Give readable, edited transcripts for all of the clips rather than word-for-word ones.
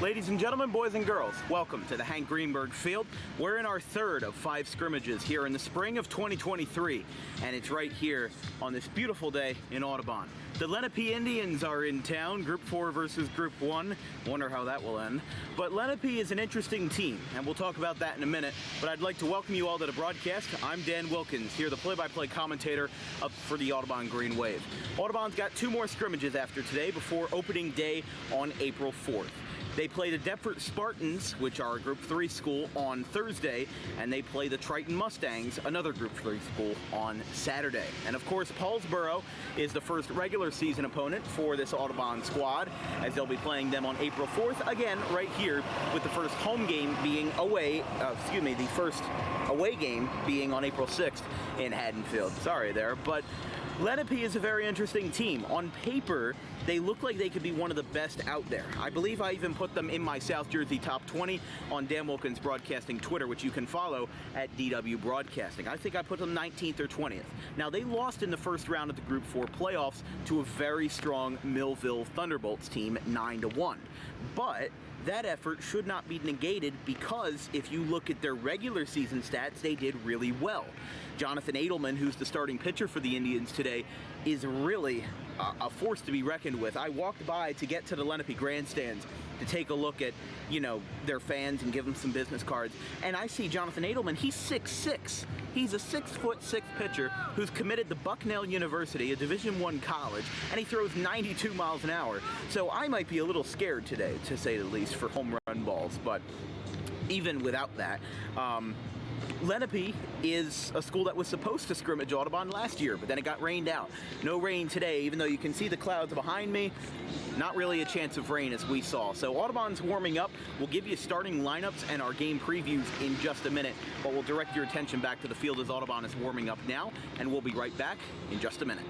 Ladies and gentlemen, boys and girls, welcome to the Hank Greenberg Field. We're in our third of 5 scrimmages here in the spring of 2023, and it's right here on this beautiful day in Audubon. The Lenape Indians are in town, Group 4 versus Group 1. Wonder how that will end. But Lenape is an interesting team, and we'll talk about that in a minute. But I'd like to welcome you all to the broadcast. I'm Dan Wilkins, here the play-by-play commentator up for the Audubon Green Wave. Audubon's got 2 more scrimmages after today before opening day on April 4th. They play the Deptford Spartans, which are a Group 3 school, on Thursday, and they play the Triton Mustangs, another Group 3 school, on Saturday. And of course, Paulsboro is the first regular season opponent for this Audubon squad, as they'll be playing them on April 4th, again, right here, with the first home game being away, the first away game being on April 6th in Haddonfield. Sorry there, but Lenape is a very interesting team. On paper, they look like they could be one of the best out there. I believe I even put them in my South Jersey Top 20 on Dan Wilkins Broadcasting Twitter, which you can follow at DW Broadcasting. I think I put them 19th or 20th. Now, they lost in the first round of the Group 4 playoffs to a very strong Millville Thunderbolts team, 9-1. But that effort should not be negated, because if you look at their regular season stats, they did really well. Jonathan Edelman, who's the starting pitcher for the Indians today, is really a force to be reckoned with. I walked by to get to the Lenape grandstands to take a look at, their fans and give them some business cards, and I see Jonathan Edelman. He's 6'6". He's a 6'6" pitcher who's committed to Bucknell University, a Division I college, and he throws 92 miles an hour. So I might be a little scared today, to say the least, for home run balls. But even without that, Lenape is a school that was supposed to scrimmage Audubon last year, but then it got rained out. No rain today, even though you can see the clouds behind me. Not really a chance of rain, as we saw. So Audubon's warming up. We'll give you starting lineups and our game previews in just a minute, but we'll direct your attention back to the field as Audubon is warming up now, and we'll be right back in just a minute.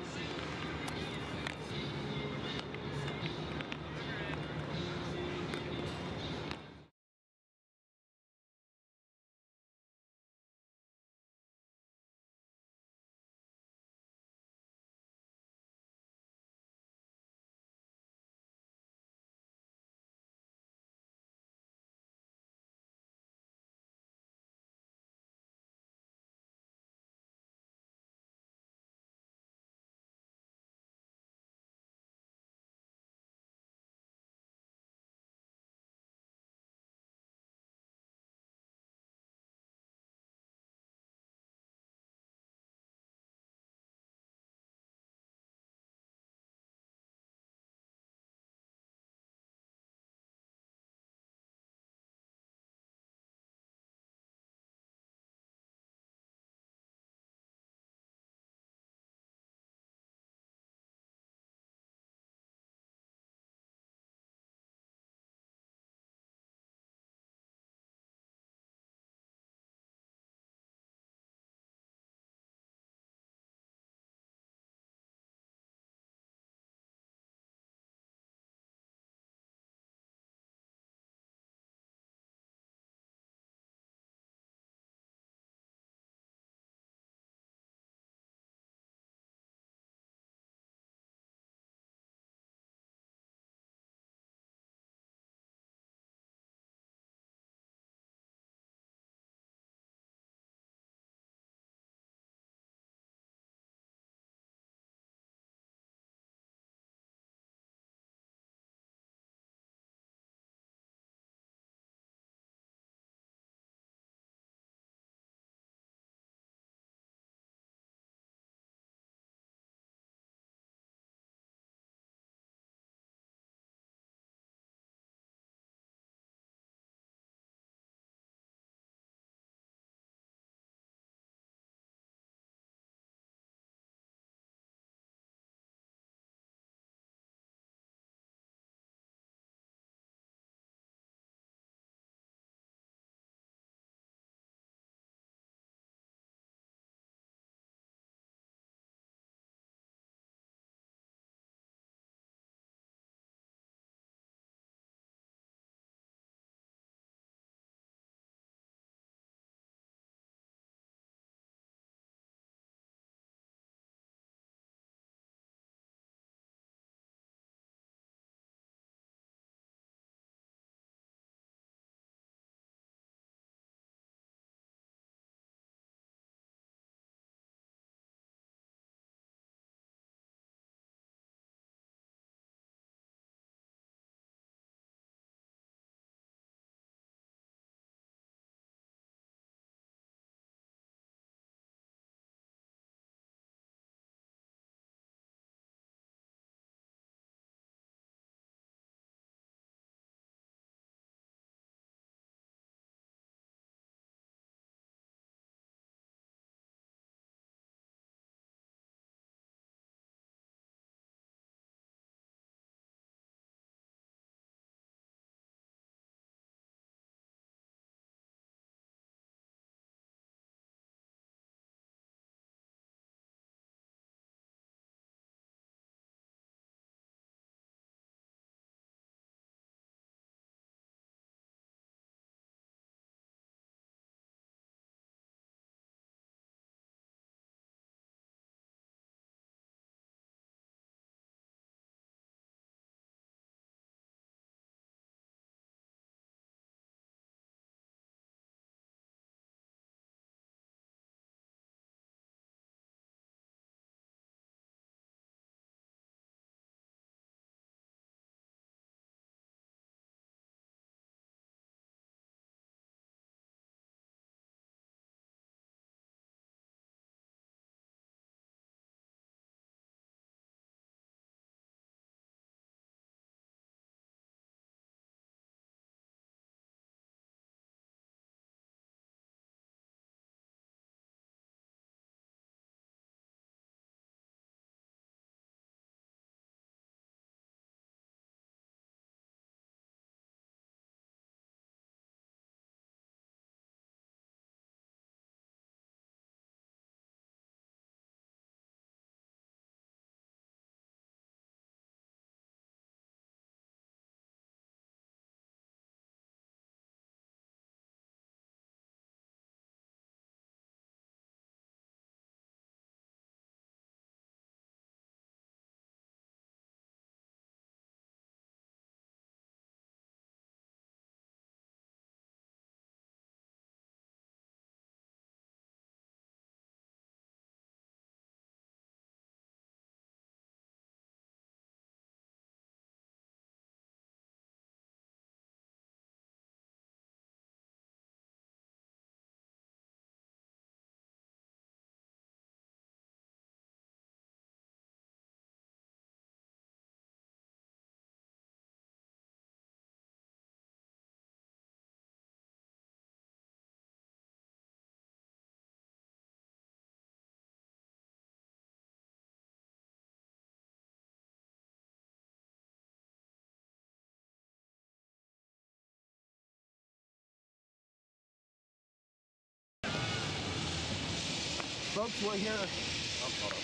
folks, we're here. Oh, hold on.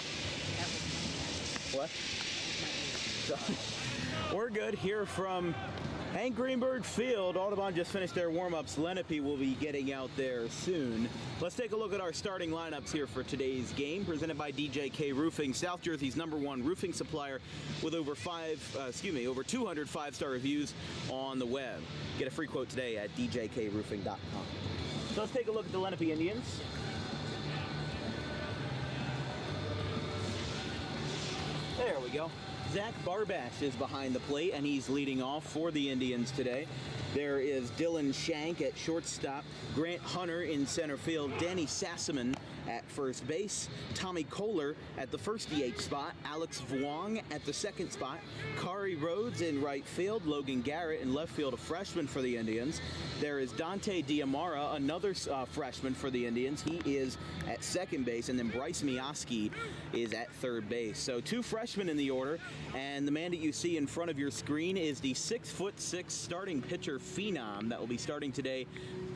What? So, we're good here from Hank Greenberg Field. Audubon just finished their warm-ups. Lenape will be getting out there soon. Let's take a look at our starting lineups here for today's game, presented by DJK Roofing, South Jersey's #1 roofing supplier with over 200 5-star reviews on the web. Get a free quote today at djkroofing.com. So let's take a look at the Lenape Indians. There we go. Zach Barbash is behind the plate, and he's leading off for the Indians today. There is Dylan Shank at shortstop, Grant Hunter in center field, Danny Sassaman at first base, Tommy Kohler at the first DH spot, Alex Vuong at the second spot, Kari Rhodes in right field, Logan Garrett in left field, a freshman for the Indians. There is Dante Diamara, another freshman for the Indians. He is at second base, and then Bryce Mioski is at third base. So 2 freshmen in the order, and the man that you see in front of your screen is the 6'6" starting pitcher phenom that will be starting today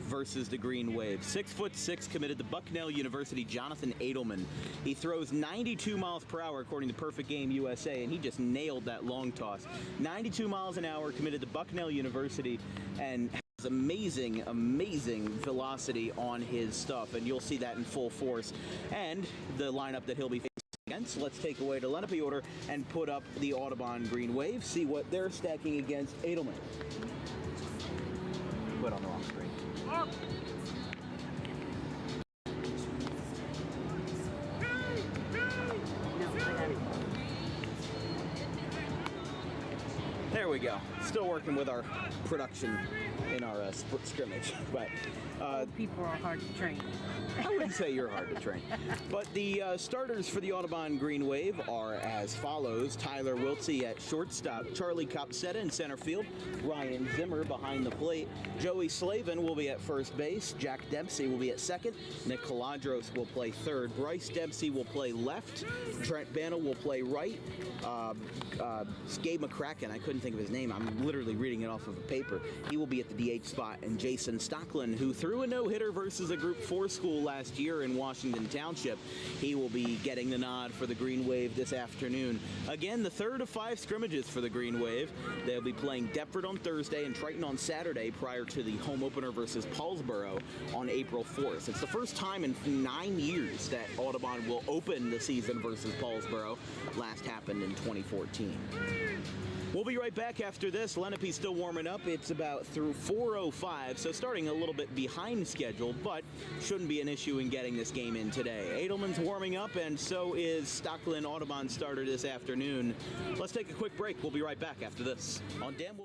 versus the Green Wave. 6'6", committed to Bucknell University, Jonathan Edelman. He throws 92 miles per hour according to Perfect Game USA, and he just nailed that long toss. 92 miles an hour, committed to Bucknell University, and has amazing velocity on his stuff, and you'll see that in full force. And the lineup that he'll be facing against, let's take away the Lenape order and put up the Audubon Green Wave, see what they're stacking against Edelman. Put on the wrong screen. There we go. Still working with our production in our scrimmage, but people are hard to train. I wouldn't say you're hard to train. But the starters for the Audubon Green Wave are as follows: Tyler Wiltsey at shortstop, Charlie Copsetta in center field, Ryan Zimmer behind the plate, Joey Slavin will be at first base, Jack Dempsey will be at second, Nick Caladros will play third, Bryce Dempsey will play left, Trent Bantle will play right, Gabe McCracken, I couldn't think of his name, I'm literally reading it off of a paper, he will be at the DH spot, and Jason Stocklin, who threw a no-hitter versus a Group 4 school last year in Washington Township, he will be getting the nod for the Green Wave this afternoon. Again, the third of 5 scrimmages for the Green Wave. They'll be playing Deptford on Thursday and Triton on Saturday prior to the home opener versus Paulsboro on April 4th. It's the first time in 9 years that Audubon will open the season versus Paulsboro. Last happened in 2014. We'll be right back after this. Lenape's still warming up. It's about through 4:05, so starting a little bit behind schedule, but shouldn't be an issue in getting this game in today. Edelman's warming up, and so is Stocklin, Audubon starter this afternoon. Let's take a quick break. We'll be right back after this on Dan.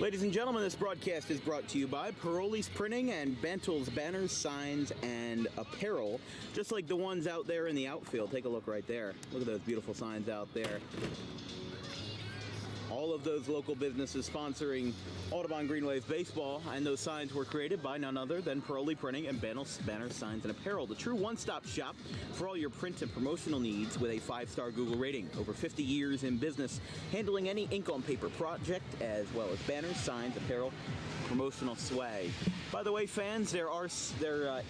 Ladies and gentlemen, this broadcast is brought to you by Paroli's Printing and Bantle's Banners, Signs, and Apparel, just like the ones out there in the outfield. Take a look right there. Look at those beautiful signs out there. All of those local businesses sponsoring Audubon Green Wave Baseball, and those signs were created by none other than Paroli Printing and Banners, Signs, and Apparel, the true one-stop shop for all your print and promotional needs with a 5-star Google rating. Over 50 years in business, handling any ink on paper project, as well as banners, signs, apparel, promotional swag. By the way, fans, there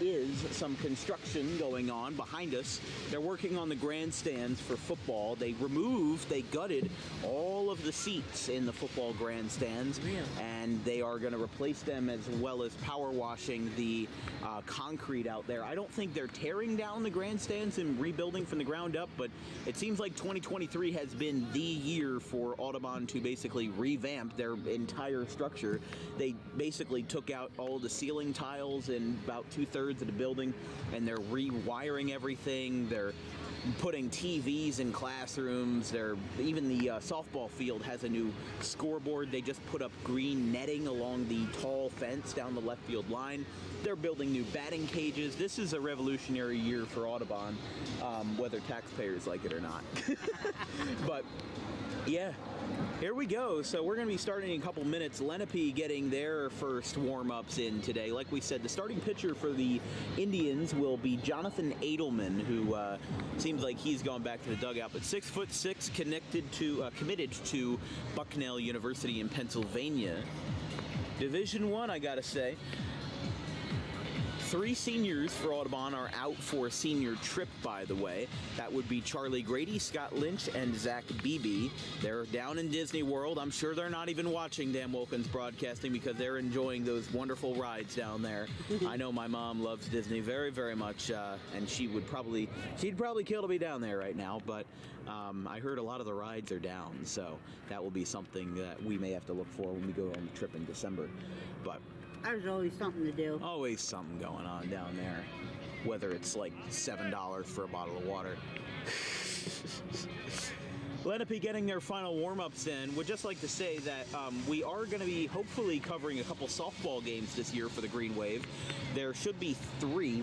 is some construction going on behind us. They're working on the grandstands for football. They gutted all of the seats in the football grandstands, and they are going to replace them, as well as power washing the concrete out there. I don't think they're tearing down the grandstands and rebuilding from the ground up, but it seems like 2023 has been the year for Audubon to basically revamp their entire structure. They basically took out all the ceiling tiles in about 2/3 of the building, and they're rewiring everything. They're putting TVs in classrooms. Even the softball field has a new scoreboard. They just put up green netting along the tall fence down the left field line. They're building new batting cages. This is a revolutionary year for Audubon, whether taxpayers like it or not. But yeah, here we go. So we're going to be starting in a couple minutes. Lenape getting their first warm-ups in today. Like we said, the starting pitcher for the Indians will be Jonathan Adelman, who seems like he's gone back to the dugout. But 6'6", committed to Bucknell University in Pennsylvania. Division I, I gotta say. 3 seniors for Audubon are out for a senior trip, by the way. That would be Charlie Grady, Scott Lynch, and Zach Beebe. They're down in Disney World. I'm sure they're not even watching Dan Wilkins broadcasting because they're enjoying those wonderful rides down there. I know my mom loves Disney very, very much, and she'd probably kill to be down there right now, but I heard a lot of the rides are down, so that will be something that we may have to look for when we go on the trip in December. But there's always something to do. always something going on down there, whether it's like $7 for a bottle of water. Lenape getting their final warm-ups in. Would just like to say that we are going to be hopefully covering a couple softball games this year for the Green Wave. There should be 3.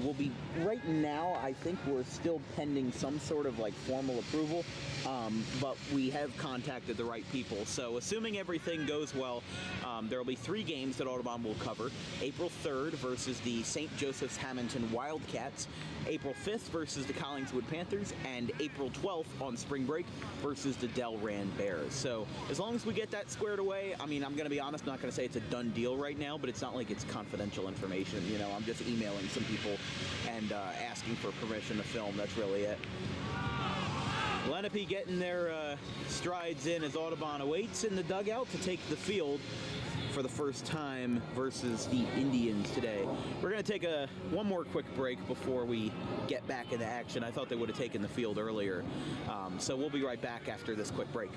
Right now, I think we're still pending some sort of like formal approval, but we have contacted the right people. So assuming everything goes well, there will be 3 games that Audubon will cover. April 3rd versus the St. Joseph's Hamilton Wildcats, April 5th versus the Collingswood Panthers, and April 12th on spring break versus the Delran Bears. So as long as we get that squared away, I mean, I'm going to be honest, I'm not going to say it's a done deal right now, but it's not like it's confidential information. You know, I'm just emailing some people and asking for permission to film. That's really it. Lenape getting their strides in as Audubon awaits in the dugout to take the field for the first time versus the Indians today. We're going to take one more quick break before we get back into action. I thought they would have taken the field earlier. So we'll be right back after this quick break.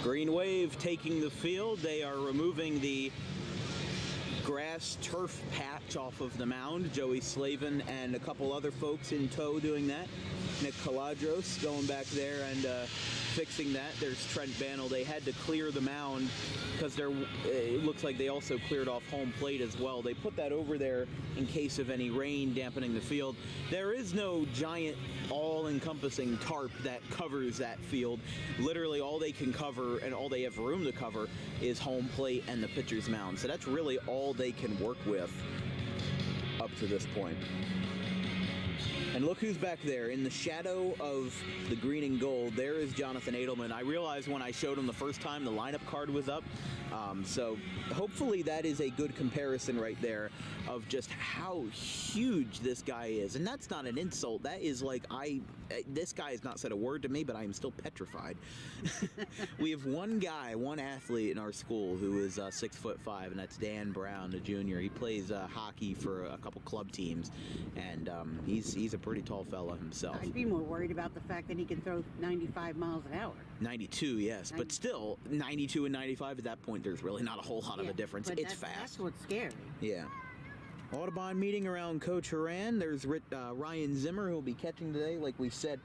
Green Wave taking the field. They are removing the grass turf patch off of the mound. Joey Slavin and a couple other folks in tow doing that. Nick Caladros going back there and fixing that. There's Trent Bannell. They had to clear the mound because it looks like they also cleared off home plate as well. They put that over there in case of any rain dampening the field. There is no giant all-encompassing tarp that covers that field. Literally all they can cover and all they have room to cover is home plate and the pitcher's mound. So that's really all they can work with up to this point. And look who's back there in the shadow of the green and gold. There is Jonathan Adelman. I realized when I showed him the first time the lineup card was up. So hopefully that is a good comparison right there of just how huge this guy is. And that's not an insult. That is like, I this guy has not said a word to me, but I am still petrified. We have one athlete in our school who is 6'5", and that's Dan Brown, a junior. He plays hockey for a couple club teams, and he's a pretty tall fella himself. I'd be more worried about the fact that he can throw 95 miles an hour. 92, yes, but still 92 and 95 at that point, there's really not a whole lot of a difference. It's fast. That's what's scary. Yeah. Audubon meeting around Coach Horan. There's Ryan Zimmer, who will be catching today. Like we said,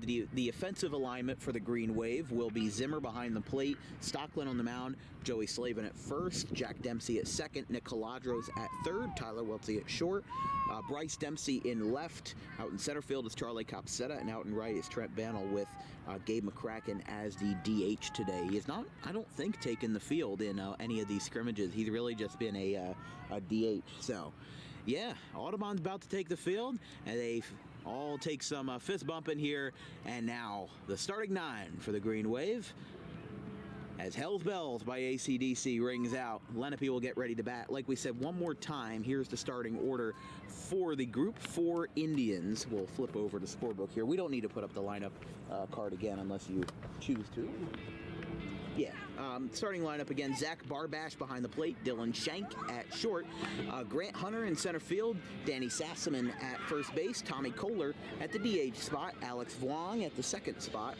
the offensive alignment for the Green Wave will be Zimmer behind the plate, Stocklin on the mound, Joey Slavin at first, Jack Dempsey at second, Nick Caladros at third, Tyler Welty at short, Bryce Dempsey in left. Out in center field is Charlie Copsetta, and out in right is Trent Bannell with Gabe McCracken as the DH today. He has not, I don't think, taken the field in any of these scrimmages. He's really just been a DH. So, yeah, Audubon's about to take the field, and they all take some fist bumping here. And now the starting nine for the Green Wave. As Hell's Bells by AC/DC rings out, Lenape will get ready to bat. Like we said, one more time, here's the starting order for the Group 4 Indians. We'll flip over to scorebook here. We don't need to put up the lineup card again unless you choose to. Yeah, starting lineup again, Zach Barbash behind the plate, Dylan Shank at short, Grant Hunter in center field, Danny Sassaman at first base, Tommy Kohler at the DH spot, Alex Vuong at the second spot,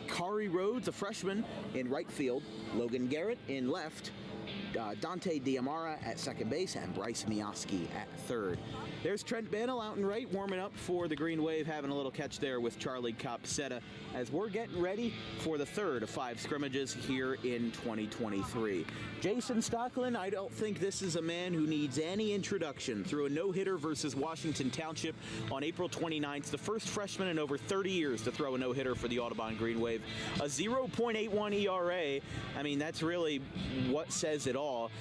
Kari Rhodes, a freshman, in right field, Logan Garrett in left, Dante Diamara at second base, and Bryce Mioski at third. There's Trent Bannell out in right, warming up for the Green Wave, having a little catch there with Charlie Copsetta, as we're getting ready for the third of 5 scrimmages here in 2023. Jason Stocklin, I don't think this is a man who needs any introduction. Threw a no-hitter versus Washington Township on April 29th, the first freshman in over 30 years to throw a no-hitter for the Audubon Green Wave. A 0.81 ERA, I mean, that's really what says it all.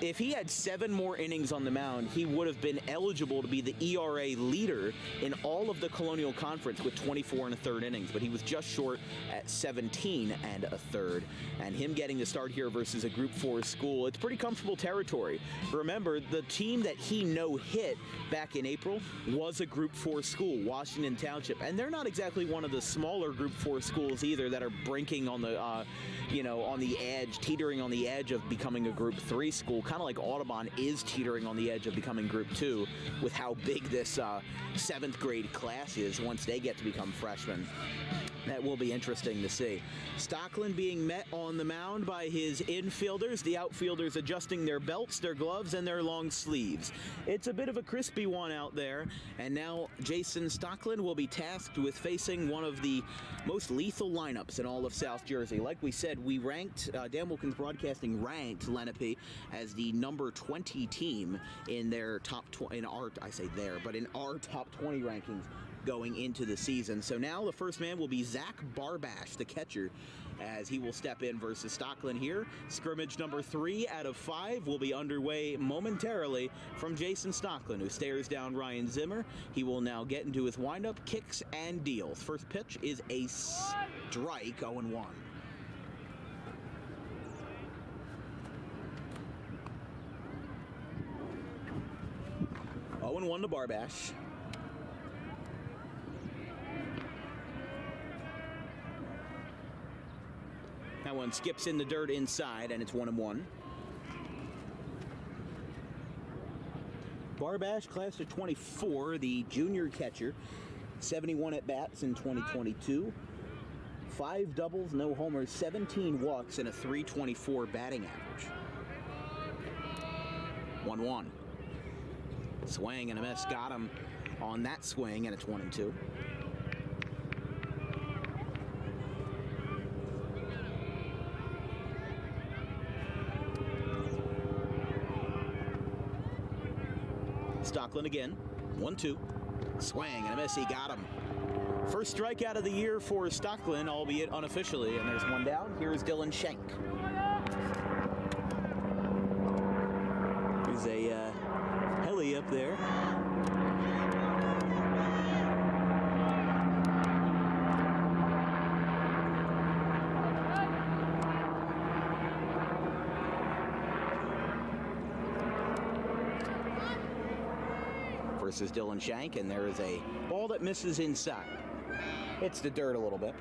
If he had 7 more innings on the mound, he would have been eligible to be the ERA leader in all of the Colonial Conference with 24 1/3 innings, but he was just short at 17 1/3. And him getting the start here versus a Group 4 school, it's pretty comfortable territory. Remember, the team that he no-hit back in April was a Group 4 school, Washington Township, and they're not exactly one of the smaller Group 4 schools either that are brinking on the, on the edge, teetering on the edge of becoming a Group 3 school, kind of like Audubon is teetering on the edge of becoming Group 2 with how big this 7th grade class is once they get to become freshmen. That will be interesting to see. Stocklin being met on the mound by his infielders, the outfielders adjusting their belts, their gloves, and their long sleeves. It's a bit of a crispy one out there, and now Jason Stocklin will be tasked with facing one of the most lethal lineups in all of South Jersey. Like we said, we ranked, Dan Wilkins Broadcasting ranked Lenape as the number 20 team in their top 20, in our top 20 rankings going into the season. So now the first man will be Zach Barbash, the catcher, as he will step in versus Stocklin here. Scrimmage number 3 out of 5 will be underway momentarily from Jason Stocklin, who stares down Ryan Zimmer. He will now get into his windup, kicks, and deals. First pitch is a strike, 0-1. One to Barbash. That one skips in the dirt inside, and it's 1-1. Barbash, class of 24, the junior catcher, 71 at-bats in 2022. 5 doubles, no homers, 17 walks, and a .324 batting average. 1-1. Swing and a miss, got him on that swing, and it's 1-2. Stocklin again, 1-2. Swing and a miss, he got him. First strikeout of the year for Stocklin, albeit unofficially, and there's one down. Here's Dylan Shank. There's a heli up there. versus Dylan Shank, and there is a ball that misses inside. Hits the dirt a little bit.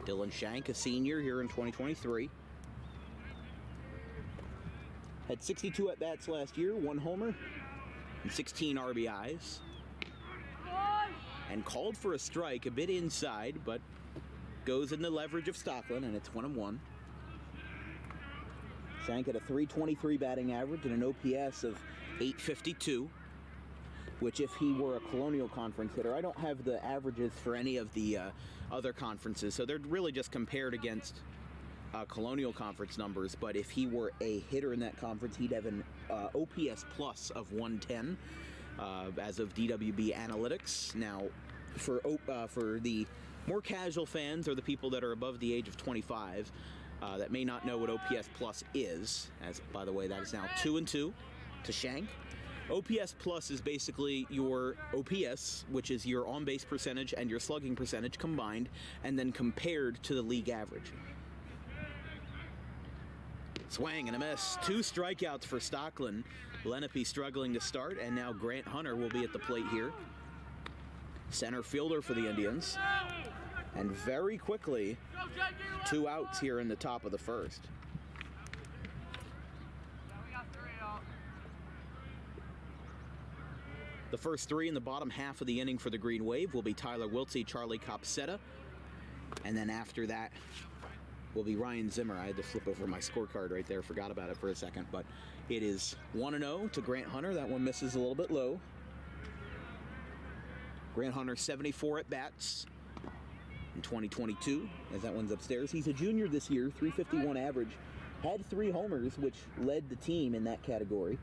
Dylan Shank, a senior here in 2023. Had 62 at-bats last year, 1 homer, and 16 RBIs. And called for a strike, a bit inside, but goes in the leverage of Stockland, and it's 1-1. Shank had a .323 batting average and an OPS of .852, which if he were a Colonial Conference hitter, I don't have the averages for any of the other conferences, so they're really just compared against Colonial Conference numbers, but if he were a hitter in that conference, he'd have an OPS plus of 110 as of DWB Analytics. Now, for the more casual fans or the people that are above the age of 25 that may not know what OPS plus is, as by the way, that is now 2-2 to Shank. OPS plus is basically your OPS, which is your on-base percentage and your slugging percentage combined, and then compared to the league average. Swing and a miss. 2 strikeouts for Stockland. Lenape struggling to start, and now Grant Hunter will be at the plate here. Center fielder for the Indians. And very quickly, 2 outs here in the top of the first. The first 3 in the bottom half of the inning for the Green Wave will be Tyler Wiltsey, Charlie Copsetta, and then after that will be Ryan Zimmer. I had to flip over my scorecard right there, forgot about it for a second, but it is 1-0 to Grant Hunter. That one misses a little bit low. Grant Hunter, 74 at-bats in 2022, as that one's upstairs. He's a junior this year, .351 average, had 3 homers, which led the team in that category.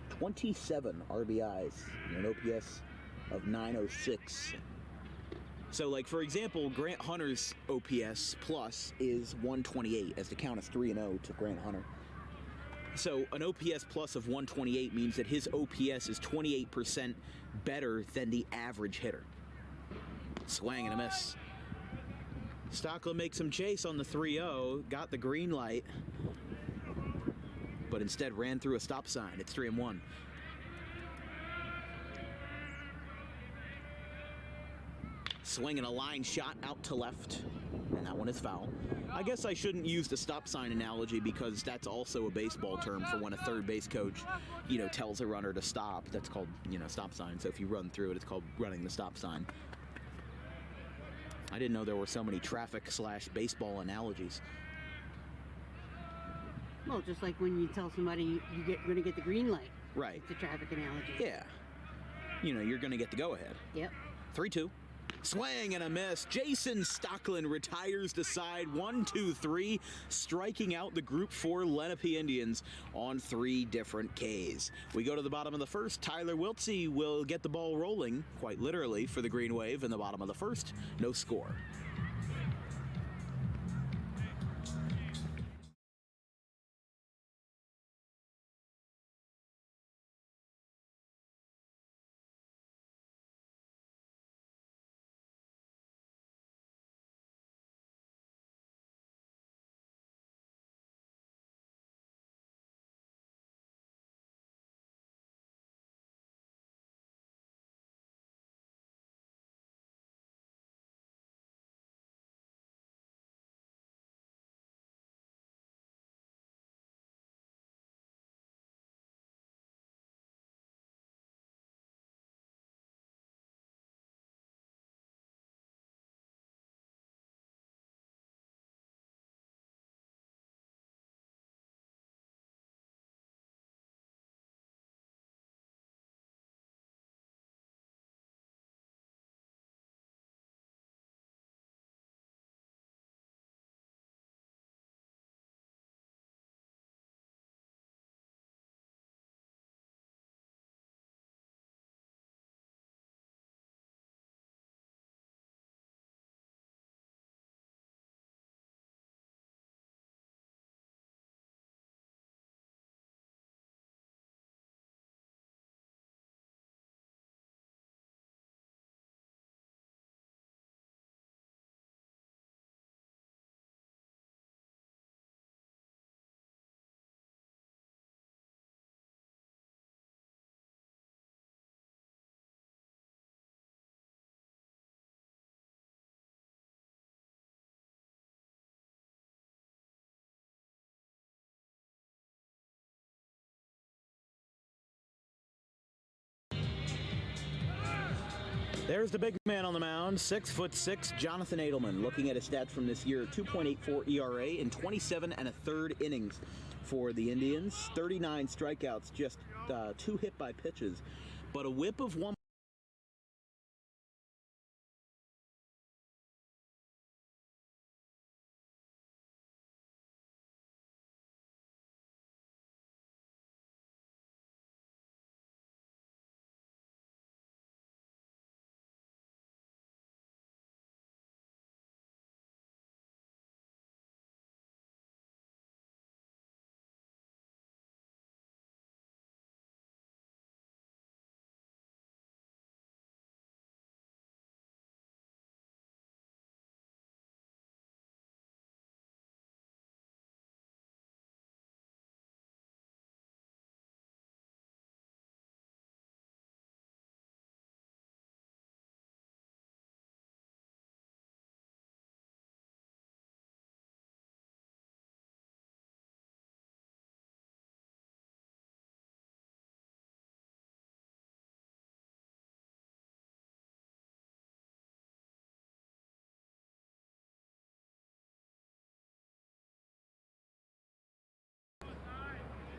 27 RBIs and an OPS of .906. So, like, for example, Grant Hunter's OPS plus is 128, as the count is 3-0 to Grant Hunter. So, an OPS plus of 128 means that his OPS is 28% better than the average hitter. Swing and a miss. Stockland makes some chase on the 3-0, got the green light, but instead ran through a stop sign. It's 3-1. Swinging a line shot out to left, and that one is foul. I guess I shouldn't use the stop sign analogy because that's also a baseball term for when a third base coach, tells a runner to stop. That's called, stop sign. So if you run through it, it's called running the stop sign. I didn't know there were so many traffic/baseball analogies. Well, just like when you tell somebody you're going to get the green light. Right. It's a traffic analogy. Yeah. You're going to get the go-ahead. Yep. 3-2. Swing and a miss. Jason Stockland retires the side. 1-2-3, striking out the Group 4 Lenape Indians on 3 different Ks. We go to the bottom of the first. Tyler Wiltsey will get the ball rolling, quite literally, for the Green Wave in the bottom of the first. No score. There's the big man on the mound, 6'6", Jonathan Adelman, looking at his stats from this year, 2.84 ERA in 27 1/3 innings for the Indians, 39 strikeouts, just 2 hit by pitches, but a whip of 1.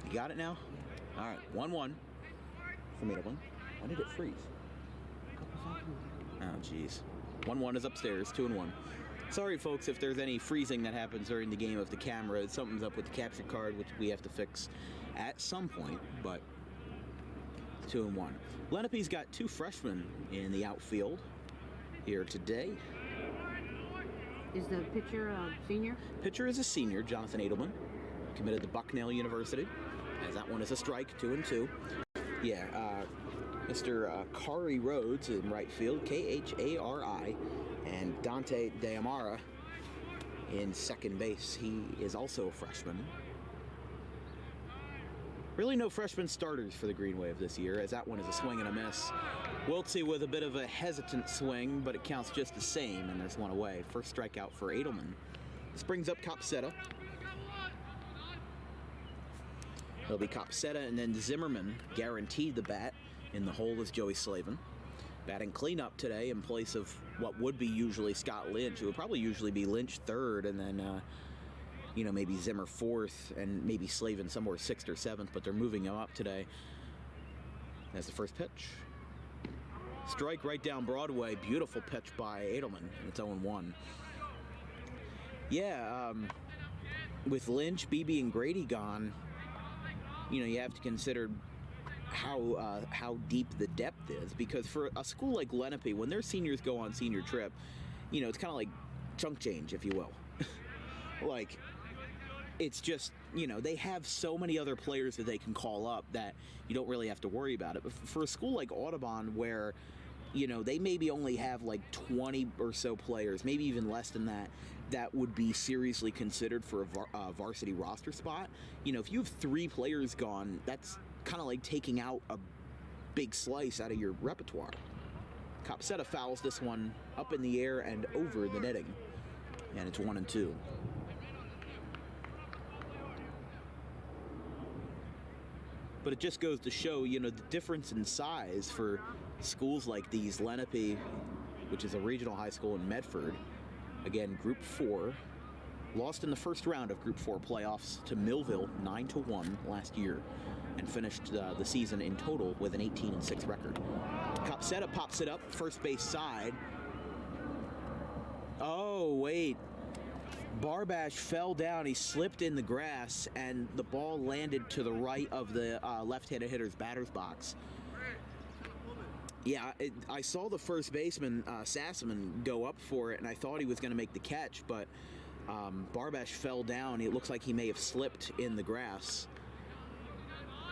You got it now? All right, 1-1 from Adelman. When did it freeze? Oh, jeez. 1-1 is upstairs, 2-1. Sorry, folks, if there's any freezing that happens during the game of the camera. Something's up with the capture card, which we have to fix at some point, but 2-1. Lenape's got 2 freshmen in the outfield here today. Is the pitcher a senior? Pitcher is a senior, Jonathan Adelman, committed to Bucknell University. As that one is a strike, 2-2. Yeah, Mr. Kari Rhodes in right field, Khari, and Dante DeAmara in second base. He is also a freshman. Really no freshman starters for the Green Wave this year, as that one is a swing and a miss. Wiltsey with a bit of a hesitant swing, but it counts just the same, and there's one away. First strikeout for Adelman. This brings up Copsetta. It'll be Copsetta, and then Zimmerman guaranteed the bat in the hole is Joey Slavin. Batting cleanup today in place of what would be usually Scott Lynch. It would probably usually be Lynch third, and then maybe Zimmer fourth, and maybe Slavin somewhere 6th or 7th, but they're moving him up today. That's the first pitch. Strike right down Broadway. Beautiful pitch by Adelman, and it's 0-1. Yeah, with Lynch, Beebe, and Grady gone, you have to consider how deep the depth is, because for a school like Lenape, when their seniors go on senior trip, it's kind of like chunk change, if you will. Like, it's just, they have so many other players that they can call up that you don't really have to worry about it. But for a school like Audubon, where, they maybe only have like 20 or so players, maybe even less than that, that would be seriously considered for a varsity roster spot. If you have 3 players gone, that's kind of like taking out a big slice out of your repertoire. Copsetta fouls this one up in the air and over the netting, and it's 1-2. But it just goes to show, the difference in size for schools like these. Lenape, which is a regional high school in Medford, again, Group 4, lost in the first round of Group 4 playoffs to Millville 9-1 last year, and finished the season in total with an 18-6 record. Copsetta pops it up, first base side. Oh, wait. Barbash fell down, he slipped in the grass, and the ball landed to the right of the left-handed hitter's batter's box. Yeah, I saw the first baseman, Sassaman, go up for it, and I thought he was going to make the catch, but Barbash fell down. It looks like he may have slipped in the grass.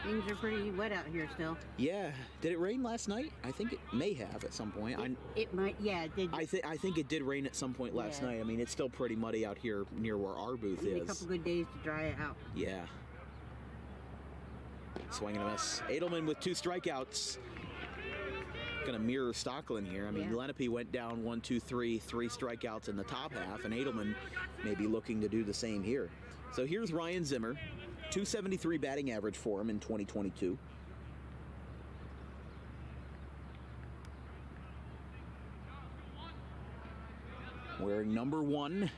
Things are pretty wet out here still. Yeah. Did it rain last night? I think it may have at some point. It might, yeah, it did. I think it did rain at some point last night. I mean, it's still pretty muddy out here near where our booth is. A couple good days to dry it out. Yeah. Swing and a miss. Adelman with 2 strikeouts. Going to mirror Stockland here. I mean, Lenape went down 1, 2, 3 strikeouts in the top half, and Adelman may be looking to do the same here. So here's Ryan Zimmer. 273 batting average for him in 2022. wearing number 1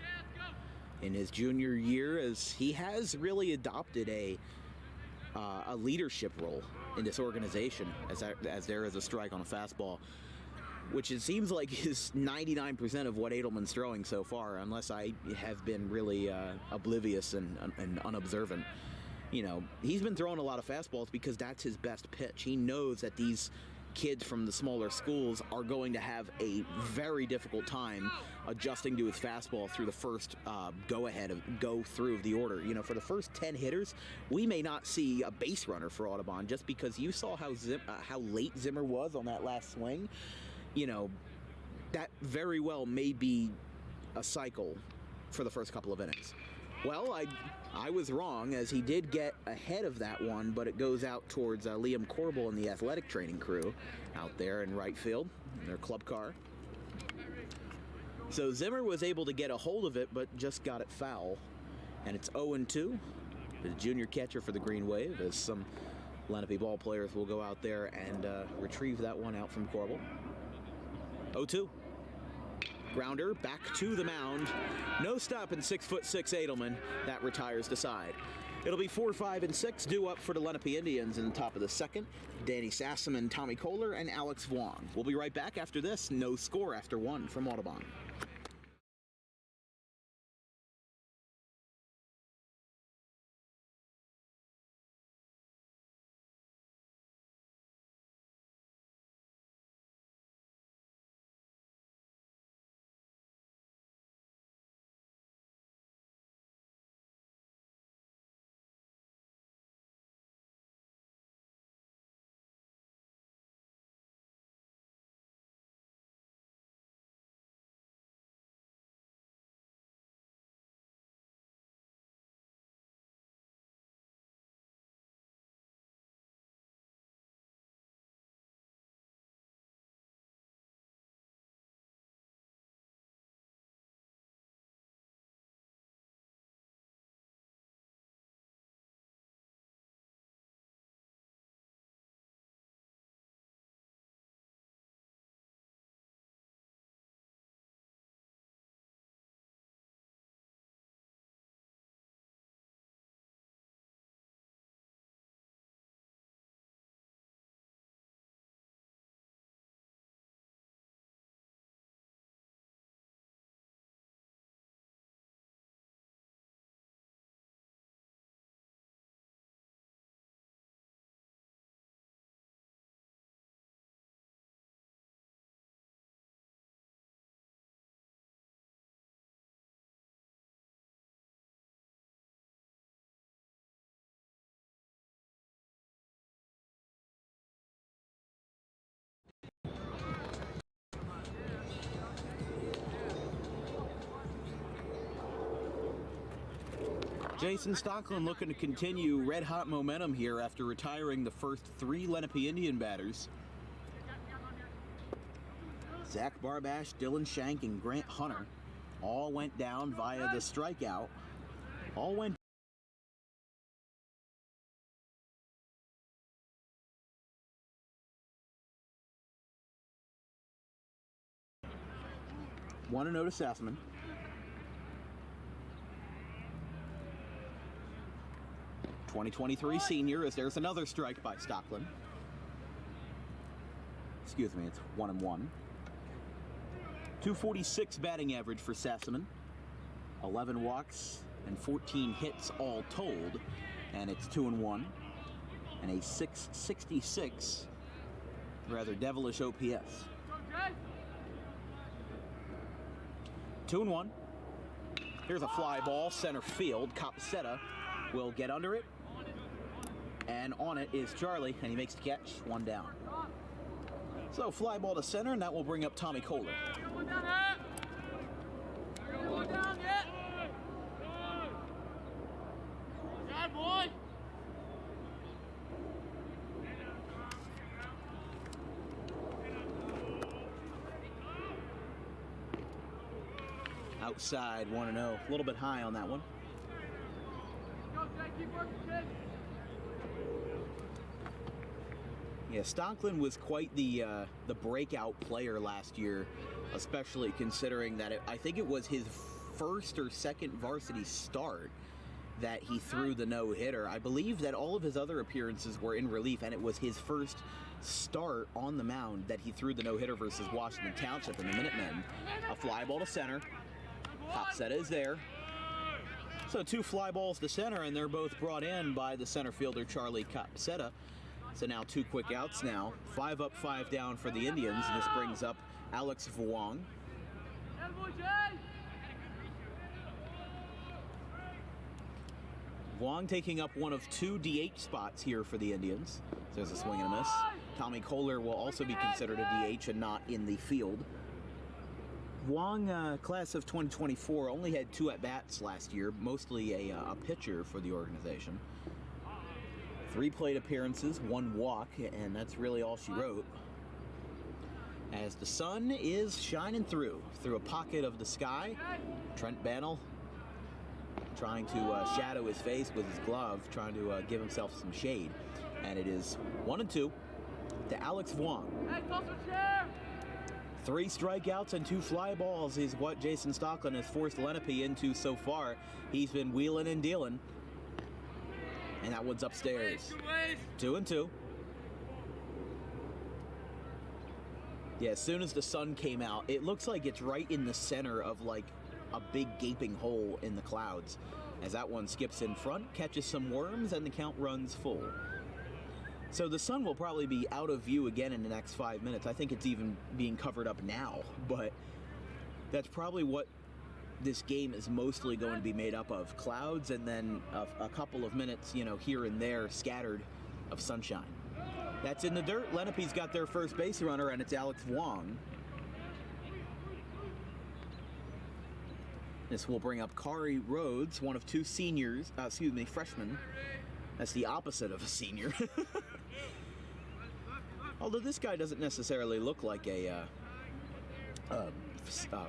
in his junior year, as he has really adopted a leadership role in this organization as there is a strike on a fastball, which it seems like is 99% of what Edelman's throwing so far, unless I have been really oblivious and unobservant. You know, he's been throwing a lot of fastballs because that's his best pitch. He knows that these kids from the smaller schools are going to have a very difficult time adjusting to his fastball through the first go through of the order. You know, for the first 10 hitters, we may not see a base runner for Audubon, just because you saw how late Zimmer was on that last swing. You know, that very well may be a cycle for the first couple of innings. Well, I was wrong, as he did get ahead of that one, but it goes out towards Liam Corbel and the athletic training crew out there in right field in their club car. So Zimmer was able to get a hold of it, but just got it foul. And it's 0-2. The junior catcher for the Green Wave, as some Lenape ball players will go out there and retrieve that one out from Corbel. 0-2. Grounder back to the mound. No stop in 6'6" Edelman. That retires to side. It'll be 4, 5, and 6 due up for the Lenape Indians in the top of the second. Danny Sassaman, Tommy Kohler, and Alex Vuong. We'll be right back after this. No score after 1 from Audubon. Jason Stocklin looking to continue red-hot momentum here after retiring the first 3 Lenape Indian batters. Zach Barbash, Dylan Shank, and Grant Hunter all went down via the strikeout. All went one to notice Sassaman. '23 senior, as there's another strike by Stocklin. Excuse me, it's 1-1. 246 batting average for Sassaman. 11 walks and 14 hits all told, and it's 2-1. And a 666, rather devilish OPS. 2-1. Here's a fly ball, center field. Capacetta will get under it. And on it is Charlie, and he makes the catch, 1 down. So fly ball to center, and that will bring up Tommy Kohler. Outside, 1-0. A little bit high on that one. Yeah, Stocklin was quite the breakout player last year especially considering that I think it was his first or second varsity start that he threw the no-hitter. I believe that all of his other appearances were in relief, and it was his first start on the mound that he threw the no-hitter versus Washington Township in the Minutemen. A fly ball to center. Hopsetta is there. So 2 fly balls to center, and they're both brought in by the center fielder, Charlie Hopsetta. So now 2 quick outs now. 5 up, 5 down for the Indians, and this brings up Alex Vuong. Vuong taking up one of 2 DH spots here for the Indians. So there's a swing and a miss. Tommy Kohler will also be considered a DH and not in the field. Vuong, class of 2024, only had 2 at-bats last year, mostly a pitcher for the organization. 3 plate appearances, 1 walk, and that's really all she wrote. As the sun is shining through a pocket of the sky, Trent Bannell trying to shadow his face with his glove, trying to give himself some shade. And it is 1-2 to Alex Vuong. 3 strikeouts and 2 fly balls is what Jason Stocklin has forced Lenape into so far. He's been wheeling and dealing. And that one's upstairs. 2-2. Yeah, as soon as the sun came out, it looks like it's right in the center of like a big gaping hole in the clouds. As that one skips in front, catches some worms, and the count runs full. So the sun will probably be out of view again in the next 5 minutes. I think it's even being covered up now, but that's probably what this game is mostly going to be made up of. Clouds and then a couple of minutes, you know, here and there scattered of sunshine. That's in the dirt. Lenape's got their first base runner, and it's Alex Vuong. This will bring up Kari Rhodes, one of 2 freshmen. That's the opposite of a senior. Although this guy doesn't necessarily look like a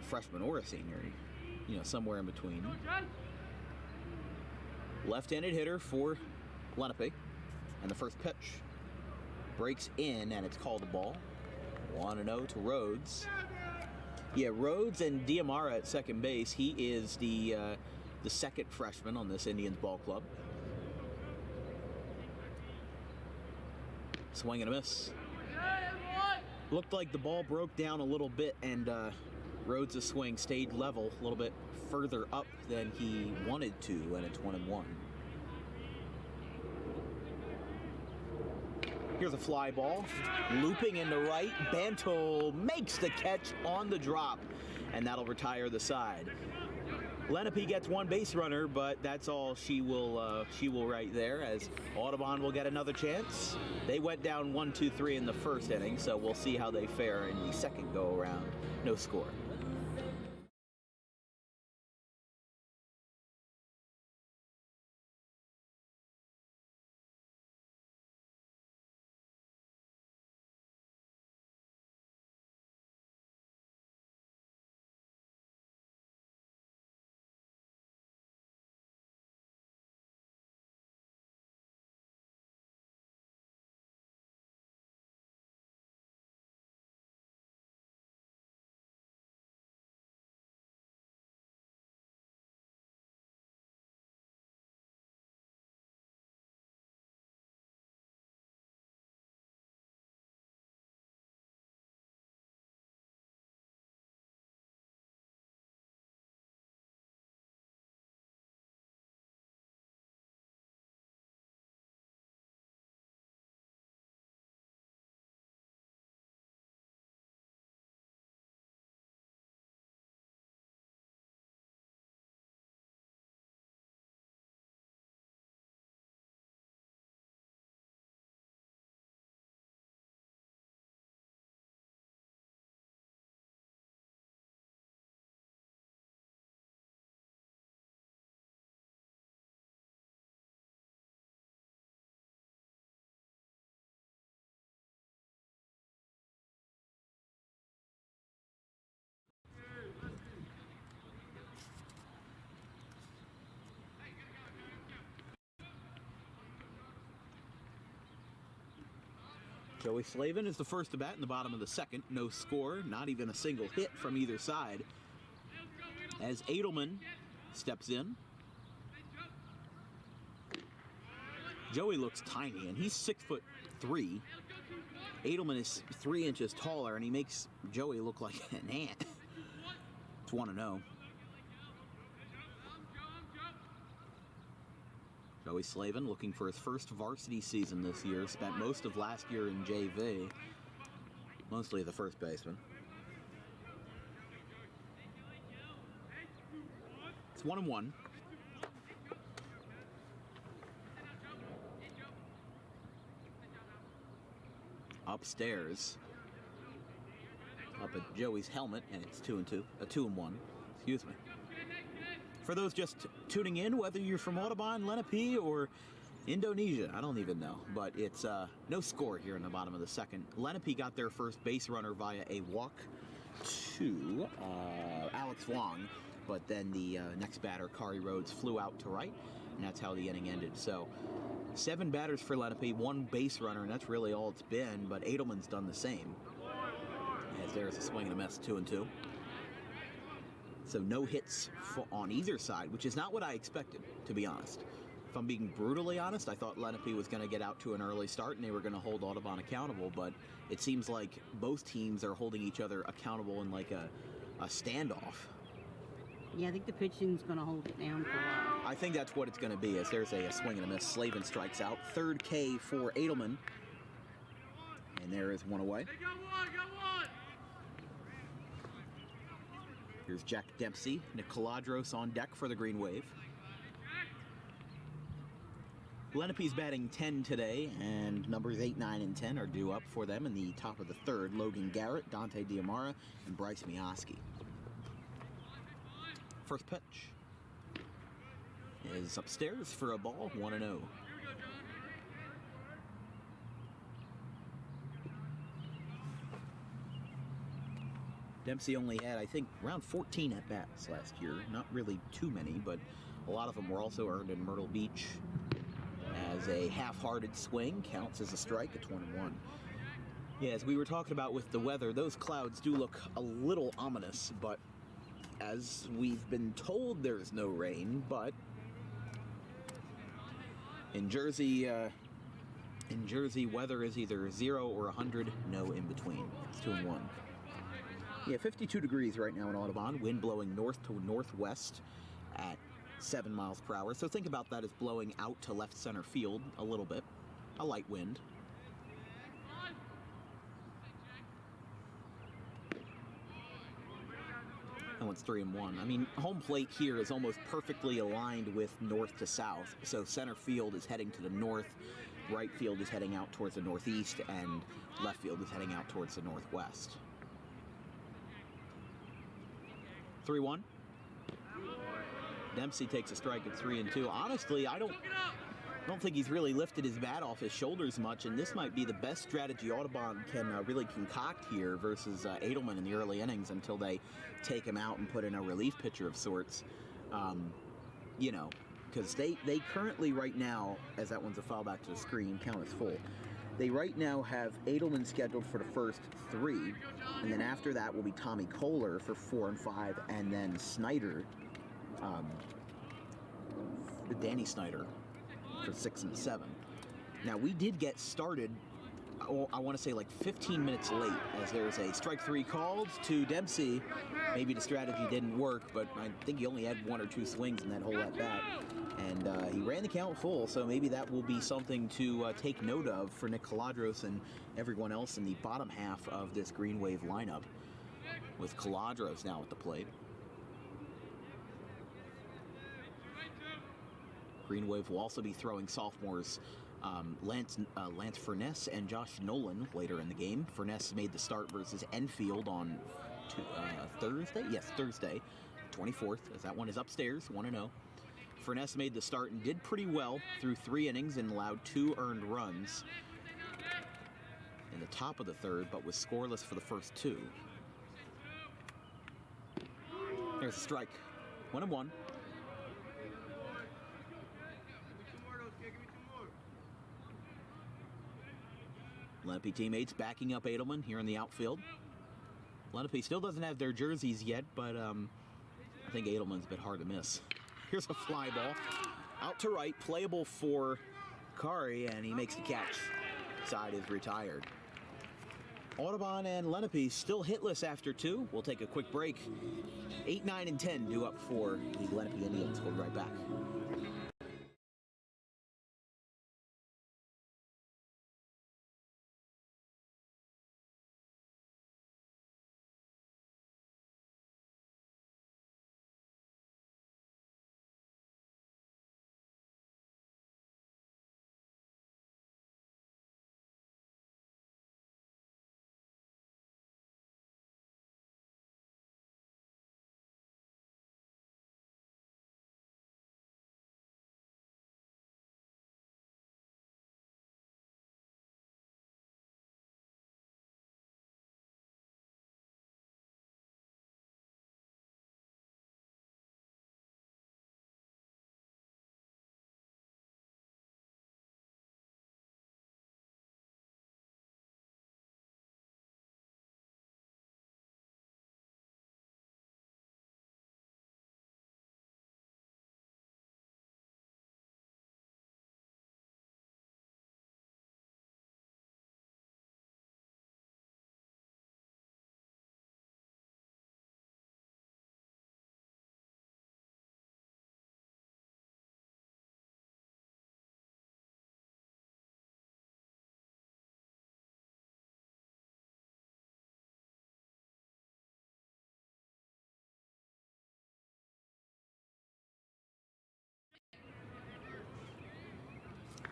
freshman or a senior. You know, somewhere in between. Left-handed hitter for Lenape. And the first pitch breaks in, and it's called a ball. 1-0 to Rhodes. Yeah, Rhodes and Diamara at second base. He is the second freshman on this Indians ball club. Swing and a miss. Looked like the ball broke down a little bit, and Rhodes' swing stayed level a little bit further up than he wanted to, and it's 1-1. Here's a fly ball, looping into right. Bantle makes the catch on the drop, and that'll retire the side. Lenape gets 1 base runner, but that's all she will write there, as Audubon will get another chance. They went down 1-2-3 in the first inning, so we'll see how they fare in the second go-around. No score. Joey Slavin is the first to bat in the bottom of the second. No score, not even a single hit from either side. As Adelman steps in. Joey looks tiny, and he's 6'3". Adelman is 3 inches taller, and he makes Joey look like an ant. It's 1-0. Joey Slavin looking for his first varsity season this year. Spent most of last year in JV. Mostly the first baseman. It's 1-1. Upstairs. Up at Joey's helmet, and it's 2-2. 2-1. Excuse me. For those just tuning in, whether you're from Audubon, Lenape, or Indonesia, I don't even know, but it's no score here in the bottom of the second. Lenape got their first base runner via a walk to Alex Wong, but then the next batter, Kari Rhodes, flew out to right, and that's how the inning ended. So 7 batters for Lenape, 1 base runner, and that's really all it's been, but Adelman's done the same. As there's a swing and a miss, 2-2. So no hits on either side, which is not what I expected, to be honest. If I'm being brutally honest, I thought Lenape was going to get out to an early start and they were going to hold Audubon accountable, but it seems like both teams are holding each other accountable in like a standoff. Yeah, I think the pitching's going to hold it down for a while. I think that's what it's going to be, as there's a swing and a miss. Slavin strikes out. 3rd K for Adelman. And there is one away. Here's Jack Dempsey. Nick Caladros on deck for the Green Wave. Lenape's batting 10 today, and numbers 8, 9, and 10 are due up for them in the top of the 3rd. Logan Garrett, Dante Diamara, and Bryce Mioski. First pitch is upstairs for a ball, 1-0. Dempsey only had, I think, around 14 at-bats last year. Not really too many, but a lot of them were also earned in Myrtle Beach. As a half-hearted swing counts as a strike at 21. Yeah, as we were talking about with the weather, those clouds do look a little ominous, but as we've been told, there's no rain, but in Jersey, weather is either 0 or 100, no in between. It's 2-1. Yeah, 52 degrees right now in Audubon, wind blowing north to northwest at 7 miles per hour. So think about that as blowing out to left center field a little bit. A light wind. That one's 3-1. I mean, home plate here is almost perfectly aligned with north to south. So center field is heading to the north, right field is heading out towards the northeast, and left field is heading out towards the northwest. 3-1. Dempsey takes a strike at 3-2. Honestly, I don't think he's really lifted his bat off his shoulders much, and this might be the best strategy Audubon can really concoct here versus Adelman in the early innings until they take him out and put in a relief pitcher of sorts. You know, because they currently right now, as that one's a foul back to the screen, count is full. They right now have Adelman scheduled for the first 3, and then after that will be Tommy Kohler for 4 and 5, and then Snyder, Danny Snyder for 6 and 7. Now we did get started, I want to say like 15 minutes late, as there's a strike 3 called to Dempsey. Maybe the strategy didn't work, but I think he only had 1 or 2 swings in that whole at bat. And he ran the count full, so maybe that will be something to take note of for Nick Caladros and everyone else in the bottom half of this Green Wave lineup, with Caladros now at the plate. Green Wave will also be throwing sophomores Lance Furness and Josh Nolan later in the game. Furness made the start versus Enfield on Thursday? Yes, Thursday, 24th, as that one is upstairs, 1-0. Furness made the start and did pretty well through 3 innings and allowed 2 earned runs in the top of the 3rd, but was scoreless for the first 2. There's a strike. 1-1. Lenape teammates backing up Edelman here in the outfield. Lenape still doesn't have their jerseys yet, but I think Edelman's a bit hard to miss. Here's a fly ball. Out to right, playable for Kari, and he makes the catch. Side is retired. Audubon and Lenape still hitless after 2. We'll take a quick break. 8, 9, and 10 due up for the Lenape Indians. We'll be right back.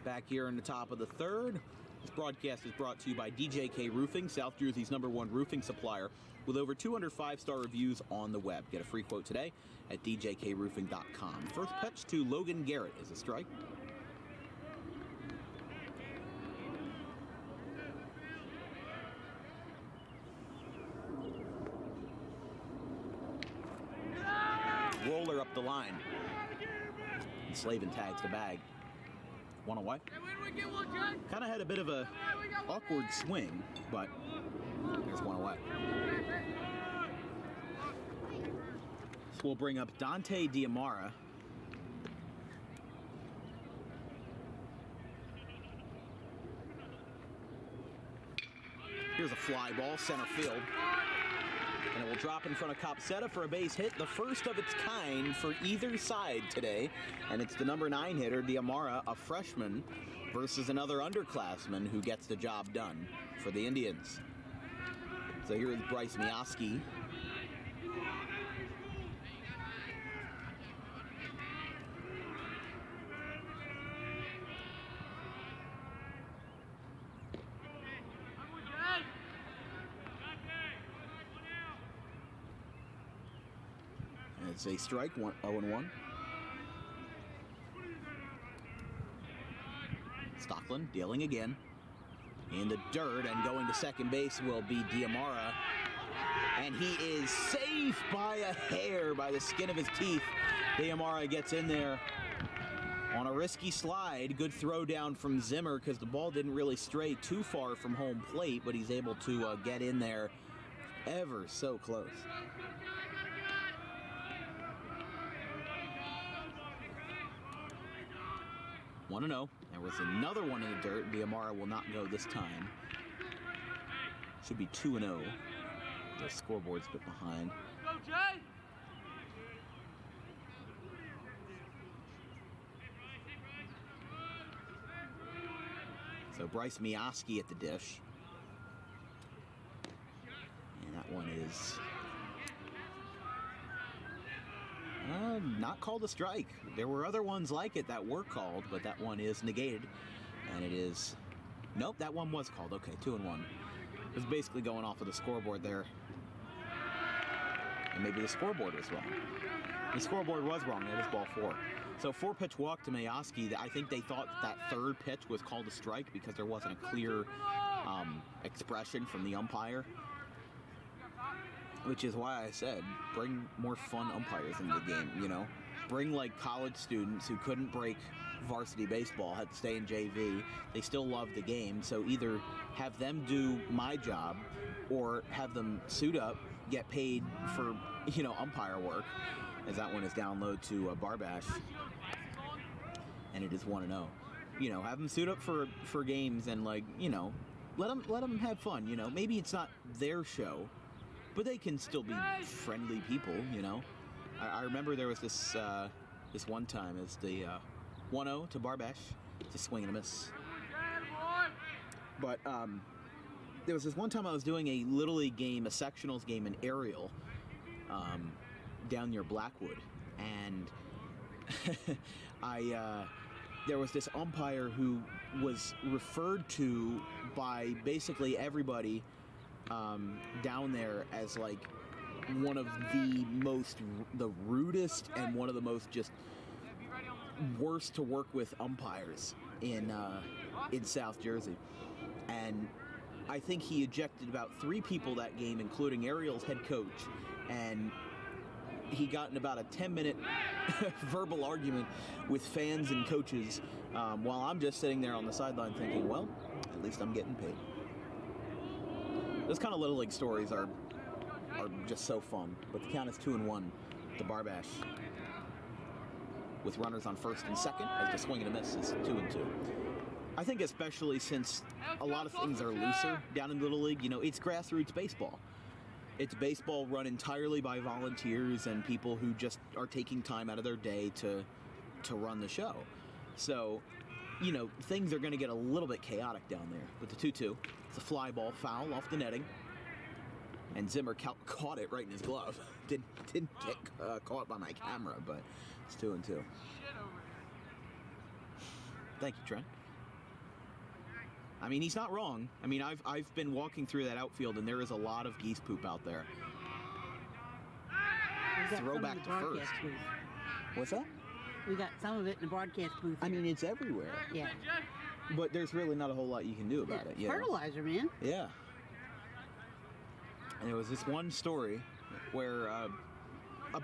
Back here in the top of the third. This broadcast is brought to you by DJK Roofing, South Jersey's #1 roofing supplier, with over 200 5-star reviews on the web. Get a free quote today at djkroofing.com. First pitch to Logan Garrett is a strike. Roller up the line. And Slavin tags the bag. One away. Kind of had a bit of a awkward swing, but there's one away. So we'll bring up Dante Diamara. Here's a fly ball, center field. And it will drop in front of Copsetta for a base hit, the first of its kind for either side today. And it's the number 9 hitter, Diamara, a freshman, versus another underclassman who gets the job done for the Indians. So here is Bryce Mioski. It's a strike, 0-1. Stockland dealing again. In the dirt, and going to second base will be Diamara. And he is safe by a hair, by the skin of his teeth. Diamara gets in there on a risky slide. Good throw down from Zimmer because the ball didn't really stray too far from home plate, but he's able to get in there ever so close. 1-0. There was another one in the dirt. Diamara will not go this time. Should be 2-0. The scoreboard's a bit behind. Go, Jay! So Bryce Mioski at the dish. And that one is not called a strike. There were other ones like it that were called, but that one is negated. And it is... Nope, that one was called. Okay, 2-1. It was basically going off of the scoreboard there. And maybe the scoreboard was wrong. The scoreboard was wrong. That is ball 4. So 4-pitch walk to Mioski. I think they thought that third pitch was called a strike because there wasn't a clear expression from the umpire. Which is why I said, bring more fun umpires into the game, you know? bring like college students who couldn't break varsity baseball, had to stay in JV. They still love the game, so either have them do my job or have them suit up, get paid for, umpire work, as that one is download to Barbash, and it is 1-0. Have them suit up for games and let them have fun. Maybe it's not their show, but they can still be friendly people. I remember there was this one time as the 1-0 to Barbash, it's a swing and a miss. But there was this one time I was doing a Little League game, a sectionals game in Ariel, down near Blackwood, and there was this umpire who was referred to by basically everybody down there as like one of the rudest and one of the most just worst to work with umpires in South Jersey. And I think he ejected about 3 people that game, including Ariel's head coach, and he got in about a 10-minute verbal argument with fans and coaches, while I'm just sitting there on the sideline thinking, well, at least I'm getting paid. Those kind of Little League stories are just so fun. But the count is 2-1 to Barbash, with runners on first and second, as the swing and a miss is 2-2. I think especially since a lot of things are looser down in Little League, it's grassroots baseball. It's baseball run entirely by volunteers and people who just are taking time out of their day to run the show. So, things are going to get a little bit chaotic down there. But the 2-2, it's a fly ball foul off the netting. And Zimmer caught it right in his glove. Didn't get caught by my camera, but it's 2-2. Thank you, Trent. I mean, he's not wrong. I mean, I've been walking through that outfield, and there is a lot of geese poop out there. Throwback to first. Booth. What's that? We got some of it in the broadcast booth. I mean, it's everywhere. Yeah. But there's really not a whole lot you can do about it. It's fertilizer, man. Yeah. And there was this one story where a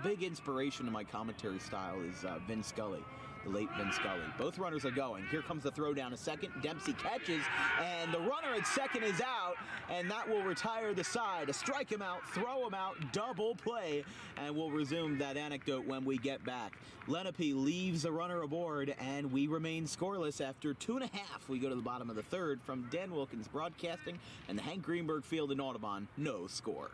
big inspiration to my commentary style is Vin Scully, the late Vin Scully. Both runners are going. Here comes the throw down a second. Dempsey catches, and the runner at second is out, and that will retire the side. A strike him out, throw him out, double play, and we'll resume that anecdote when we get back. Lenape leaves the runner aboard, and we remain scoreless after 2.5. We go to the bottom of the third. From Dan Wilkins Broadcasting and the Hank Greenberg Field in Audubon, no score.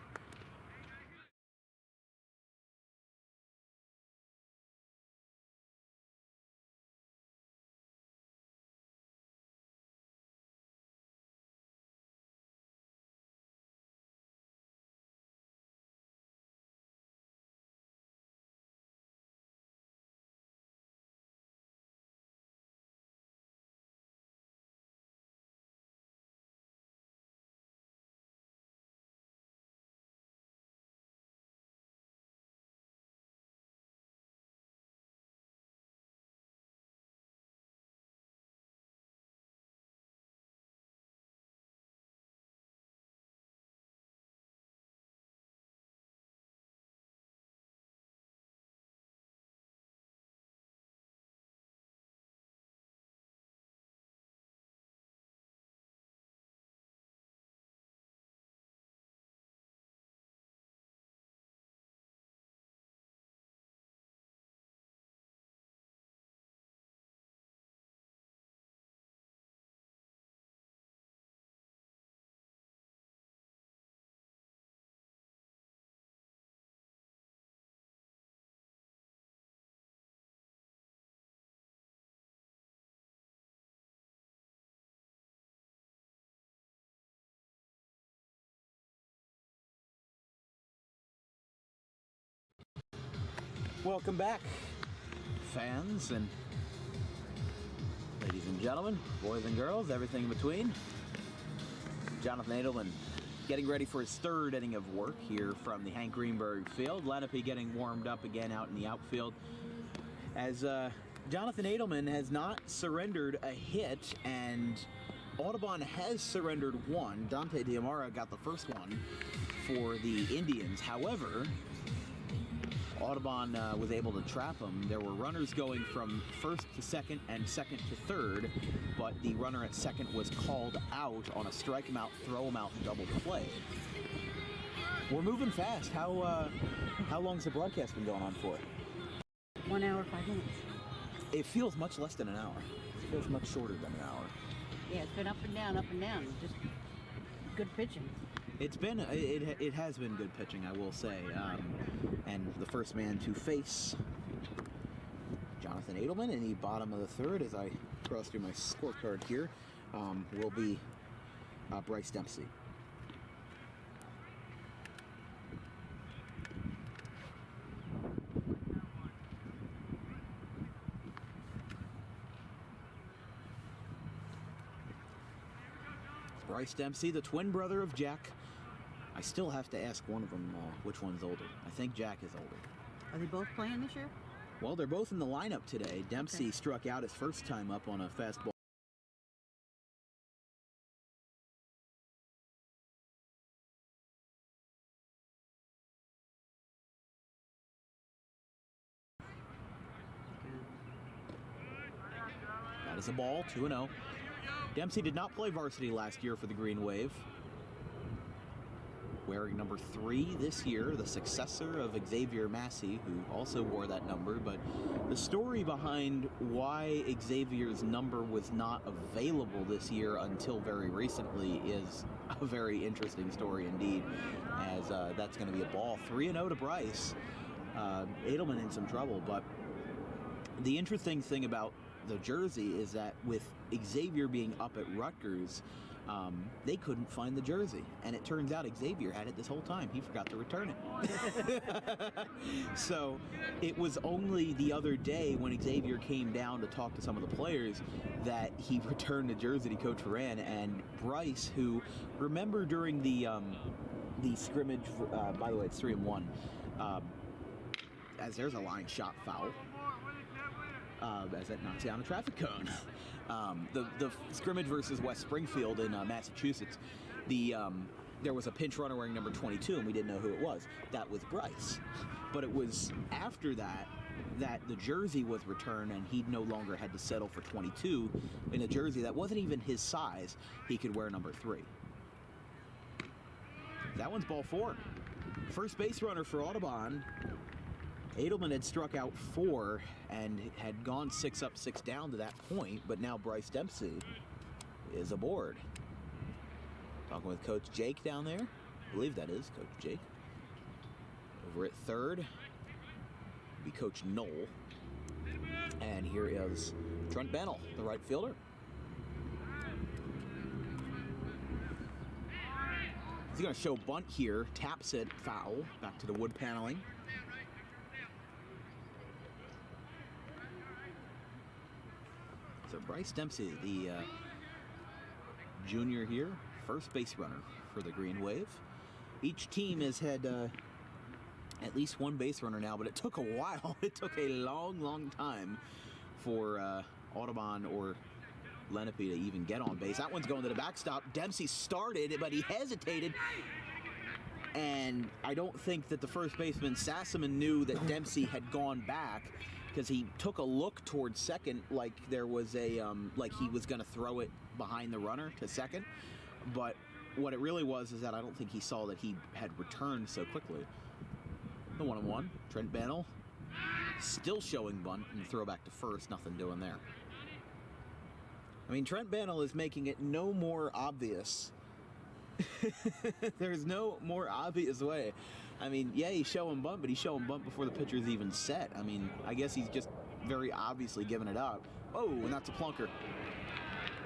Welcome back, fans and ladies and gentlemen, boys and girls, everything in between. Jonathan Edelman getting ready for his third inning of work here from the Hank Greenberg Field. Lenape getting warmed up again out in the outfield, as Jonathan Edelman has not surrendered a hit, and Audubon has surrendered one. Dante Diamara got the first one for the Indians. However, Audubon was able to trap him. There were runners going from first to second and second to third, but the runner at second was called out on a strike him out, throw him out, double play. We're moving fast. How long's the broadcast been going on for? 1 hour, 5 minutes. It feels much less than an hour. It feels much shorter than an hour. Yeah, it's been up and down. Just good pitching. It's been, it has been good pitching, I will say. And the first man to face Jonathan Edelman in the bottom of the third, as I cross through my scorecard here, will be Bryce Dempsey. Bryce Dempsey, the twin brother of Jack. I still have to ask one of them which one's older. I think Jack is older. Are they both playing this year? Well, they're both in the lineup today. Dempsey struck out his first time up on a fastball. That is a ball, 2-0. Dempsey did not play varsity last year for the Green Wave. Wearing number 3 this year, the successor of Xavier Massey, who also wore that number. But the story behind why Xavier's number was not available this year until very recently is a very interesting story indeed, as that's going to be a ball. 3-0 to Bryce. Edelman in some trouble, but the interesting thing about the jersey is that with Xavier being up at Rutgers, they couldn't find the jersey, and it turns out Xavier had it this whole time. He forgot to return it. So it was only the other day when Xavier came down to talk to some of the players that he returned the jersey to Coach Ferran. And Bryce, who, remember during the scrimmage, by the way, it's 3-1, as there's a line shot foul, as that knocks down a traffic cone. The scrimmage versus West Springfield in Massachusetts, there was a pinch runner wearing number 22, and we didn't know who it was. That was Bryce. But it was after that the jersey was returned, and he no longer had to settle for 22 in a jersey that wasn't even his size. He could wear number 3. That one's ball 4. First base runner for Audubon. Edelman had struck out 4 and had gone 6 up, 6 down to that point, but now Bryce Dempsey is aboard. Talking with Coach Jake down there. I believe that is Coach Jake. Over at third will be Coach Knoll. And here is Trent Bennell, the right fielder. He's going to show bunt here. Taps it, foul. Back to the wood paneling. So Bryce Dempsey, the junior here, first base runner for the Green Wave. Each team has had at least one base runner now, but it took a while. It took a long time for Audubon or Lenape to even get on base. That one's going to the backstop. Dempsey started, but he hesitated. And I don't think that the first baseman, Sassaman, knew that Dempsey had gone back, because he took a look towards second like there was a, like he was going to throw it behind the runner to second. But what it really was is that I don't think he saw that he had returned so quickly. The 1-1, Trent Bennell still showing bunt and throw back to first, nothing doing there. I mean, Trent Bennell is making it no more obvious. There's no more obvious way. I mean, yeah, he's showing bunt, but he's showing bunt before the pitcher's even set. I mean, I guess he's just very obviously giving it up. Oh, and that's a plunker.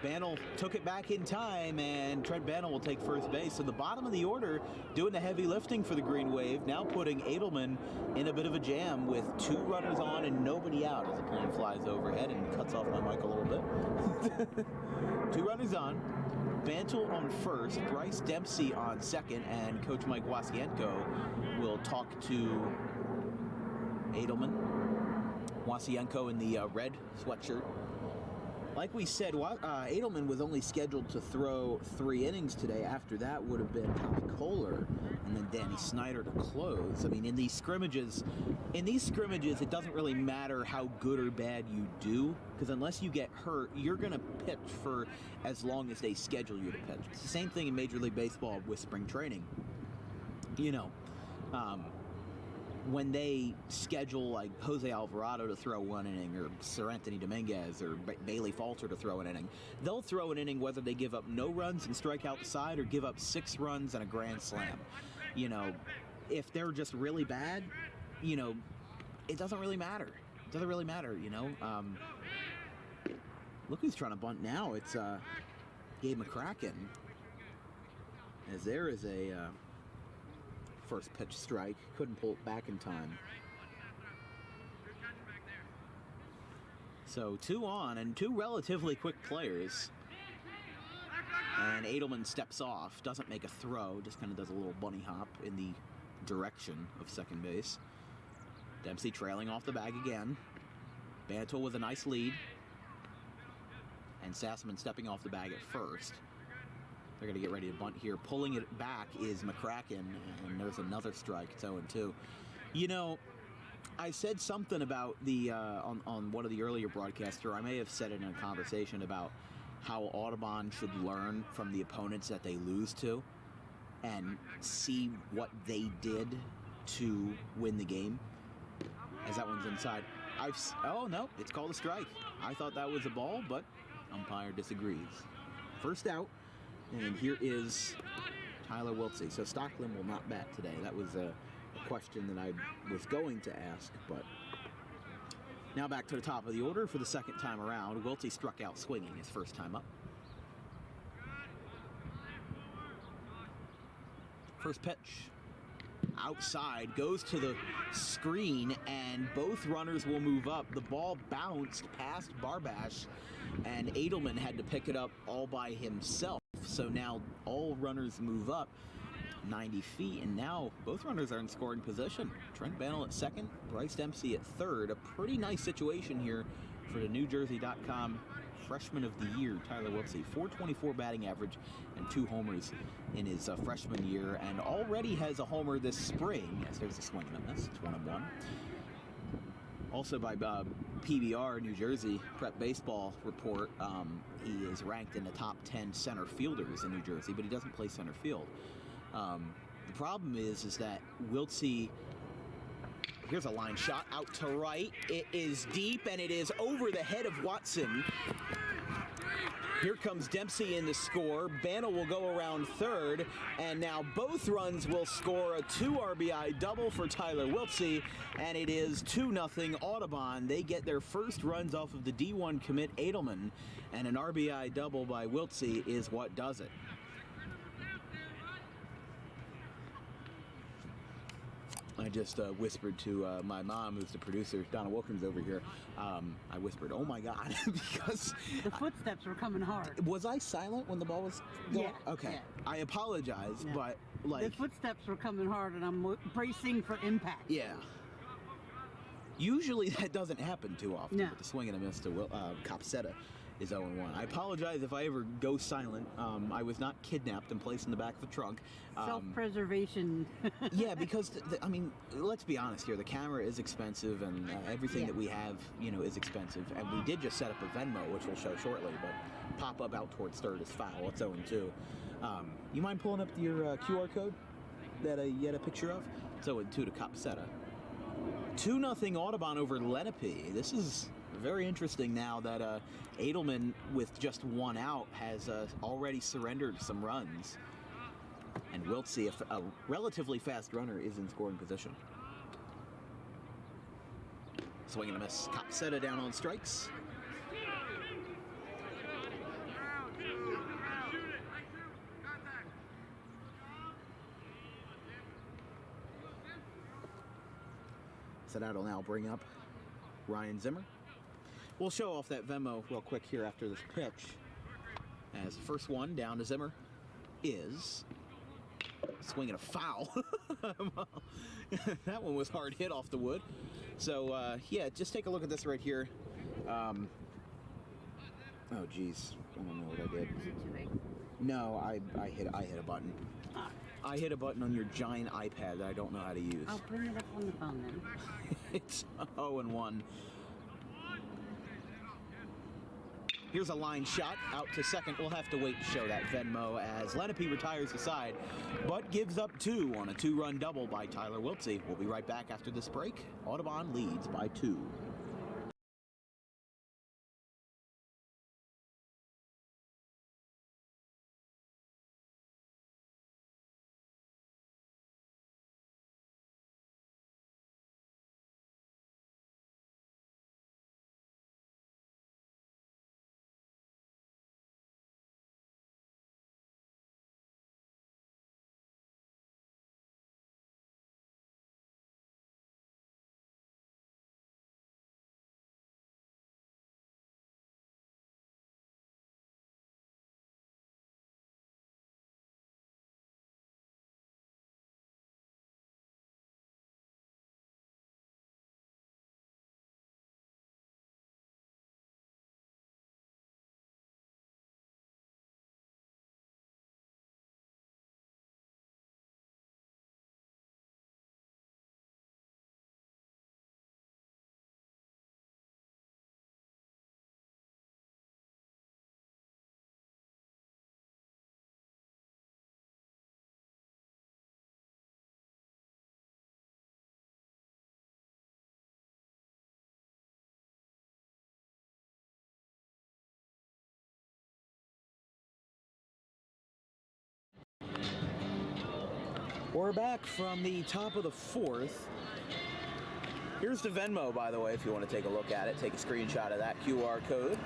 Bannell took it back in time, and Trent Bannell will take first base. So the bottom of the order doing the heavy lifting for the Green Wave, now putting Edelman in a bit of a jam with 2 runners on and nobody out as the plane flies overhead and cuts off my mic a little bit. 2 runners on. Bantle on first, Bryce Dempsey on second, and Coach Mike Wasienko will talk to Edelman. Wasienko in the red sweatshirt. like we said, Edelman was only scheduled to throw 3 innings today. After that would have been Tommy Kohler and then Danny Snyder to close. I mean, in these scrimmages, it doesn't really matter how good or bad you do, because unless you get hurt, you're going to pitch for as long as they schedule you to pitch. It's the same thing in Major League Baseball with spring training. You know, when they schedule like Jose Alvarado to throw 1 inning, or Sir Anthony Dominguez or Bailey Falter to throw an inning, they'll throw an inning whether they give up no runs and strike out the side or give up 6 runs and a grand slam. You know, if they're just really bad, you know, it doesn't really matter. It doesn't really matter, you know. Look who's trying to bunt now. It's Gabe McCracken. As there is a first pitch strike. Couldn't pull it back in time. So 2 on, and 2 relatively quick players. And Edelman steps off, doesn't make a throw, just kind of does a little bunny hop in the direction of second base. Dempsey trailing off the bag again. Bantle with a nice lead. And Sassman stepping off the bag at first. They're going to get ready to bunt here. Pulling it back is McCracken, and there's another strike. It's 0-2. You know, I said something about the on one of the earlier broadcasts, or I may have said it in a conversation about how Audubon should learn from the opponents that they lose to and see what they did to win the game. As that one's inside. Oh, no, it's called a strike. I thought that was a ball, but umpire disagrees. First out, and here is Tyler Wiltsey. So Stockland will not bat today. That was a question that I was going to ask, but now back to the top of the order for the second time around. Wiltsey struck out swinging his first time up. First pitch. Outside, goes to the screen, and both runners will move up. The ball bounced past Barbash, and Edelman had to pick it up all by himself. So now all runners move up 90 feet, and now both runners are in scoring position. Trent Bantle at second, Bryce Dempsey at third. A pretty nice situation here for the NewJersey.com Freshman of the Year, Tyler Wiltsey. .424 batting average and 2 homers in his freshman year, and already has a homer this spring. Yes, there's a swing and a miss. It's 1-1. Also by PBR, New Jersey Prep Baseball Report, he is ranked in the top 10 center fielders in New Jersey, but he doesn't play center field. The problem is that Wiltsey, here's a line shot out to right. It is deep, and it is over the head of Watson. Here comes Dempsey in to score. Bantle will go around third, and now both runs will score. A 2 RBI double for Tyler Wiltsey, and it is 2-0 Audubon. They get their first runs off of the D1 commit Edelman, and an RBI double by Wiltsey is what does it. I just whispered to my mom, who's the producer, Donna Wilkins over here. I whispered, "Oh my God," because the footsteps were coming hard. Was I silent when the ball was going? Yeah. Okay. Yeah. I apologize, Yeah. but like the footsteps were coming hard, and I'm bracing for impact. Yeah. Usually that doesn't happen too often. No. But the swing and a miss to Copsetta is 0-1. I apologize if I ever go silent. I was not kidnapped and placed in the back of the trunk. Self-preservation. Yeah, because I mean, let's be honest here. The camera is expensive, and everything that we have, you know, is expensive. And we did just set up a Venmo, which we'll show shortly. But pop up out towards third is foul. It's 0-2. You mind pulling up your QR code that you had a picture of? It's 0-2 to Copsetta. 2-0 Audubon over Lenape. This is very interesting now that Edelman, with just 1 out, has already surrendered some runs. And Wiltsey, a relatively fast runner, is in scoring position. Swing and a miss. Copsetta down on strikes. So that'll now bring up Ryan Zimmer. We'll show off that Venmo real quick here after this pitch. As the first one down to Zimmer is swinging a foul. That one was hard hit off the wood. So yeah, just take a look at this right here. Oh, geez. I don't know what I did. Is it too big? No, I hit a button. Ah. I hit a button on your giant iPad that I don't know how to use. I'll bring it up on the phone then. It's 0-1. Here's a line shot out to second. We'll have to wait to show that Venmo as Lenape retires the side, but gives up 2 on a 2-run double by Tyler Wiltsey. We'll be right back after this break. Audubon leads by 2. We're back from the top of the 4th. Here's the Venmo, by the way, if you want to take a look at it. Take a screenshot of that QR code.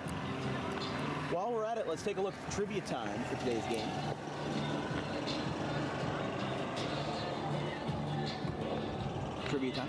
While we're at it, let's take a look at trivia time for today's game. Trivia time.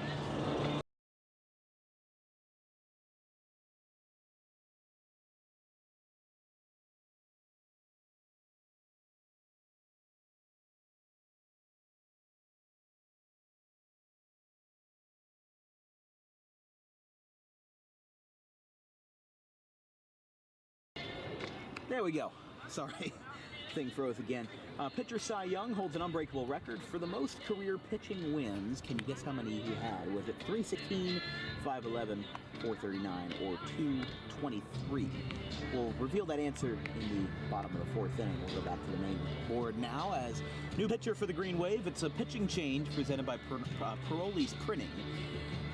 There we go. Sorry, thing froze again. Pitcher Cy Young holds an unbreakable record for the most career pitching wins. Can you guess how many he had? Was it 316, 511, 439, or 223? We'll reveal that answer in the bottom of the 4th inning. We'll go back to the main board now as new pitcher for the Green Wave. It's a pitching change presented by Paroli's Printing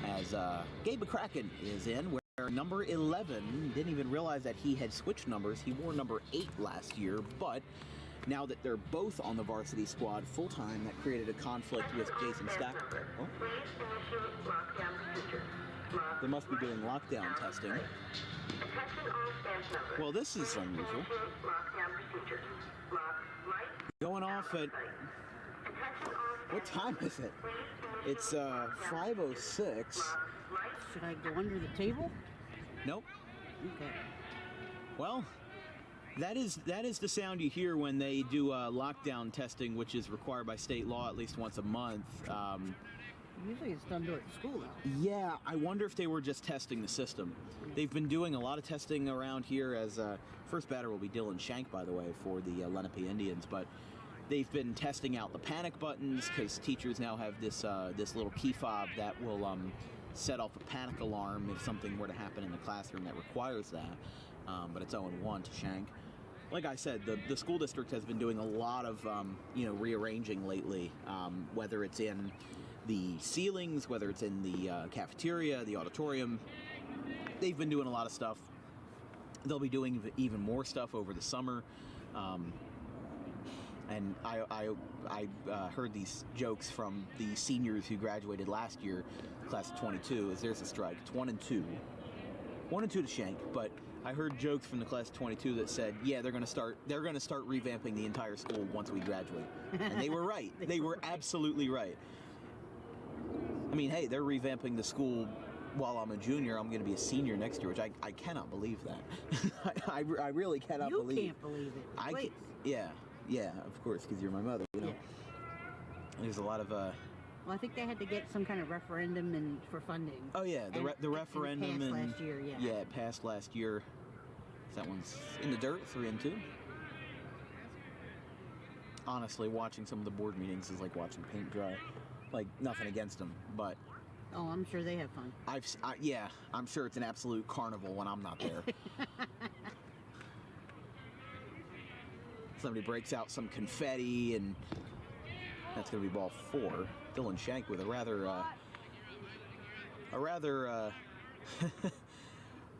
as Gabe McCracken is in. Number 11, didn't even realize that he had switched numbers. He wore number 8 last year, but now that they're both on the varsity squad full-time, that created a conflict with Jason Stacker. Oh. They must be doing lockdown testing. Well, this is unusual. Going off at... What time is it? It's 5:06. Should I go under the table? Nope. Okay. Well, that is the sound you hear when they do lockdown testing, which is required by state law at least once a month. Usually it's done during school, though. Yeah, I wonder if they were just testing the system. They've been doing a lot of testing around here as first batter will be Dylan Shank, by the way, for the Lenape Indians, but they've been testing out the panic buttons because teachers now have this little key fob that will set off a panic alarm if something were to happen in the classroom that requires that. But it's 0-1 to Shank. Like I said, the school district has been doing a lot of rearranging lately, whether it's in the ceilings, whether it's in the cafeteria, the auditorium. They've been doing a lot of stuff. They'll be doing even more stuff over the summer. And I heard these jokes from the seniors who graduated last year, class of 22, as there's a strike. It's 1-2. 1-2 to Shank, but I heard jokes from the class of 22 that said, yeah, they're gonna start revamping the entire school once we graduate. And they were right. They were absolutely right. I mean, hey, they're revamping the school while I'm a junior. I'm going to be a senior next year, which I cannot believe that. I really cannot believe it. You can't believe it. Yeah, of course, because you're my mother, you know. Yeah. There's a lot of... Well, I think they had to get some kind of referendum for funding. Oh, yeah, the referendum. It passed last year, yeah. Yeah, it passed last year. That one's in the dirt, 3-2. Honestly, watching some of the board meetings is like watching paint dry. Like, nothing against them, but... Oh, I'm sure they have fun. Yeah, I'm sure it's an absolute carnival when I'm not there. Somebody breaks out some confetti, and that's going to be ball 4. Dylan Shank with a rather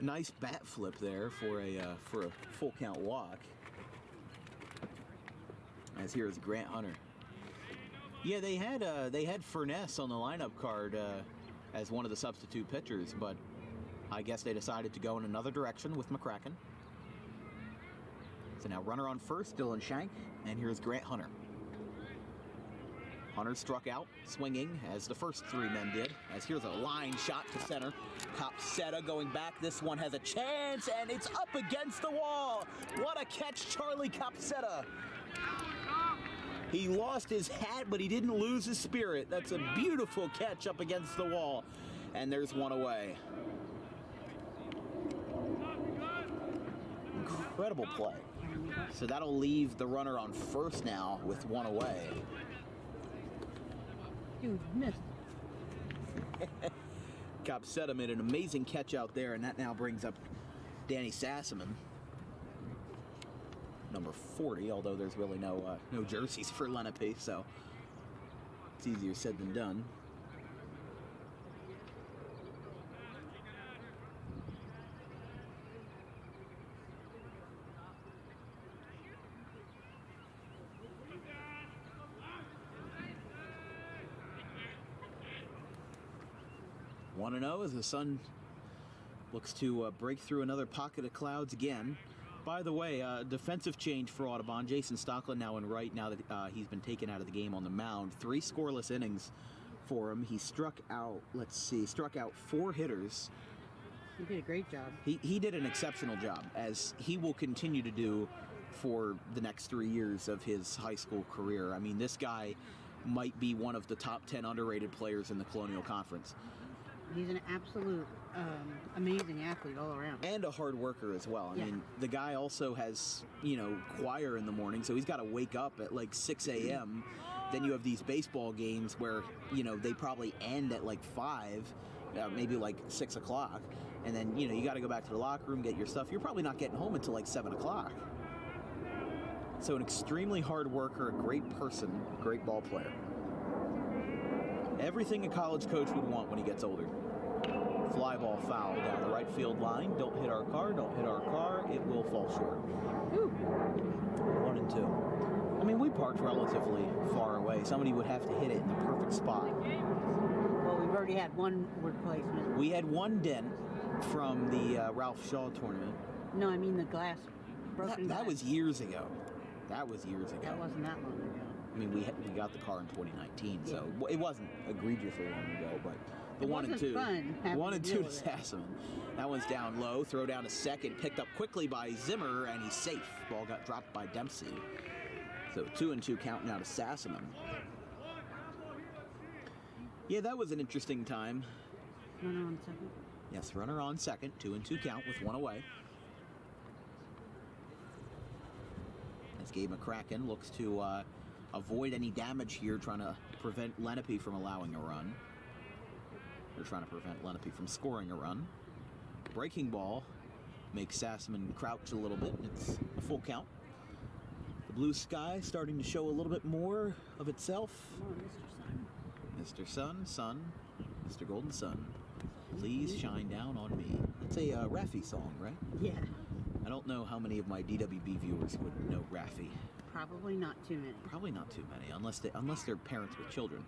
nice bat flip there for a full count walk. As here is Grant Hunter. Yeah, they had Furness on the lineup card as one of the substitute pitchers, but I guess they decided to go in another direction with McCracken. So now runner on first, Dylan Shank, and here's Grant Hunter. Hunter struck out, swinging, as the first 3 men did, as here's a line shot to center. Copsetta going back, this one has a chance, and it's up against the wall. What a catch, Charlie Copsetta. He lost his hat, but he didn't lose his spirit. That's a beautiful catch up against the wall, and there's one away. Incredible play. So that'll leave the runner on first now with 1 away. Dude, missed. Copsetta made an amazing catch out there, and that now brings up Danny Sassaman, number 40, although there's really no jerseys for Lenape, so it's easier said than done. One and 0 as the sun looks to break through another pocket of clouds again. By the way, defensive change for Audubon. Jason Stocklin now in right now that he's been taken out of the game on the mound. 3 scoreless innings for him. He struck out, struck out 4 hitters. He did a great job. He did an exceptional job, as he will continue to do for the next 3 years of his high school career. I mean, this guy might be one of the top 10 underrated players in the Colonial Conference. He's an absolute amazing athlete all around. And a hard worker as well. I mean, the guy also has, choir in the morning, so he's got to wake up at like 6 a.m. Then you have these baseball games where, they probably end at like 5, maybe like 6 o'clock. And then, you got to go back to the locker room, get your stuff. You're probably not getting home until like 7 o'clock. So an extremely hard worker, a great person, great ball player. Everything a college coach would want when he gets older. Fly ball foul down the right field line. Don't hit our car, don't hit our car. It will fall short. Ooh. 1 and 2. I mean, we parked relatively far away. Somebody would have to hit it in the perfect spot. Well, we've already had 1 replacement. We had 1 dent from the Ralph Shaw tournament. No, I mean the glass. Broken glass. That was years ago. That was years ago. That wasn't that long ago. I mean, we got the car in 2019, so it wasn't egregiously long ago, but the it 1 and 2. Fun 1 and 2 to Sassaman. That one's down low, throw down to second, picked up quickly by Zimmer, and he's safe. Ball got dropped by Dempsey. So 2 and 2 count now to Sassaman. Yeah, that was an interesting time. Runner on second. Yes, runner on second, 2 and 2 count with 1 away. As Gabe McCracken looks to avoid any damage here, trying to prevent Lenape from allowing a run. They're trying to prevent Lenape from scoring a run. Breaking ball makes Sassaman crouch a little bit, and it's a full count. The blue sky starting to show a little bit more of itself. Come on, Mr. Sun. Mr. Sun, Mr. Golden Sun, please shine down on me. That's a Raffi song, right? Yeah. I don't know how many of my DWB viewers would know Raffi. Probably not too many. Probably not too many, unless they're parents with children.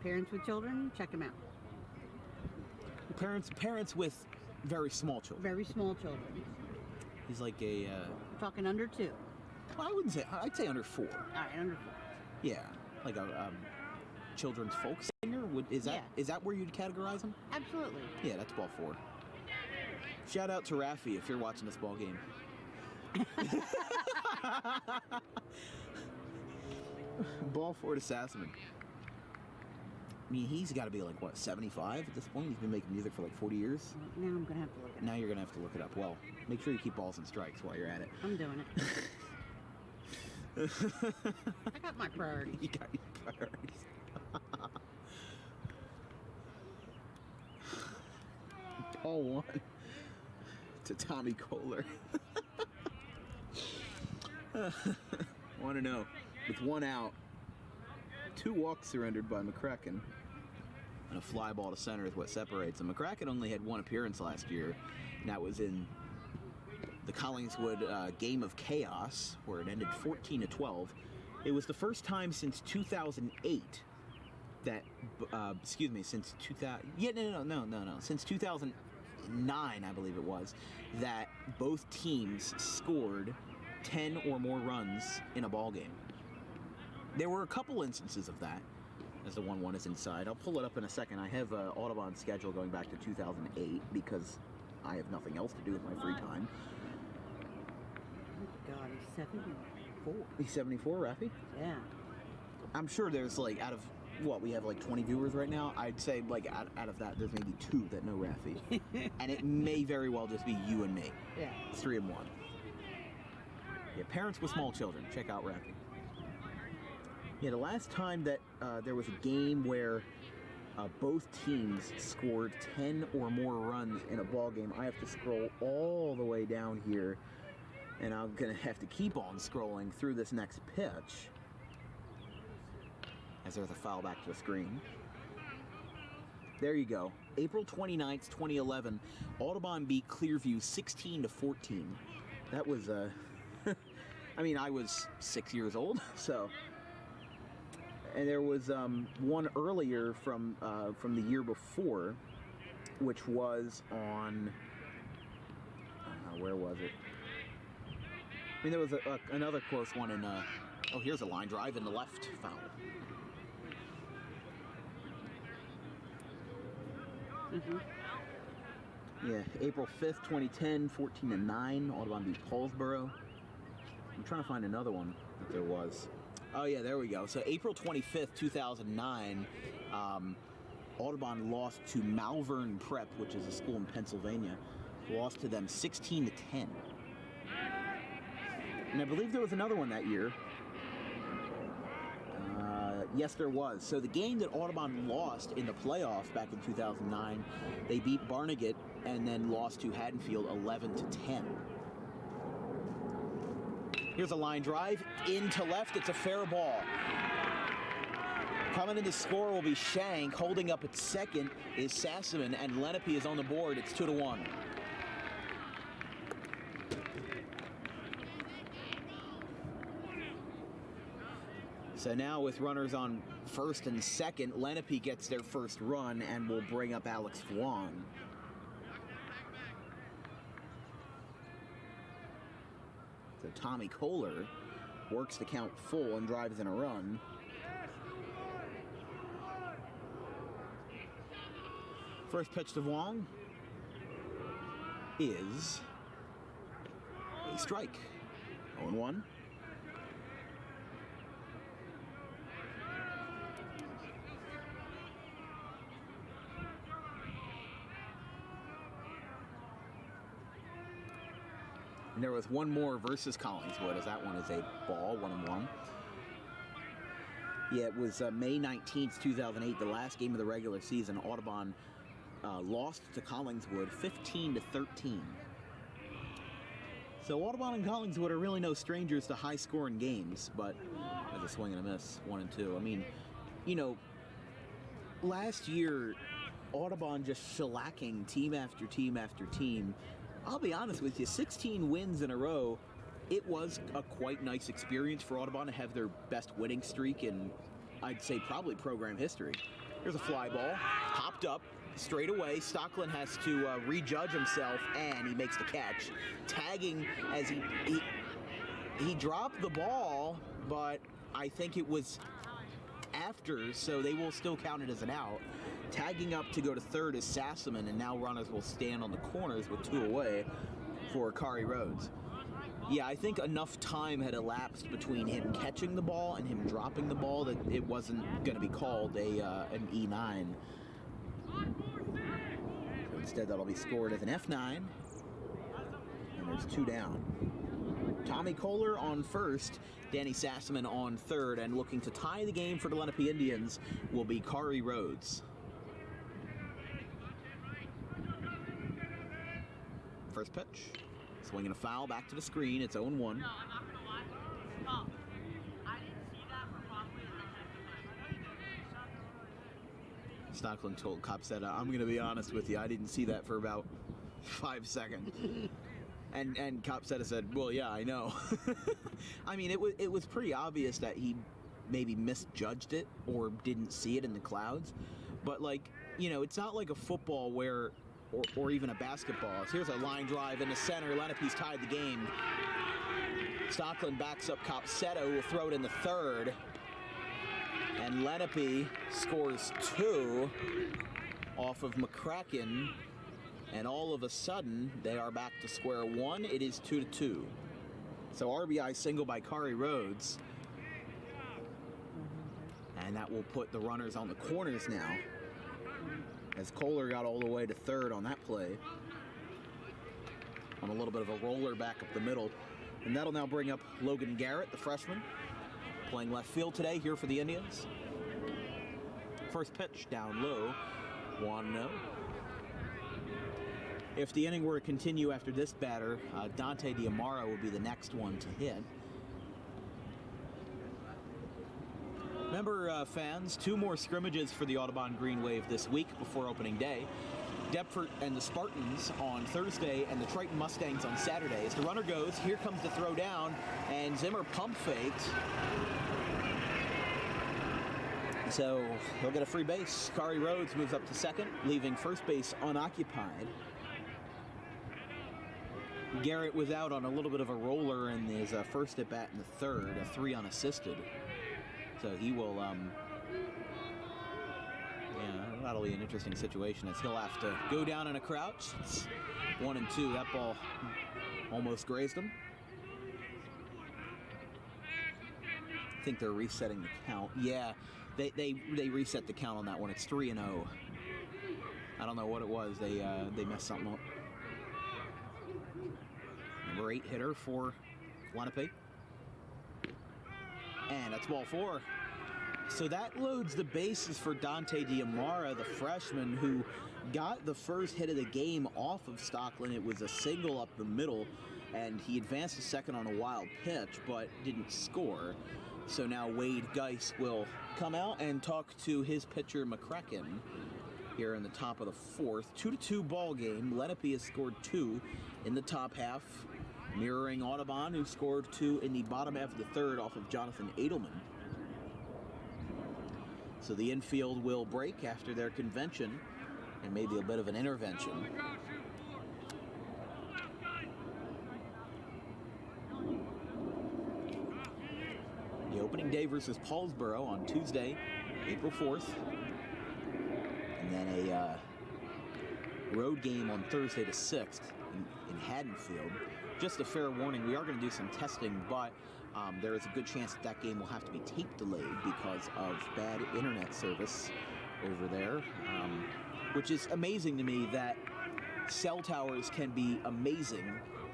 Parents with children, check them out. Parents with very small children. Very small children. He's like a... Talking under 2. Well, I wouldn't say... I'd say under 4. All right, under 4. Yeah, like a children's folk singer. Is that where you'd categorize him? Absolutely. Yeah, that's ball 4. Shout out to Raffi if you're watching this ball game. Ball 4 to Sassaman. I mean, he's got to be like, what, 75 at this point? He's been making music for like 40 years. Now I'm going to have to look it up. Now you're going to have to look it up. Well, make sure you keep balls and strikes while you're at it. I'm doing it. I got my priorities. You got your priorities. Ball one to Tommy Kohler. Want to know, with one out, 2 walks surrendered by McCracken, and a fly ball to center is what separates them. McCracken only had 1 appearance last year, and that was in the Collingswood Game of Chaos, where it ended 14-12. It was the first time since 2008 that, since 2000, since 2009, I believe it was, that both teams scored 10 or more runs in a ball game. There were a couple instances of that, as the 1-1 is inside. I'll pull it up in a second. I have an Audubon schedule going back to 2008 because I have nothing else to do with my free time. Oh God, he's 74. He's 74, Rafi? Yeah. I'm sure there's like, out of what, we have like 20 viewers right now, I'd say like out of that there's maybe 2 that know Rafi. And it may very well just be you and me. Yeah. 3 and 1. Yeah, parents with small children, check out Rafi. Yeah, the last time that there was a game where both teams scored 10 or more runs in a ball game, I have to scroll all the way down here, and I'm gonna have to keep on scrolling through this next pitch. As there's a foul back to the screen. There you go. April 29th, 2011. Audubon beat Clearview 16-14. That was, I mean, I was 6 years old, so. And there was one earlier from the year before, which was on, where was it? I mean, there was another close one in, oh, here's a line drive in the left, foul. Yeah, April 5th, 2010, 14-9, Audubon beat Paulsboro. I'm trying to find another one that there was. Oh yeah, there we go. So April 25th, 2009, Audubon lost to Malvern Prep, which is a school in Pennsylvania. Lost to them 16-10. And I believe there was another one that year. Yes, there was. So the game that Audubon lost in the playoffs back in 2009, they beat Barnegat and then lost to Haddonfield 11-10. Here's a line drive into left. It's a fair ball. Coming in to score will be Shank. Holding up at second is Sassaman, and Lenape is on the board. It's 2-1. So now with runners on first and second, Lenape gets their first run and will bring up Alex Fwan. So Tommy Kohler works the count full and drives in a run. First pitch to Wong is a strike. 0-1. And there was one more versus Collingswood, as that one is a ball, 1-1. Yeah, it was May 19th, 2008, the last game of the regular season. Audubon lost to Collingswood 15-13. So Audubon and Collingswood are really no strangers to high-scoring games, but as a swing and a miss, 1-2. I mean, you know, last year, Audubon just shellacking team after team after team. I'll be honest with you, 16 wins in a row, it was a quite nice experience for Audubon to have their best winning streak in, I'd say, probably program history. Here's a fly ball, popped up, straight away. Stocklin has to rejudge himself, and he makes the catch. Tagging as he dropped the ball, but I think it was after, so they will still count it as an out. Tagging up to go to third is Sassaman, and now runners will stand on the corners with 2 away for Akari Rhodes. Yeah, I think enough time had elapsed between him catching the ball and him dropping the ball that it wasn't going to be called an E9. So instead, that'll be scored as an F9. And there's 2 down. Tommy Kohler on first, Danny Sassaman on third, and looking to tie the game for the Lenape Indians will be Kari Rhodes. First pitch. Swinging a foul back to the screen. It's 0-1. Stockland told Kopp said, I'm going to be honest with you, I didn't see that for about 5 seconds. And Kopp said, well, yeah, I know. I mean, it was pretty obvious that he maybe misjudged it or didn't see it in the clouds. But, like, you know, it's not like a football where, or even a basketball. So here's a line drive in the center. Lenape's tied the game. Stockland backs up Copsetto, who will throw it in the third. And Lenape scores 2 off of McCracken. And all of a sudden, they are back to square one. It is 2-2. So RBI single by Kari Rhodes. And that will put the runners on the corners now, as Kohler got all the way to third on that play. On a little bit of a roller back up the middle. And that'll now bring up Logan Garrett, the freshman, playing left field today here for the Indians. First pitch down low, 1-0. If the inning were to continue after this batter, Dante Diamara would be the next one to hit. Remember, fans, 2 more scrimmages for the Audubon Green Wave this week before opening day. Deptford and the Spartans on Thursday, and the Triton Mustangs on Saturday. As the runner goes, here comes the throw down, and Zimmer pump fakes. So he'll get a free base. Kari Rhodes moves up to second, leaving first base unoccupied. Garrett was out on a little bit of a roller in his first at bat in the third, a 3 unassisted. So he will, that'll be an interesting situation as he'll have to go down in a crouch. It's 1-2. That ball almost grazed him. I think they're resetting the count. Yeah, they reset the count on that one. It's 3-0. I don't know what it was. They messed something up. Number 8 hitter for Lenape. And that's ball 4. So that loads the bases for Dante Diamara, the freshman, who got the first hit of the game off of Stockland. It was a single up the middle, and he advanced to second on a wild pitch, but didn't score. So now Wade Geis will come out and talk to his pitcher, McCracken, here in the top of the 4th. 2-2 ball game. Lenape has scored 2 in the top half, mirroring Audubon, who scored 2 in the bottom half of the 3rd off of Jonathan Edelman. So the infield will break after their convention, and maybe a bit of an intervention. The opening day versus Paulsboro on Tuesday, April 4th. And then a road game on Thursday the 6th in Haddonfield. Just a fair warning, we are going to do some testing, but there is a good chance that game will have to be tape delayed because of bad internet service over there, which is amazing to me that cell towers can be amazing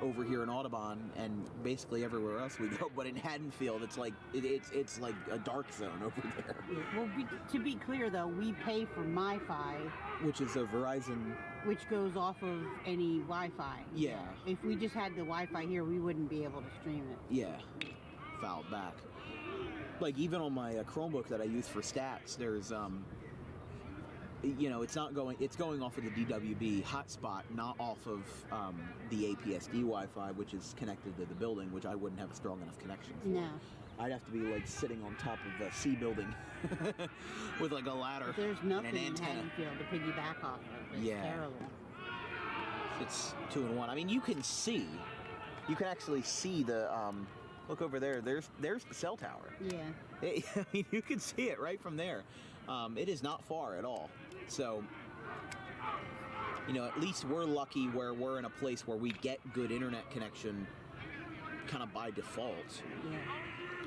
over here in Audubon and basically everywhere else we go, but in Haddonfield it's like it's like a dark zone over there. Well, to be clear though, we pay for MiFi, which is a Verizon, which goes off of any Wi-Fi. Yeah. If we just had the Wi-Fi here, we wouldn't be able to stream it. Yeah. Fouled back. Like even on my Chromebook that I use for stats, there's it's going off of the DWB hotspot, not off of the APSD Wi-Fi, which is connected to the building, which I wouldn't have a strong enough connection for. No. I'd have to be like sitting on top of a C building with like a ladder. But there's nothing and an in antenna. Haddonfield to piggyback off of. It's terrible. It's 2-1. I mean, you can actually see the look over there. There's the cell tower. Yeah. I mean, you can see it right from there. It is not far at all. So, at least we're lucky where we're in a place where we get good internet connection, kind of by default. Yeah.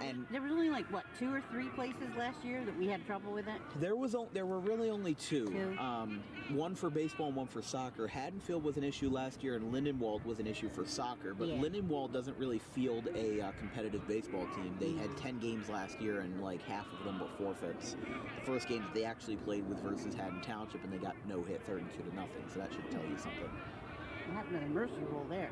And There was only like what 2 or 3 places last year that we had trouble with it. there were really only two. Two? One for baseball and one for soccer. Haddonfield was an issue last year, and Lindenwold was an issue for soccer. But Yeah. Lindenwold doesn't really field a competitive baseball team. They had 10 games last year, and like half of them were forfeits. The first game that they actually played with versus Haddon Township, and they got no hit, 32-0. So that should tell you something. What happened to the mercy rule there?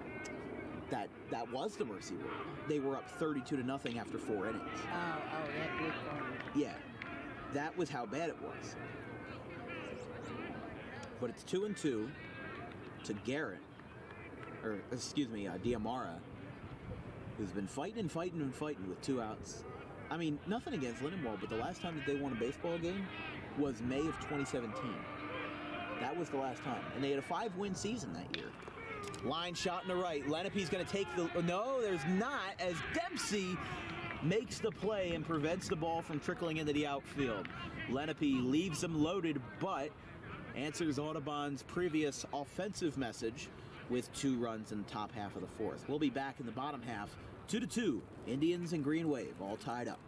That was the mercy rule. They were up 32-0 after 4 innings. Oh, that was fun. Yeah, that was how bad it was. But it's 2-2 to Garrett, or excuse me, Diamara, who's been fighting with 2 outs. I mean, nothing against Lindenwold, but the last time that they won a baseball game was May of 2017. That was the last time, and they had a 5-win season that year. Line shot in the right. Lenape's going to take the... No, there's not, as Dempsey makes the play and prevents the ball from trickling into the outfield. Lenape leaves them loaded, but answers Audubon's previous offensive message with 2 runs in the top half of the 4th. We'll be back in the bottom half, 2-2. Indians and Green Wave all tied up.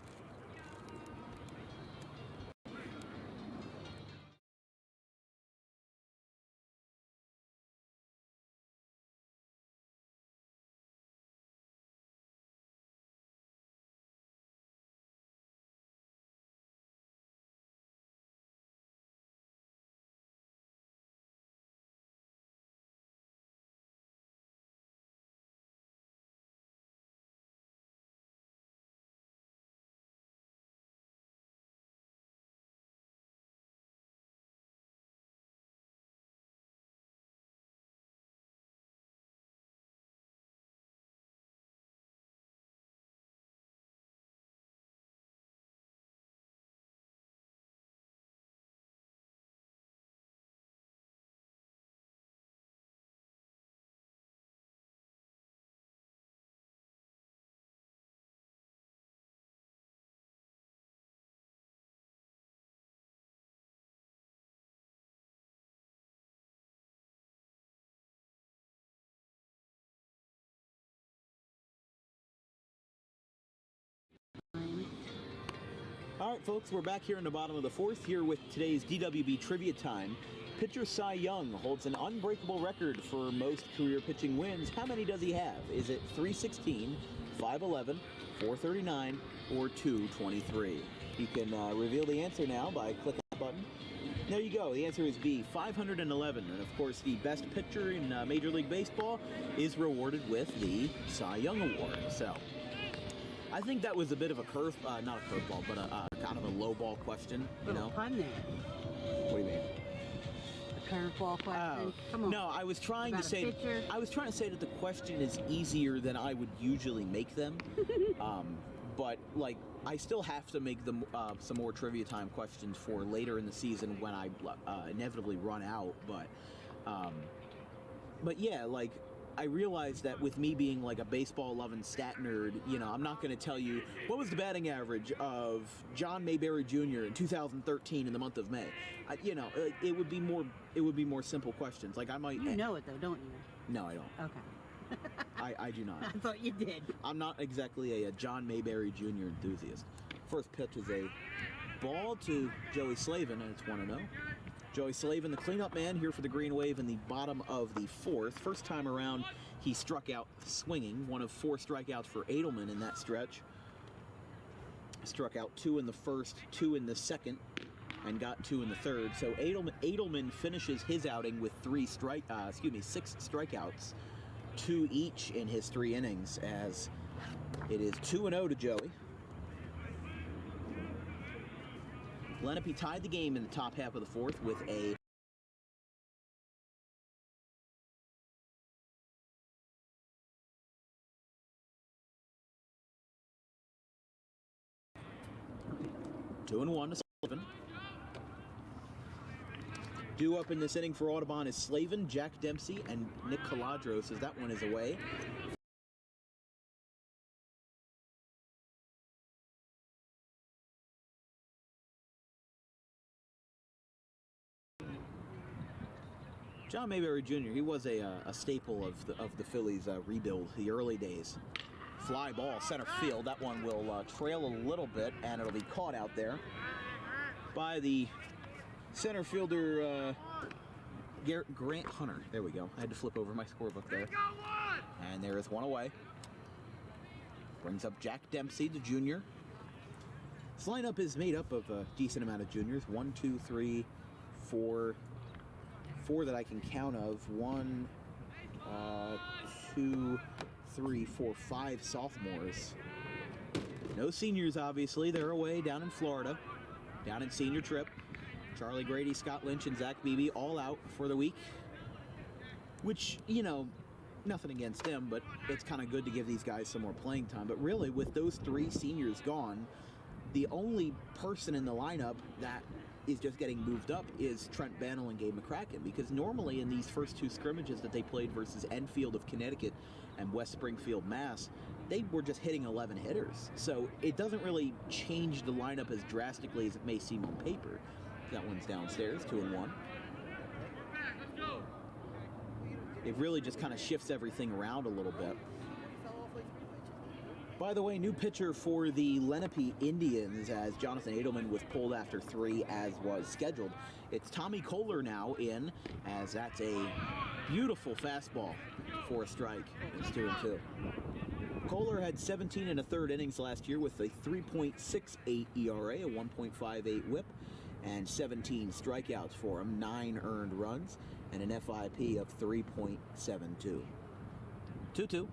All right, folks, we're back here in the bottom of the 4th here with today's DWB Trivia Time. Pitcher Cy Young holds an unbreakable record for most career pitching wins. How many does he have? Is it 316, 511, 439, or 223? You can reveal the answer now by clicking that button. There you go. The answer is B, 511. And, of course, the best pitcher in Major League Baseball is rewarded with the Cy Young Award. So I think that was a bit of a not a curveball, but a kind of a low ball question, you know? Pun there. What do you mean? A curveball question. Come on. No, I was trying to About a say pitcher? I was trying to say that the question is easier than I would usually make them. But like I still have to make them some more trivia time questions for later in the season when I inevitably run out. But yeah, like I realized that with me being like a baseball loving stat nerd, you know, I'm not going to tell you what was the batting average of John Mayberry Jr. in 2013 in the month of May. You know, it would be more simple questions. Like I might. You know it though, don't you? No, I don't. Okay. I do not. I thought you did. I'm not exactly a John Mayberry Jr. enthusiast. First pitch is a ball to Joey Slavin, and it's 1-0. Joey Slavin, the cleanup man, here for the Green Wave in the bottom of the 4th. First time around, he struck out swinging. One of 4 strikeouts for Edelman in that stretch. Struck out 2 in the 1st, 2 in the 2nd, and got 2 in the 3rd. So Edelman finishes his outing with 6 strikeouts, 2 each in his 3 innings, as it is 2-0 to Joey. Lenape tied the game in the top half of the 4th with a two and 1 to Slavin. Due up in this inning for Audubon is Slavin, Jack Dempsey, and Nick Caladros, as that one is away. John Mayberry Jr., he was a staple of the Phillies' rebuild, the early days. Fly ball, center field. That one will trail a little bit, and it'll be caught out there by the center fielder, Grant Hunter. There we go. I had to flip over my scorebook there. And there is one away. Brings up Jack Dempsey, the junior. This lineup is made up of a decent amount of juniors. 1, 2, 3, 4. 4 that I can count of. 1, 2, 3, 4, 5 sophomores. No seniors, obviously. They're away down in Florida, down in senior trip. Charlie Grady, Scott Lynch, and Zach Beebe all out for the week. Which, you know, nothing against them, but it's kind of good to give these guys some more playing time. But really, with those 3 seniors gone, the only person in the lineup that is just getting moved up is Trent Bannell and Gabe McCracken, because normally in these first 2 scrimmages that they played versus Enfield of Connecticut and West Springfield, Mass, they were just hitting 11 hitters. So it doesn't really change the lineup as drastically as it may seem on paper. That one's downstairs, 2-1. It really just kind of shifts everything around a little bit. By the way, new pitcher for the Lenape Indians, as Jonathan Edelman was pulled after 3 as was scheduled. It's Tommy Kohler now in, as that's a beautiful fastball for a strike. It's 2-2. Kohler had 17 1/3 innings last year with a 3.68 ERA, a 1.58 whip, and 17 strikeouts for him, 9 earned runs, and an FIP of 3.72. 2-2.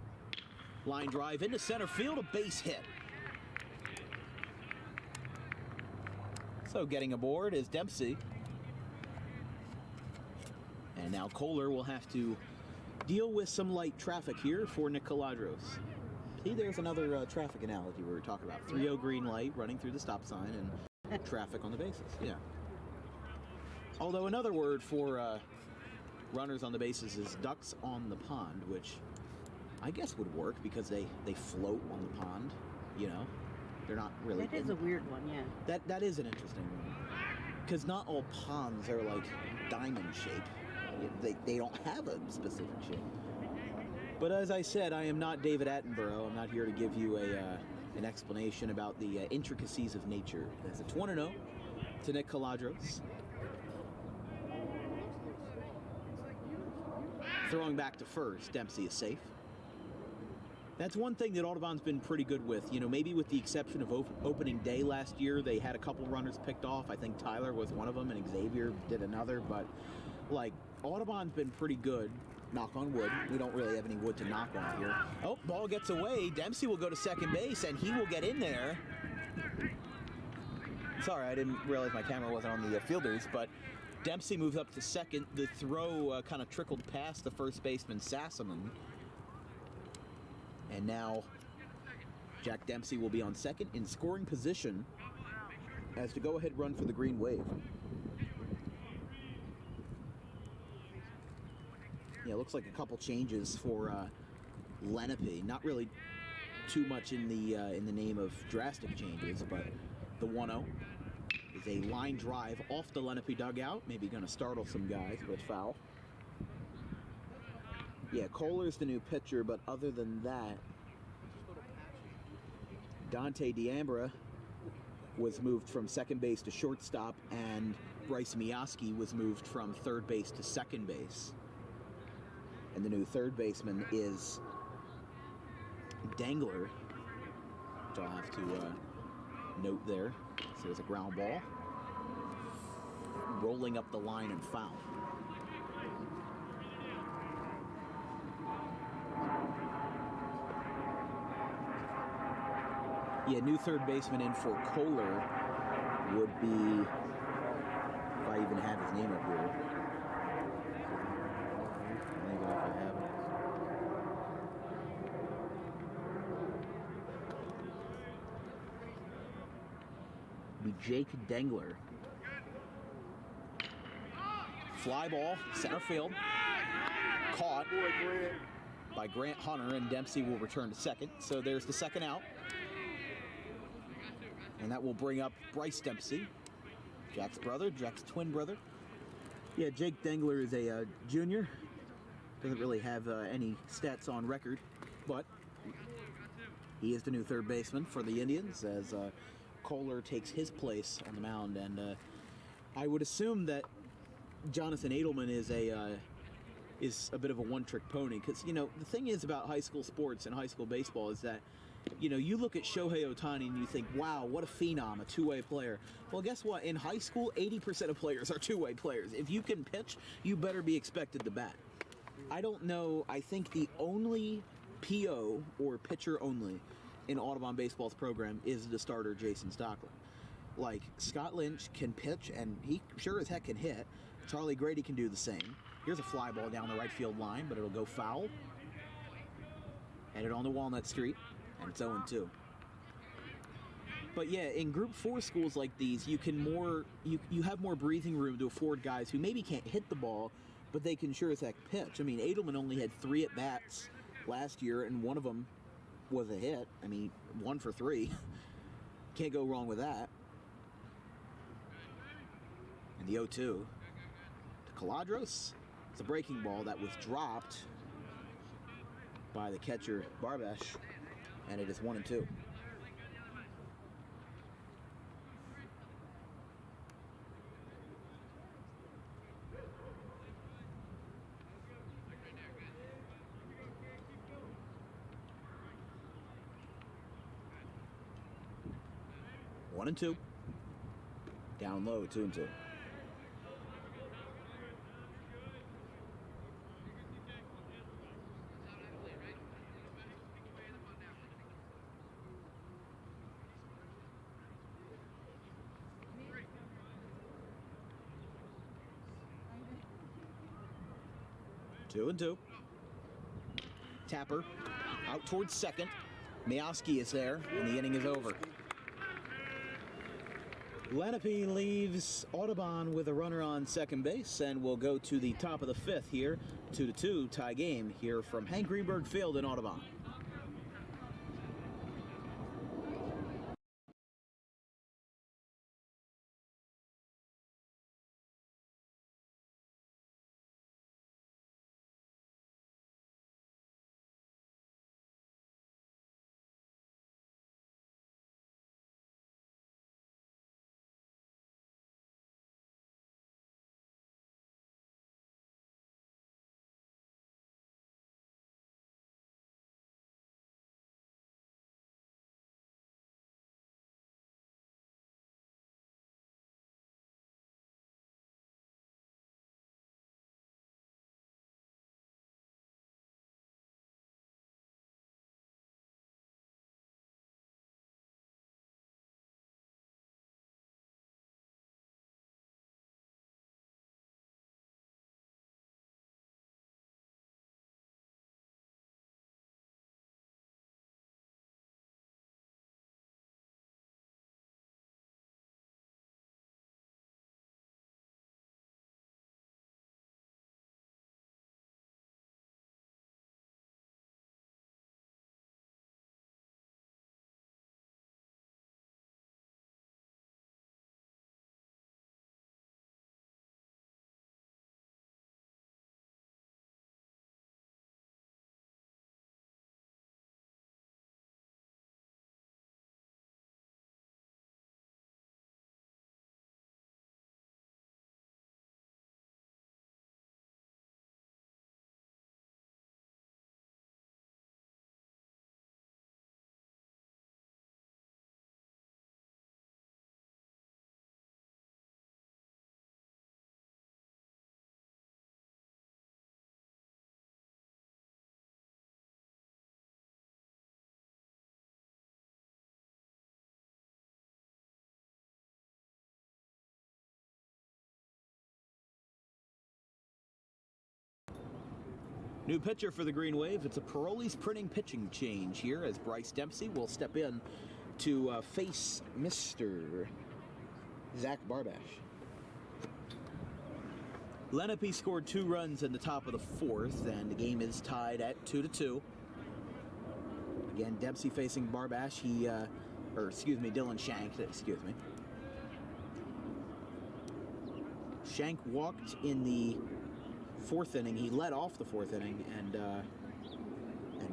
Line drive into center field, a base hit. So getting aboard is Dempsey. And now Kohler will have to deal with some light traffic here for Nick Caladros. See, there's another traffic analogy we were talking about. 3-0 green light running through the stop sign and traffic on the bases. Yeah. Although another word for runners on the bases is ducks on the pond, which I guess would work because they float on the pond, you know. They're not really... That is a weird one, yeah. That is an interesting one. Because not all ponds are like diamond shaped. They don't have a specific shape. But as I said, I am not David Attenborough. I'm not here to give you an explanation about the intricacies of nature. It's 1-0 to Nick Caladros. Throwing back to first, Dempsey is safe. That's one thing that Audubon's been pretty good with. You know, maybe with the exception of opening day last year, they had a couple runners picked off. I think Tyler was one of them and Xavier did another. But, like, Audubon's been pretty good. Knock on wood. We don't really have any wood to knock on here. Oh, ball gets away. Dempsey will go to second base, and he will get in there. Sorry, I didn't realize my camera wasn't on the fielders, but Dempsey moves up to second. The throw kind of trickled past the first baseman, Sassaman. And now Jack Dempsey will be on second in scoring position as to go ahead run for the green wave. Yeah, it looks like a couple changes for Lenape. Not really too much in the name of drastic changes, but the 1-0 is a line drive off the Lenape dugout. Maybe going to startle some guys, but foul. Yeah, Kohler's the new pitcher, but other than that, Dante D'Ambra was moved from second base to shortstop, and Bryce Mioski was moved from third base to second base. And the new third baseman is Dangler, which I'll have to note there. So there's a ground ball. Rolling up the line and foul. Yeah, new third baseman in for Kohler would be, if I even have his name up here. Maybe if I have it. Be Jake Dangler. Fly ball, center field. Caught by Grant Hunter, and Dempsey will return to second. So there's the second out. And that will bring up Bryce Dempsey, Jack's brother, Jack's twin brother. Yeah, Jake Dangler is a junior. Doesn't really have any stats on record, but He is the new third baseman for the Indians as Kohler takes his place on the mound. And I would assume that Jonathan Edelman is a bit of a one-trick pony, because the thing is about high school sports and high school baseball is that you look at Shohei Ohtani and you think, wow, what a phenom, a two-way player. Well, guess what? In high school, 80% of players are two-way players. If you can pitch, you better be expected to bat. I don't know. I think the only PO, or pitcher only, in Audubon Baseball's program is the starter, Jason Stockley. Like, Scott Lynch can pitch, and he sure as heck can hit. Charlie Grady can do the same. Here's a fly ball down the right field line, but it'll go foul. Headed on to Walnut Street, and it's 0-2. But yeah, in Group 4 schools like these, you have more breathing room to afford guys who maybe can't hit the ball, but they can sure as heck pitch. I mean, Edelman only had 3 at-bats last year, and one of them was a hit. I mean, 1 for 3. Can't go wrong with that. And the 0-2 to Caladros. It's a breaking ball that was dropped by the catcher, Barbash, and it is 1-2. One and two. Down low, 2-2. Two and two. Tapper out towards second. Miowski is there, and the inning is over. Lenape leaves Audubon with a runner on second base, and we'll go to the top of the fifth here. 2-2 tie game here from Hank Greenberg Field in Audubon. New pitcher for the Green Wave. It's a Paroli's printing pitching change here as Bryce Dempsey will step in to face Mr. Zach Barbash. Lenape scored 2 runs in the top of the 4th, and the game is tied at 2-2. Again, Dempsey facing Barbash. Dylan Shank, excuse me. Shank walked in the 4th inning. He led off the 4th inning and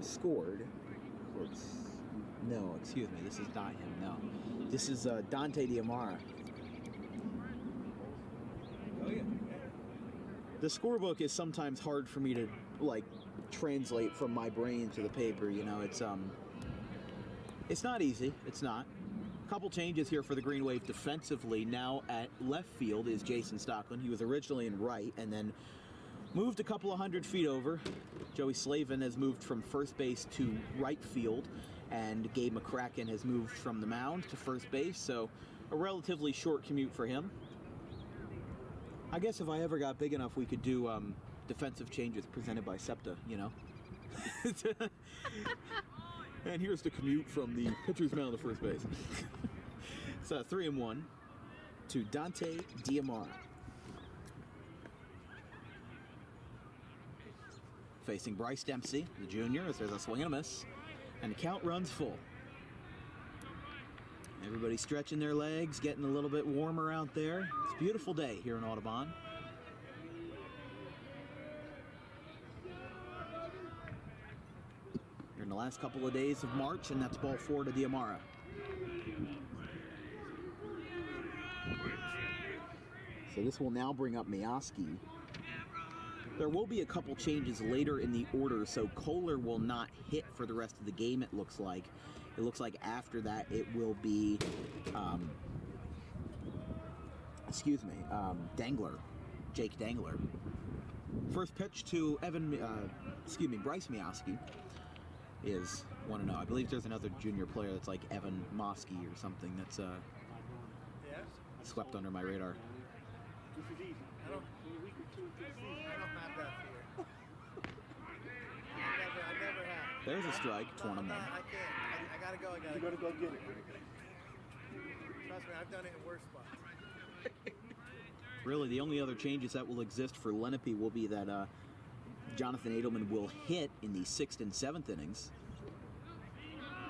scored. No, excuse me. This is not him. No, this is Dante Diamara. Oh yeah. The scorebook is sometimes hard for me to like translate from my brain to the paper. You know, it's not easy. It's not. A couple changes here for the Green Wave defensively. Now at left field is Jason Stockland. He was originally in right and then moved a couple of 100 feet over. Joey Slavin has moved from first base to right field, and Gabe McCracken has moved from the mound to first base, so a relatively short commute for him. I guess if I ever got big enough, we could do defensive changes presented by SEPTA, you know? And here's the commute from the pitcher's mound to first base. It's 3-1 to Dante Diamara. Facing Bryce Dempsey, the junior, as there's a swing and a miss, and the count runs full. Everybody stretching their legs, getting a little bit warmer out there. It's a beautiful day here in Audubon. We're in the last couple of days of March, and that's ball 4 to Diamara. So this will now bring up Miyoski. There will be a couple changes later in the order, so Kohler will not hit for the rest of the game, it looks like. It looks like after that it will be, Dangler, Jake Dangler. First pitch to Bryce Miyoski is 1-0. I believe there's another junior player that's like Evan Mosky or something that's swept under my radar. This is easy. I don't have that fear. I never have. There's a strike, 1-1. I can't. I gotta go. You gotta go get it. Trust me, I've done it in worse spots. Really, the only other changes that will exist for Lenape will be that Jonathan Edelman will hit in the 6th and 7th innings.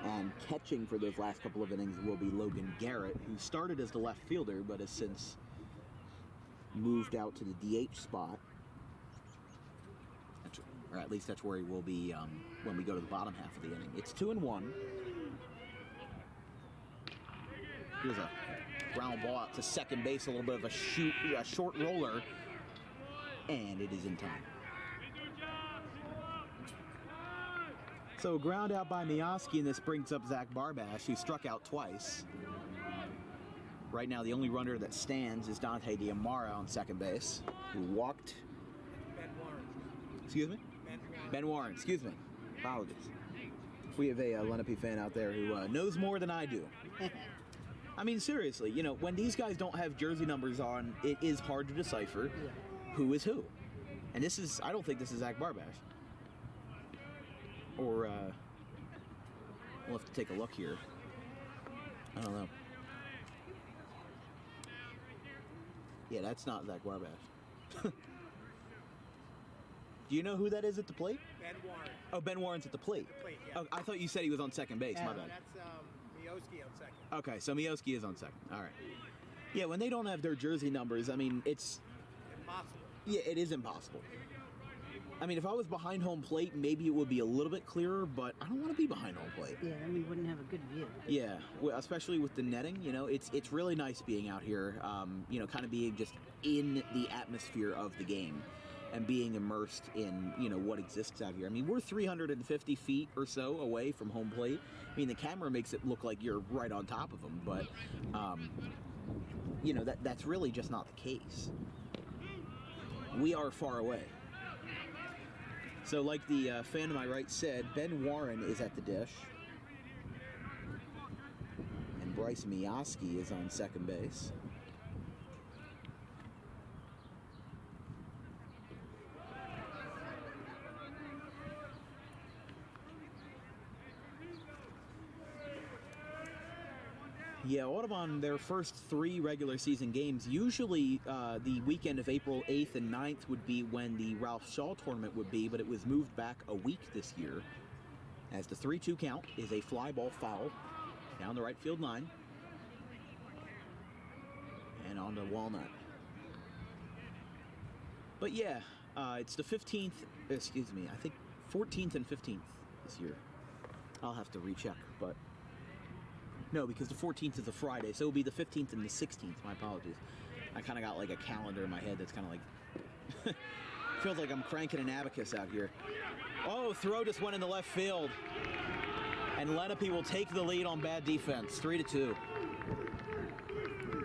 And catching for those last couple of innings will be Logan Garrett, who started as the left fielder, but has since moved out to the DH spot. Or at least that's where he will be when we go to the bottom half of the inning. It's 2-1. Here's a ground ball out to second base, a little bit of a short roller, and it is in time. So ground out by Miyoski, and this brings up Zach Barbash, who struck out twice. Right now, the only runner that stands is Dante Diamara on second base, who walked. Ben Warren. Excuse me? Ben Warren, excuse me. Apologies. We have a Lenape fan out there who knows more than I do. I mean, seriously, you know, when these guys don't have jersey numbers on, it is hard to decipher who is who. And this is, I don't think this is Zach Barbash. Or, we'll have to take a look here. I don't know. Yeah, that's not Zach Barbash. Do you know who that is at the plate? Ben Warren. Oh, Ben Warren's at the plate. Yeah. Oh, I thought you said he was on second base. My bad. That's Miyoski on second. Okay, so Miyoski is on second. All right. Yeah, when they don't have their jersey numbers, I mean, it's... Impossible. Yeah, it is impossible. I mean, if I was behind home plate, maybe it would be a little bit clearer, but I don't want to be behind home plate. Yeah, then we wouldn't have a good view. Yeah, well, especially with the netting, you know, it's really nice being out here, you know, kind of being just in the atmosphere of the game and being immersed in, you know, what exists out here. I mean, we're 350 feet or so away from home plate. I mean, the camera makes it look like you're right on top of them, but, you know, that's really just not the case. We are far away. So like the fan to my right said, Ben Warren is at the dish. And Bryce Miyoski is on second base. Yeah, Audubon, their first 3 regular season games, usually the weekend of April 8th and 9th would be when the Ralph Shaw tournament would be, but it was moved back a week this year, as the 3-2 count is a fly ball foul down the right field line and on the walnut. But yeah, it's the 15th, excuse me, I think 14th and 15th this year. I'll have to recheck, but No, because the 14th is a Friday, so it'll be the 15th and the 16th. My apologies. I kind of got like a calendar in my head that's kind of like feels like I'm cranking an abacus out here. Oh, throw just went in the left field, and Lenape will take the lead on bad defense, 3-2.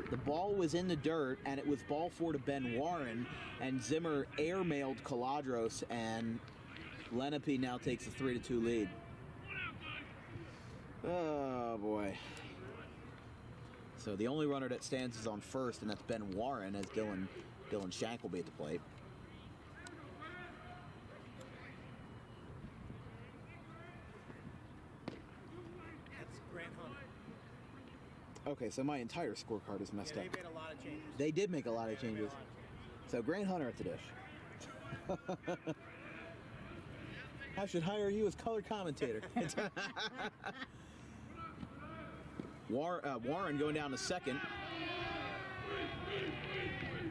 The ball was in the dirt, and it was ball 4 to Ben Warren, and Zimmer airmailed Caladros, and Lenape now takes a 3-2 lead. Oh boy. So the only runner that stands is on first, and that's Ben Warren, as Dylan Shank will be at the plate. That's Grant Hunter. Okay, so my entire scorecard is messed Yeah, up. they made a lot of changes. They did make a lot of changes. So Grant Hunter at the dish. I should hire you as color commentator. Warren going down to second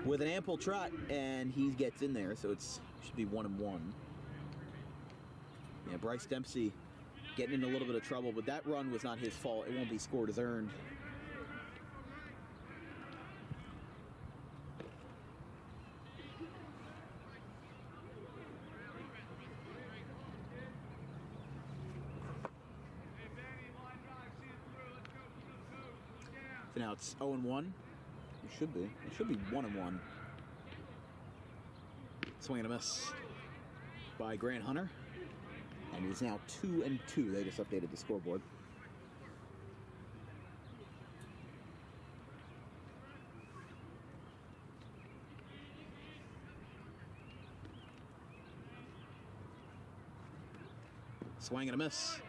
with an ample trot, and he gets in there, so it should be 1-1. Yeah, Bryce Dempsey getting in a little bit of trouble, but that run was not his fault. It won't be scored as earned. So now it's 0-1. It should be. It should be 1-1. Swing and a miss by Grant Hunter. And it is now 2-2. They just updated the scoreboard. Swing and a miss.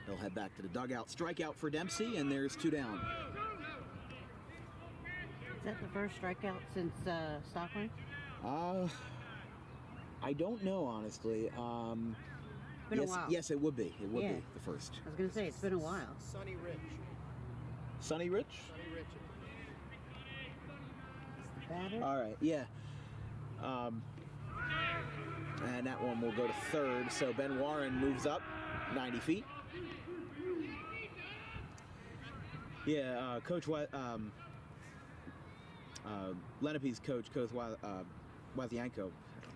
He'll head back to the dugout. Strikeout for Dempsey, and there's 2 down. Is that the first strikeout since Stockton? I don't know, honestly. Been a while. Yes, it would be. It would Yeah. be the first. I was gonna say it's been a while. Sonny Rich. Sonny Rich? Sonny Rich. Batter. All right, yeah. And that one will go to third. So Ben Warren moves up 90 feet. Yeah, Coach Lenape's coach, Coach Wazianko,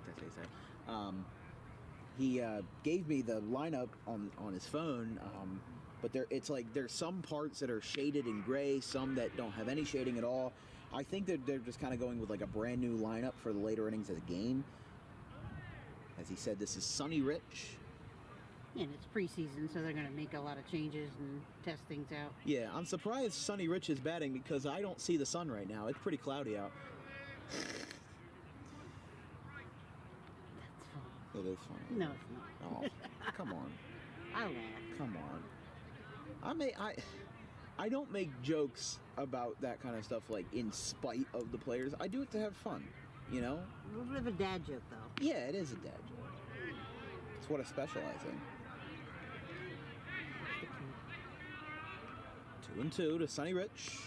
that's how you say. He gave me the lineup on his phone, but it's like there's some parts that are shaded in gray, some that don't have any shading at all. I think that they're just kind of going with like a brand new lineup for the later innings of the game. As he said, this is Sonny Rich. And it's preseason, so they're gonna make a lot of changes and test things out. Yeah, I'm surprised Sonny Rich is batting because I don't see the sun right now. It's pretty cloudy out. That's fun. It is funny. No, it's not. Oh, come on. I laugh. Come on. I don't make jokes about that kind of stuff like in spite of the players. I do it to have fun, you know? A little bit of a dad joke, though. Yeah, it is a dad joke. It's what I specialize in. 2-2 to Sonny Rich.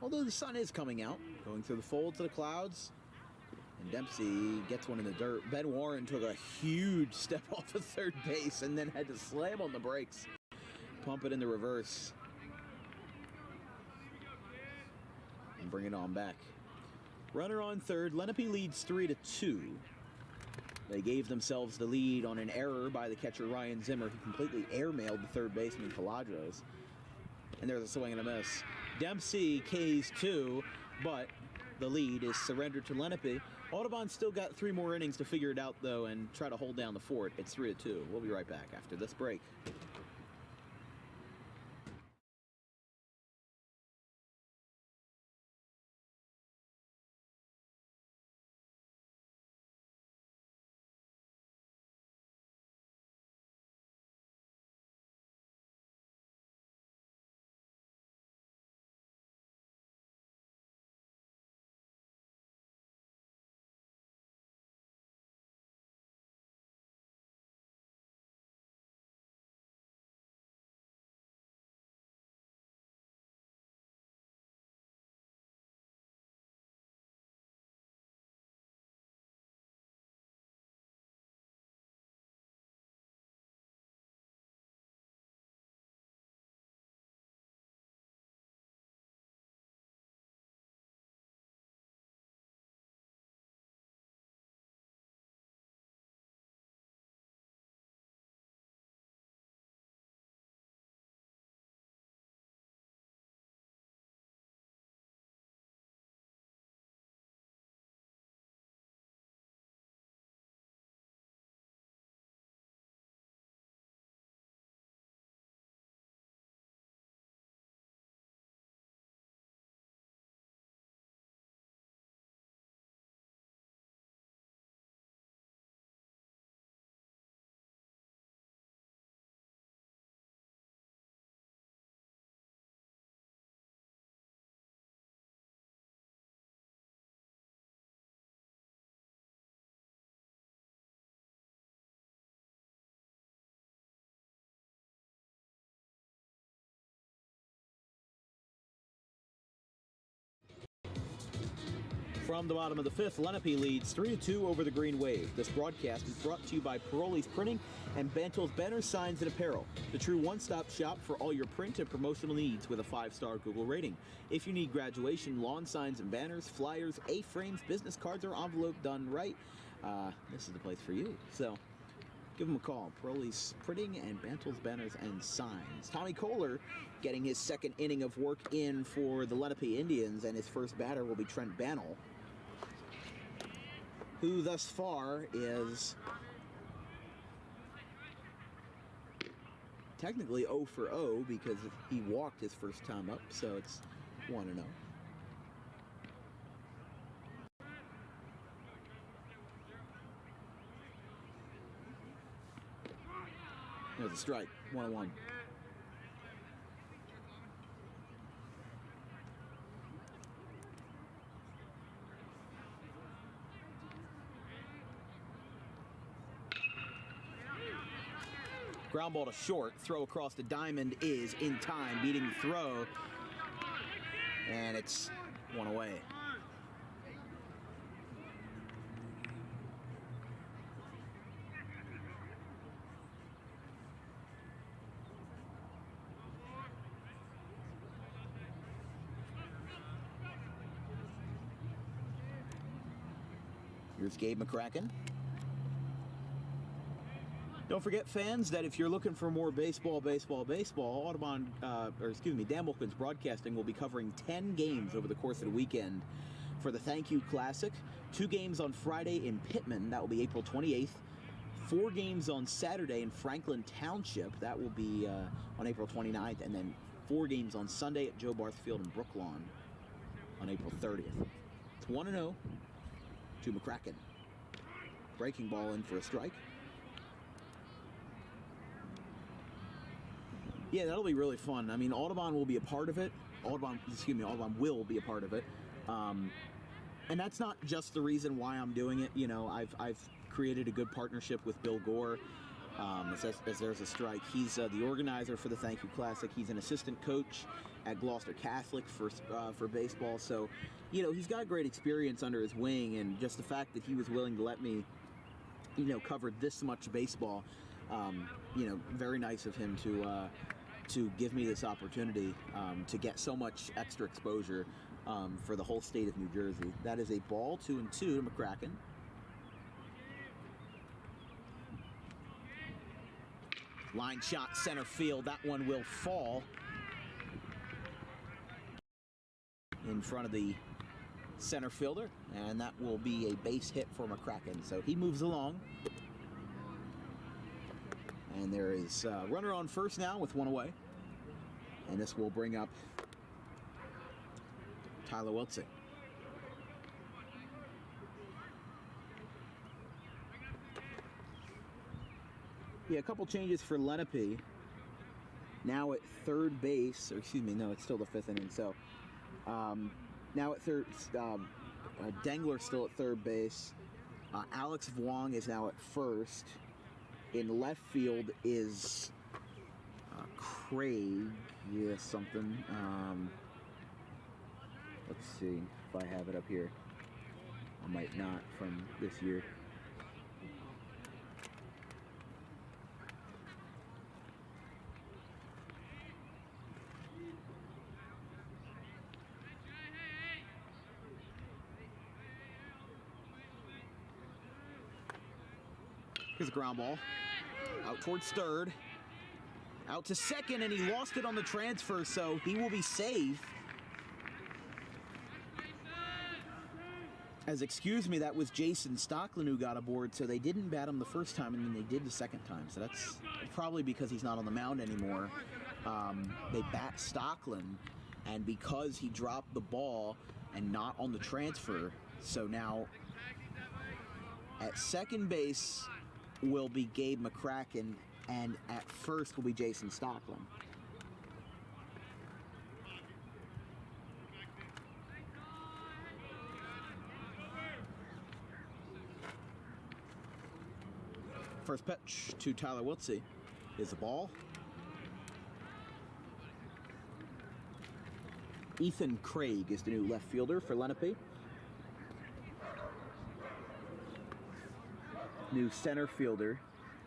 Although the sun is coming out, going through the folds of the clouds, and Dempsey gets one in the dirt. Ben Warren took a huge step off of third base and then had to slam on the brakes, pump it in the reverse, and bring it on back. Runner on third. Lenape leads 3-2. They gave themselves the lead on an error by the catcher Ryan Zimmer, who completely airmailed the third baseman Caladros. And there's a swing and a miss. Dempsey K's 2, but the lead is surrendered to Lenape. Audubon still got 3 more innings to figure it out, though, and try to hold down the fort. It's 3-2. We'll be right back after this break. From the bottom of the fifth, Lenape leads 3-2 over the Green Wave. This broadcast is brought to you by Paroli's Printing and Bantel's Banners, Signs, and Apparel, the true one-stop shop for all your print and promotional needs with a 5-star Google rating. If you need graduation, lawn signs and banners, flyers, A-frames, business cards, or envelope done right, this is the place for you. So give them a call. Paroli's Printing and Bantel's Banners and Signs. Tommy Kohler getting his second inning of work in for the Lenape Indians, and his first batter will be Trent Bannell, who thus far is technically 0 for 0 because he walked his first time up, so it's 1-0. There's a strike, 1-1. Ground ball to short. Throw across the diamond is in time, beating the throw. And it's 1 away. Here's Gabe McCracken. Don't forget, fans, that if you're looking for more baseball, Audubon, Dan Wilkins Broadcasting will be covering 10 games over the course of the weekend for the Thank You Classic. 2 games on Friday in Pittman, that will be April 28th. 4 games on Saturday in Franklin Township, that will be on April 29th. And then 4 games on Sunday at Joe Barth Field in Brooklawn on April 30th. It's 1-0 to McCracken. Breaking ball in for a strike. Yeah, that'll be really fun. I mean, Audubon will be a part of it. Audubon will be a part of it. And that's not just the reason why I'm doing it. You know, I've created a good partnership with Bill Gore. As there's a strike, he's the organizer for the Thank You Classic. He's an assistant coach at Gloucester Catholic for baseball. So, you know, he's got great experience under his wing, and just the fact that he was willing to let me, you know, cover this much baseball, you know, very nice of him to give me this opportunity to get so much extra exposure for the whole state of New Jersey. That is a ball, 2-2 to McCracken. Line shot center field. That one will fall in front of the center fielder, and that will be a base hit for McCracken. So he moves along. And there is a runner on first now with 1 away. And this will bring up Tyler Weltzing. Yeah, a couple changes for Lenape. Now at third base, or excuse me, no, it's still the 5th inning. So now at third, Dengler's still at third base. Alex Vuong is now at first. In left field is Craig, something. Let's see if I have it up here. I might not from this year. Here's a ground ball. Out towards third. Out to second, and he lost it on the transfer, so he will be safe. Excuse me, that was Jason Stockland who got aboard, so they didn't bat him the first time, and then they did the second time. So that's probably because he's not on the mound anymore. They bat Stockland, and because he dropped the ball and not on the transfer, so now at second base will be Gabe McCracken, and at first will be Jason Stockland. First pitch to Tyler Wiltsey is the ball. Ethan Craig is the new left fielder for Lenape. new center fielder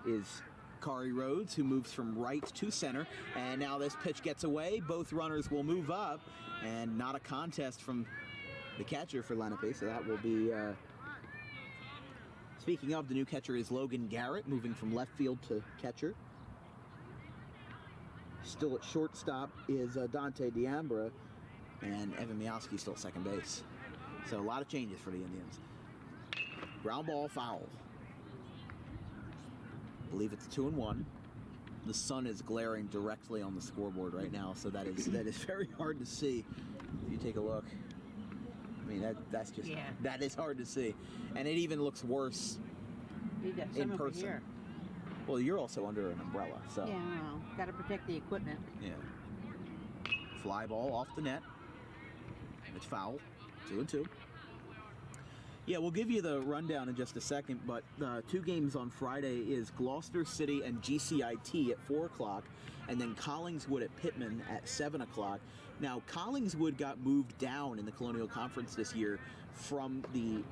is Kari Rhodes, who moves from right to center. And now this pitch gets away. Both runners will move up, and not a contest from the catcher for Lenape. So that will be. Speaking of, the new catcher is Logan Garrett, moving from left field to catcher. Still at shortstop is Dante Diambra, and Evan Miowski still at second base. So a lot of changes for the Indians. Ground ball, foul. I believe it's 2-1. The sun is glaring directly on the scoreboard right now, so that is very hard to see. If you take a look, I mean that's just that is hard to see, and it even looks worse You got in some over person. here. Well, you're also under an umbrella, so Yeah, well, got to protect the equipment. yeah. Fly ball off the net. It's foul. 2-2. Yeah, we'll give you the rundown in just a second, but 2 games on Friday is Gloucester City and GCIT at 4 o'clock, and then Collingswood at Pittman at 7 o'clock. Now, Collingswood got moved down in the Colonial Conference this year from the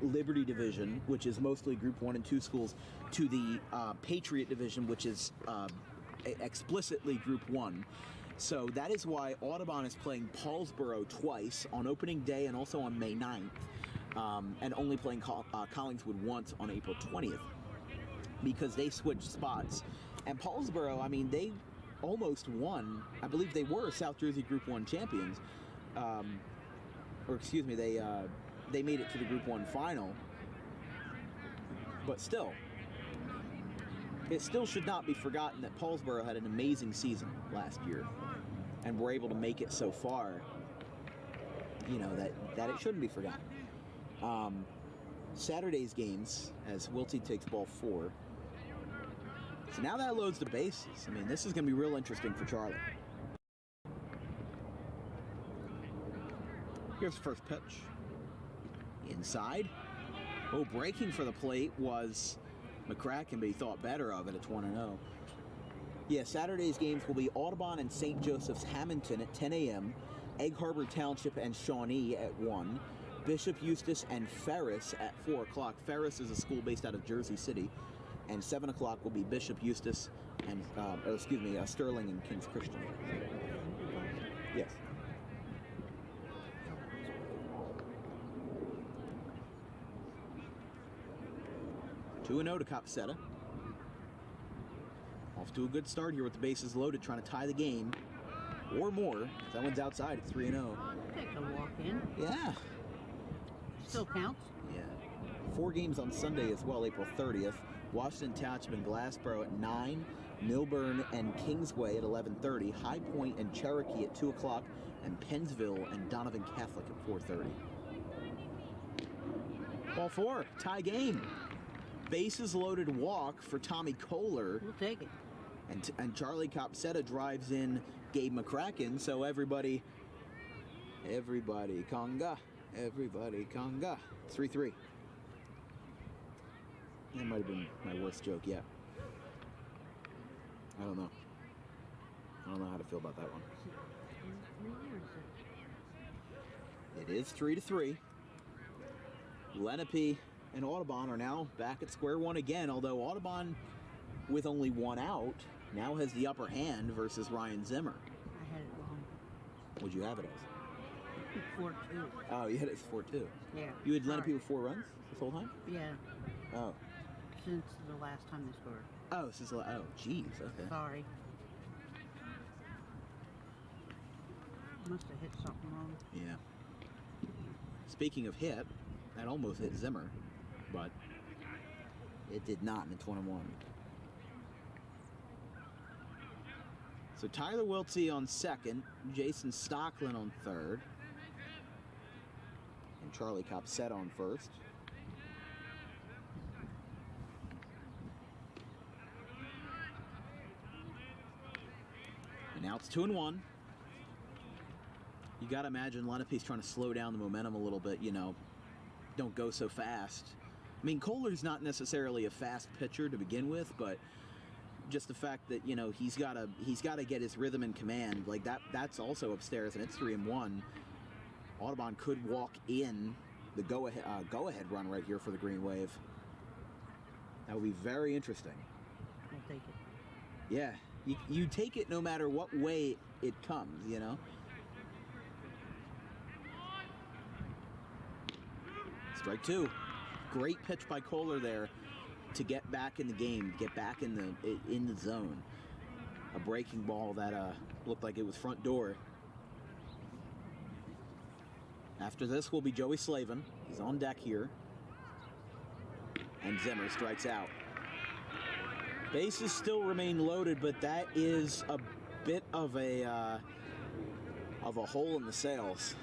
Liberty Division, which is mostly Group 1 and 2 schools, to the Patriot Division, which is explicitly Group 1. So that is why Audubon is playing Paulsboro twice, on opening day and also on May 9th, and only playing Collingswood once on April 20th, because they switched spots. And Paulsboro, I mean, they almost won. I believe they were South Jersey Group 1 champions. Or excuse me, they made it to the Group 1 final. But still, it still should not be forgotten that Paulsboro had an amazing season last year and were able to make it so far, you know, that it shouldn't be forgotten. Saturday's games, as Wilty takes ball 4. So now that loads the bases. I mean, this is going to be real interesting for Charlie. Here's the first pitch. Inside. Oh, breaking for the plate was McCracken, but he thought better of it at 1-0. Yeah, Saturday's games will be Audubon and St. Joseph's Hamilton at 10 a.m., Egg Harbor Township and Shawnee at 1, Bishop Eustace and Ferris at 4 o'clock. Ferris is a school based out of Jersey City. And 7 o'clock will be Bishop Eustace and, Sterling and King's Christian. Yes. Two 2-0 to Copsetta. Off to a good start here with the bases loaded, trying to tie the game or more. If that one's outside, it's 3-0. Take a walk in. Yeah. Still counts. Yeah. 4 games on Sunday as well, April 30th. Washington Township and Glassboro at 9, Milburn and Kingsway at 11:30, High Point and Cherokee at 2 o'clock, and Pennsville and Donovan Catholic at 4:30. Ball 4, tie game. Bases loaded walk for Tommy Kohler. We'll take it. And Charlie Copsetta drives in Gabe McCracken, so everybody conga. Everybody conga. 3-3. That might have been my worst joke yet. I don't know. I don't know how to feel about that one. It is 3-3. Lenape and Audubon are now back at square one again, although Audubon, with only 1 out, now has the upper hand versus Ryan Zimmer. I had it wrong. What'd you have it as? 4-2. Oh, you had it as 4-2. Yeah. You had Lenape Sorry. with 4 runs this whole time? Yeah. Oh. Since the last time they scored. Oh, this is geez, okay. Sorry. Must have hit something wrong. Yeah. Speaking of hit, that almost hit Zimmer, but it did not in the 21. So Tyler Wiltsey on second, Jason Stocklin on third, and Charlie Copsetta on first. And now it's 2-1. You got to imagine Lenape's trying to slow down the momentum a little bit, you know. Don't go so fast. I mean, Kohler's not necessarily a fast pitcher to begin with, but just the fact that, you know, he's got to get his rhythm and command. Like that's also upstairs, and it's 3-1. Audubon could walk in the go ahead run right here for the Green Wave. That would be very interesting. I'll take it. Yeah, you take it no matter what way it comes, you know? Strike two. Great pitch by Kohler there to get back in the game, get back in the zone. A breaking ball that looked like it was front door. After this will be Joey Slavin. He's on deck here. And Zimmer strikes out. Bases still remain loaded, but that is a bit of a hole in the sails.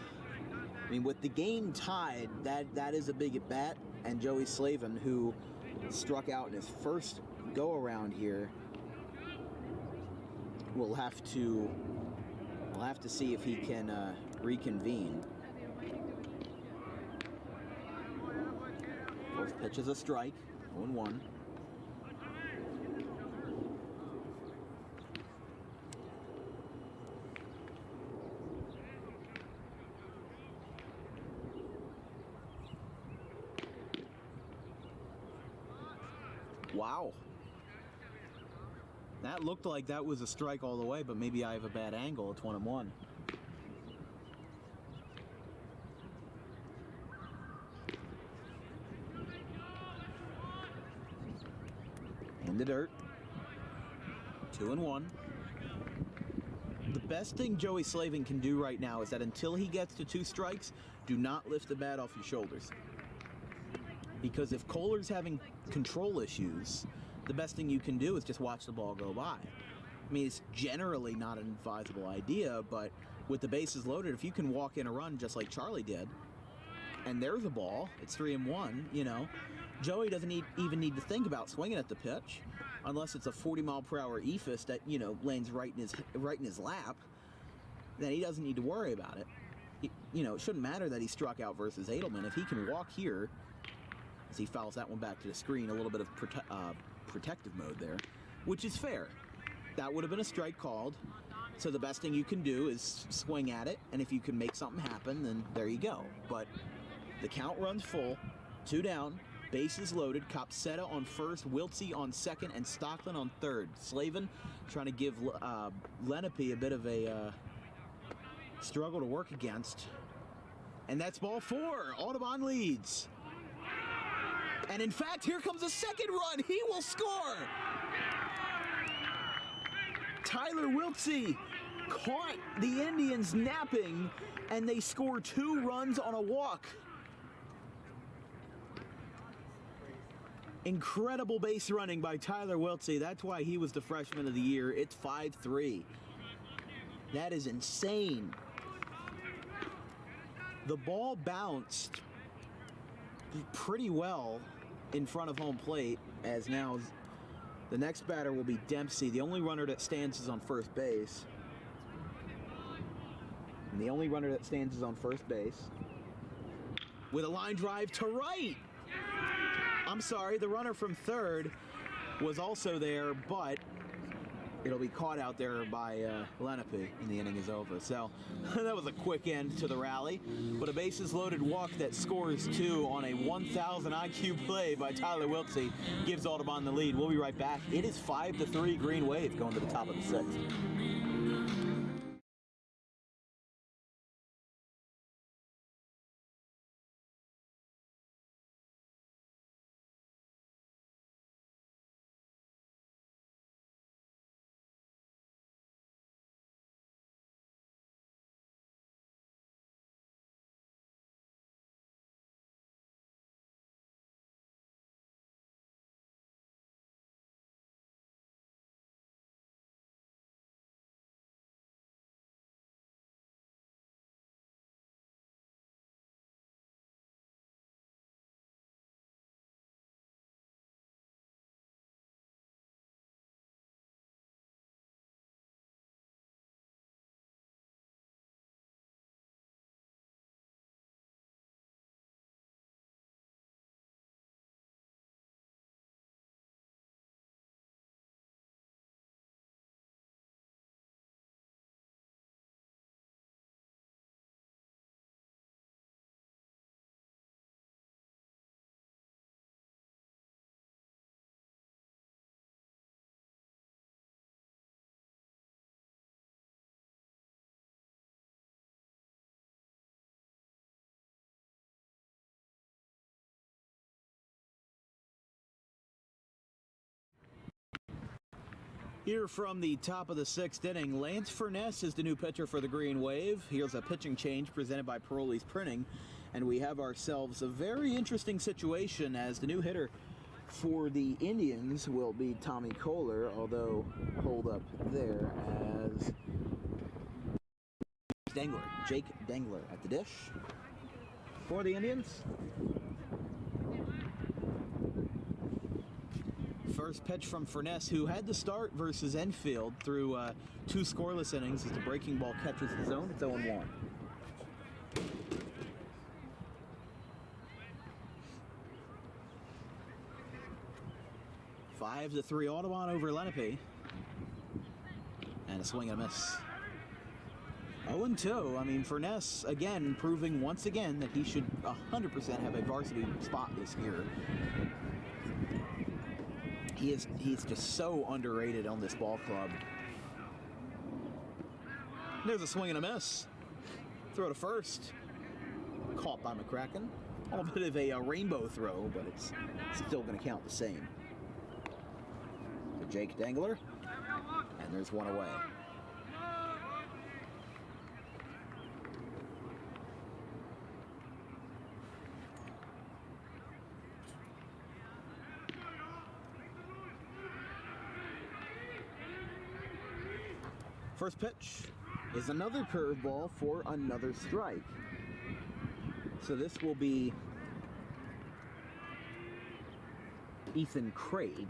I mean, with the game tied, that is a big at bat, and Joey Slavin, who struck out in his first go around here, will have to see if he can reconvene. First pitch is a strike, 0-1. Wow. That looked like that was a strike all the way, but maybe I have a bad angle. It's 1-1. In the dirt. 2-1. The best thing Joey Slavin can do right now is that until he gets to 2 strikes, do not lift the bat off your shoulders. Because if Kohler's having control issues, the best thing you can do is just watch the ball go by. I mean, it's generally not an advisable idea, but with the bases loaded, if you can walk in a run just like Charlie did, and there's a ball, it's 3-1, you know, Joey doesn't even need to think about swinging at the pitch, unless it's a 40-mile-per-hour eephus that, you know, lands right in his lap. Then he doesn't need to worry about it. You know, it shouldn't matter that he struck out versus Adelman. If he can walk here, as he fouls that one back to the screen, a little bit of protective mode there, which is fair. That would have been a strike called, so the best thing you can do is swing at it, and if you can make something happen, then there you go. But the count runs full, 2 down, bases loaded, Copsetta on first, Wiltsey on second, and Stockton on third. Slavin trying to give Lenape a bit of a struggle to work against. And that's ball 4. Audubon leads. And in fact, here comes a second run. He will score. Tyler Wiltsey caught the Indians napping, and they score 2 runs on a walk. Incredible base running by Tyler Wiltsey. That's why he was the freshman of the year. It's 5-3. That is insane. The ball bounced pretty well in front of home plate, as now the next batter will be Dempsey. The only runner that stands is on first base. And the only runner that stands is on first base. With a line drive to right. I'm sorry, the runner from third was also there, but it'll be caught out there by Lenape, and the inning is over. So that was a quick end to the rally, but a bases loaded walk that scores 2 on a 1,000 IQ play by Tyler Wiltsey gives Audubon the lead. We'll be right back. It is 5-3 Green Wave going to the top of the 6th. Here from the top of the 6th inning, Lance Furness is the new pitcher for the Green Wave. Here's a pitching change presented by Paroli's Printing, and we have ourselves a very interesting situation as the new hitter for the Indians will be Tommy Kohler, although hold up there as Jake Dangler at the dish for the Indians. First pitch from Furness, who had to start versus Enfield through 2 scoreless innings as the breaking ball catches the zone. It's 0-1. Five to 3 Audubon over Lenape. And a swing and a miss. 0-2. I mean, Furness, again, proving once again that he should 100% have a varsity spot this year. He's just so underrated on this ball club. There's a swing and a miss. Throw to first. Caught by McCracken. A little bit of a rainbow throw, but it's still going to count the same. To Jake Dangler. And there's one away. First pitch is another curveball for another strike. So this will be Ethan Craig,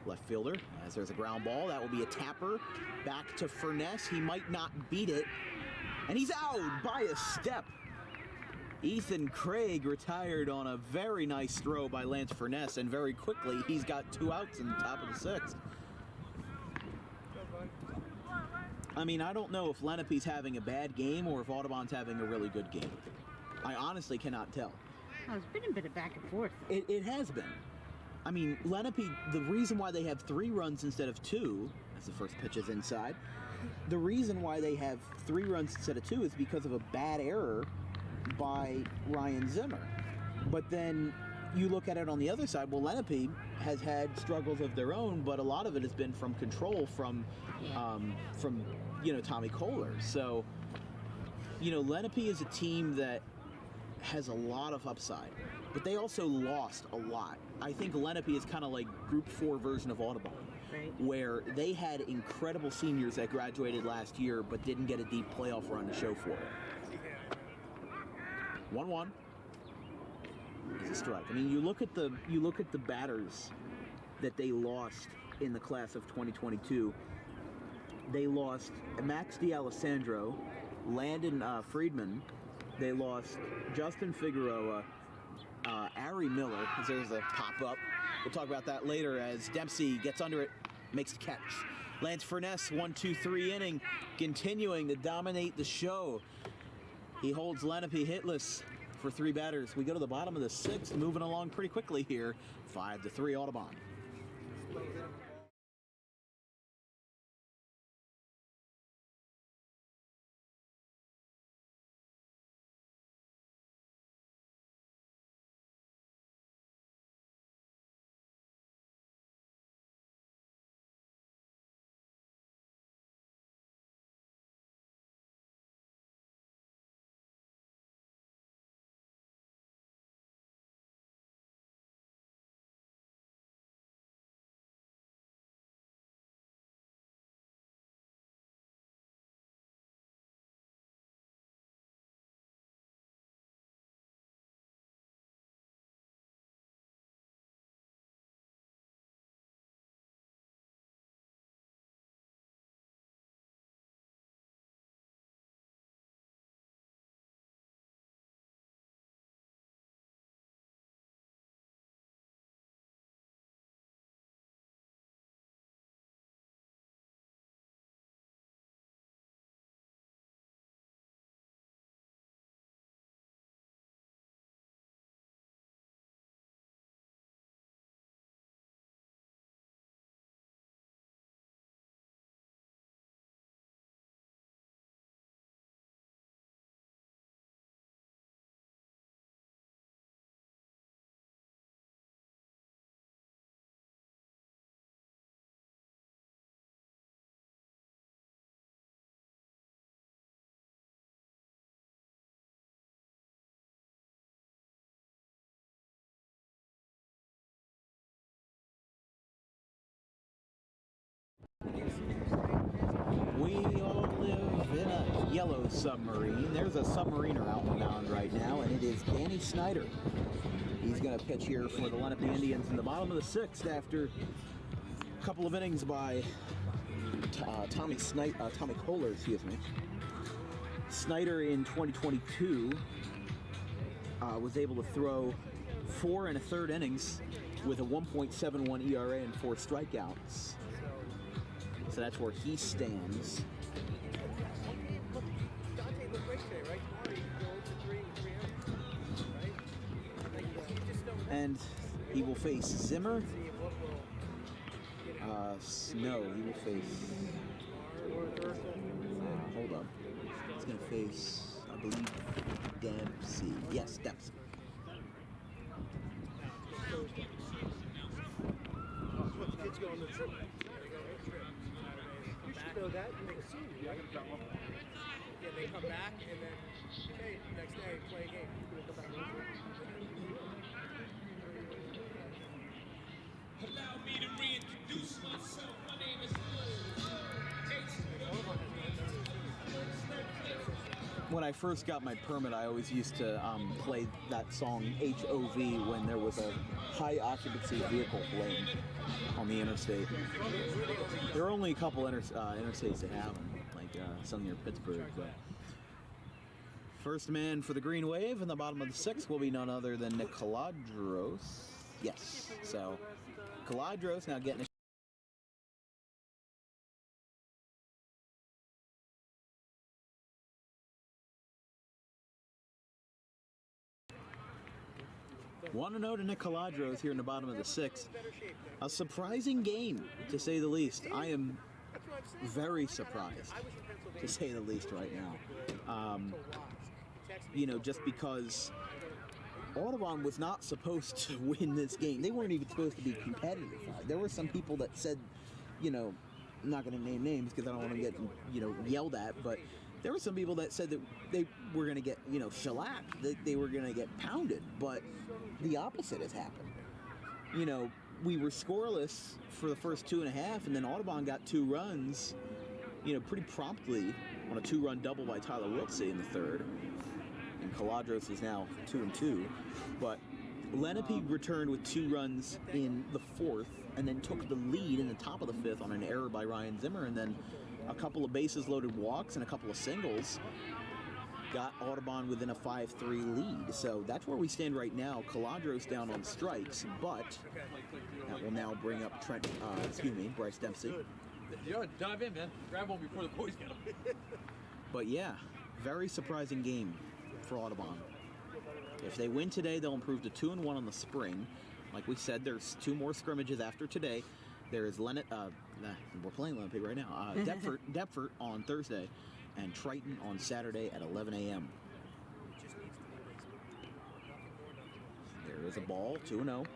left fielder, as there's a ground ball. That will be a tapper back to Furness. He might not beat it, and he's out by a step. Ethan Craig retired on a very nice throw by Lance Furness, and very quickly he's got 2 outs in the top of the 6th. I mean, I don't know if Lenape's having a bad game or if Audubon's having a really good game. I honestly cannot tell. Oh, it's been a bit of back and forth. It has been. I mean, Lenape, the reason why they have 3 runs instead of 2, as the first pitch is inside, the reason why they have 3 runs instead of 2 is because of a bad error by Ryan Zimmer. But then you look at it on the other side, well, Lenape has had struggles of their own, but a lot of it has been from control from Tommy Kohler. So, Lenape is a team that has a lot of upside, but they also lost a lot. I think Lenape is kind of like Group 4 version of Audubon, right, where they had incredible seniors that graduated last year, but didn't get a deep playoff run to show for it. 1-1. Is a strike. I mean, you look at the batters that they lost in the class of 2022. They lost Max D'Alessandro, Landon Friedman. They lost Justin Figueroa, Ari Miller. There's a pop-up. We'll talk about that later as Dempsey gets under it, makes the catch. Lance Furness, 1-2-3 inning, continuing to dominate the show. He holds Lenape hitless for 3 batters. We go to the bottom of the 6th, moving along pretty quickly here. 5-3 Audubon. yellow submarine. There's a submariner out on the mound right now, and it is Danny Snyder. He's going to pitch here for the Lenape Indians in the bottom of the 6th after a couple of innings by Tommy Kohler, excuse me. Snyder in 2022 was able to throw 4 1/3 innings with a 1.71 ERA and 4 strikeouts. So that's where he stands. And he will face Zimmer. No, he will face. Hold up. He's going to face, I believe, Dempsey. Yes, Dempsey. Kids go on the trip. You should know that. You make a senior, right? Yeah, they come back and then, hey, next day, play a game. You come back Allow me to reintroduce myself. My name is When I first got my permit, I always used to play that song HOV when there was a high occupancy vehicle playing on the interstate. There are only a couple interstates that have them, like some near Pittsburgh. But first man for the Green Wave in the bottom of the 6th will be none other than Nick Caladros. Yes, so Caladros now getting a Want to know to Nick Caladros here in the bottom of the 6th. A surprising game, to say the least. I am very surprised, to say the least, right now. You know, just because Audubon was not supposed to win this game. They weren't even supposed to be competitive. There were some people that said, you know, I'm not going to name names because I don't want to get, you know, yelled at, but there were some people that said that they were going to get, you know, shellacked, that they were going to get pounded, but the opposite has happened. You know, we were scoreless for the first 2.5, and then Audubon got 2 runs, you know, pretty promptly on a 2-run double by Tyler Wiltsey in the 3rd. And Caladros is now 2-2. But Lenape returned with 2 runs in the 4th, and then took the lead in the top of the 5th on an error by Ryan Zimmer, and then a couple of bases loaded walks and a couple of singles got Audubon within a 5-3 lead. So that's where we stand right now. Caladros down on strikes, but that will now bring up Bryce Dempsey. Dive in, man. Grab one before the boys get them. But yeah, very surprising game for Audubon. If they win today, they'll improve to 2-1 on the spring. Like we said, there's 2 more scrimmages after today. There is we're playing Lenape right now. Deptford on Thursday, and Triton on Saturday at 11 a.m. There is a ball, 2-0.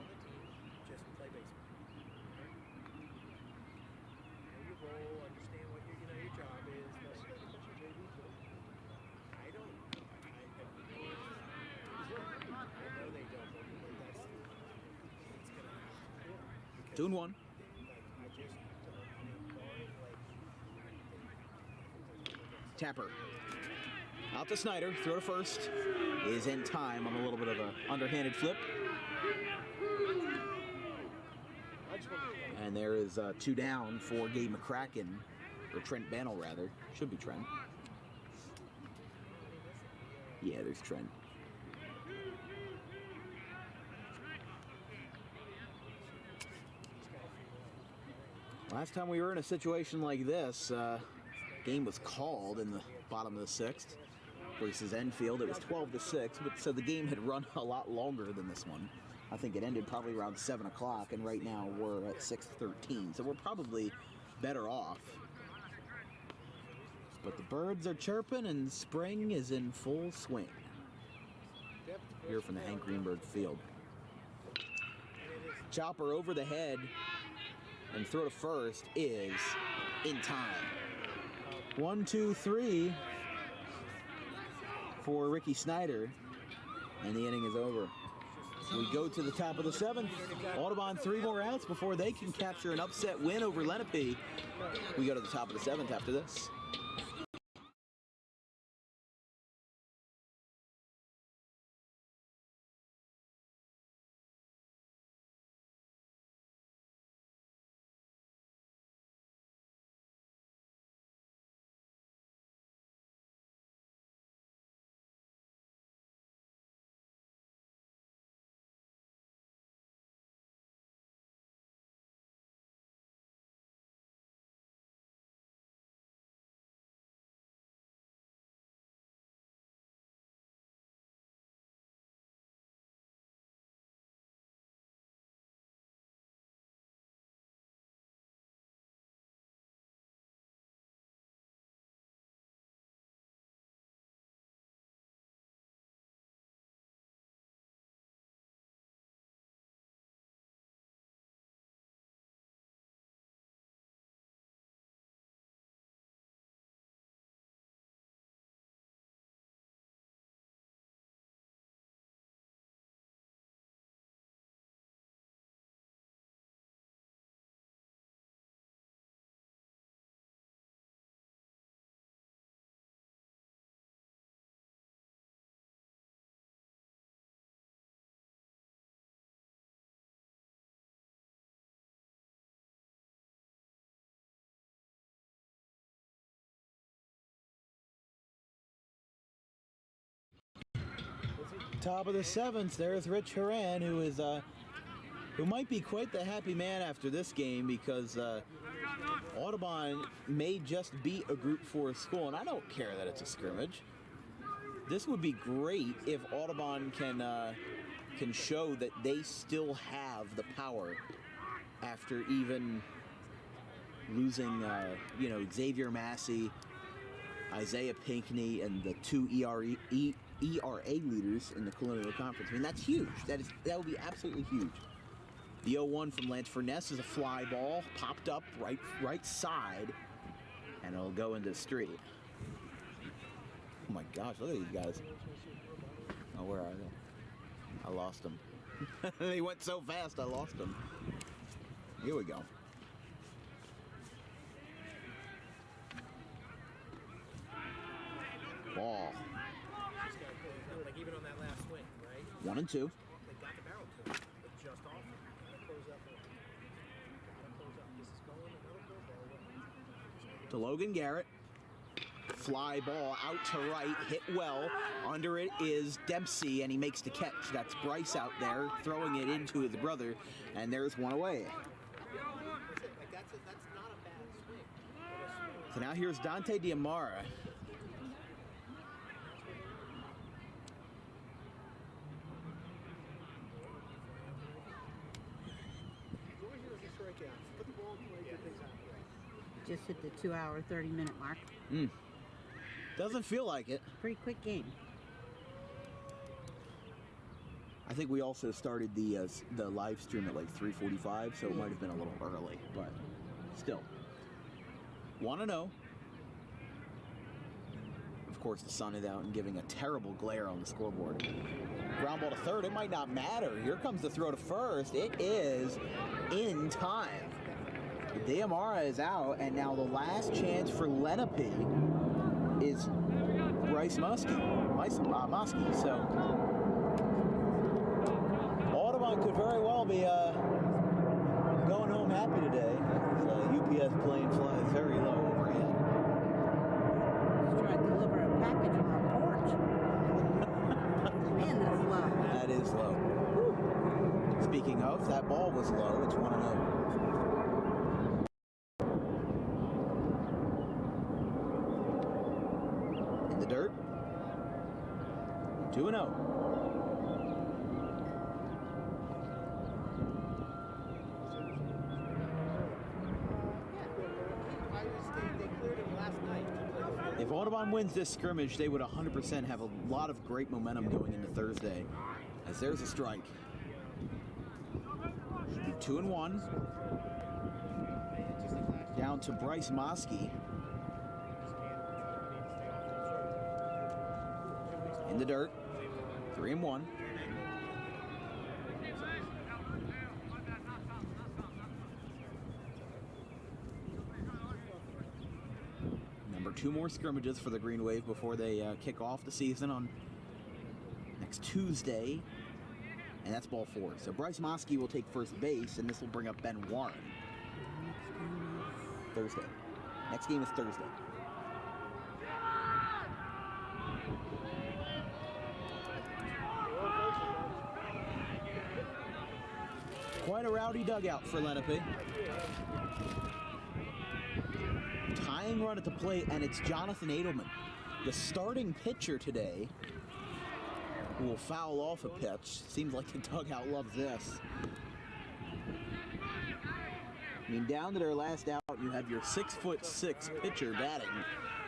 Two and 1. Tapper. Out to Snyder. Throw to first. Is in time on a little bit of an underhanded flip. And there is 2 down for Gabe McCracken. Or Trent Bannell, rather. Should be Trent. Yeah, there's Trent. Last time we were in a situation like this, game was called in the bottom of the 6th versus Enfield. It was 12-6, but so the game had run a lot longer than this one. I think it ended probably around 7 o'clock, and right now we're at 6:13, so we're probably better off. But the birds are chirping, and spring is in full swing here from the Hank Greenberg Field. Chopper over the head and throw to first is in time. 1, 2, 3 for Ricky Snyder, and the inning is over. We go to the top of the 7th. Audubon 3 more outs before they can capture an upset win over Lenape. We go to the top of the 7th after this. Top of the 7th, there's Rich Horan, who might be quite the happy man after this game because Audubon may just beat a Group 4 school, and I don't care that it's a scrimmage. This would be great if Audubon can show that they still have the power after even losing, Xavier Massey, Isaiah Pinckney, and the 2 ERA leaders in the Colonial Conference. I mean, that's huge. That would be absolutely huge. The 0-1 from Lance Furness is a fly ball, popped up right side, and it'll go into the street. Oh my gosh, look at these guys. Oh, where are they? I lost them. They went so fast, I lost them. Here we go. Ball. Like even on that last swing, right? 1 and 2. They got the barrel to it, but just off it. Gotta close up. Gotta close up. This is going another curveball. To Logan Garrett. Fly ball out to right, hit well. Under it is Dempsey, and he makes the catch. That's Bryce out there throwing it into his brother, and there's one away. That's not a bad swing. So now here's Dante Diamara. Just hit the 2-hour, 30-minute mark. Doesn't feel like it. Pretty quick game. I think we also started the live stream at like 3:45, so it might have been a little early, but still. 1-0. Of course, the sun is out and giving a terrible glare on the scoreboard. Ground ball to third. It might not matter. Here comes the throw to first. It is in time. Diamara is out, and now the last chance for Lenape is Bryce Muskie. So Audubon could very well be going home happy today. UPS plane flies very low overhead. Just trying to deliver a package on our porch. Man, that's low. That is low. Whew. Speaking of, that ball was low. It's 1-0. Dirt. 2-0. If Audubon wins this scrimmage, they would 100% have a lot of great momentum going into Thursday. As there's a strike. Should be 2-1. Down to Bryce Muskie. In the dirt, 3-1. Number 2 more scrimmages for the Green Wave before they kick off the season on next Tuesday, and that's ball 4. So Bryce Muskie will take first base, and this will bring up Ben Warren. Thursday. Next game is Thursday. Quite a rowdy dugout for Lenape. Tying run at the plate, and it's Jonathan Edelman, the starting pitcher today, who will foul off a pitch. Seems like the dugout loves this. I mean, down to their last out, you have your 6'6" pitcher batting,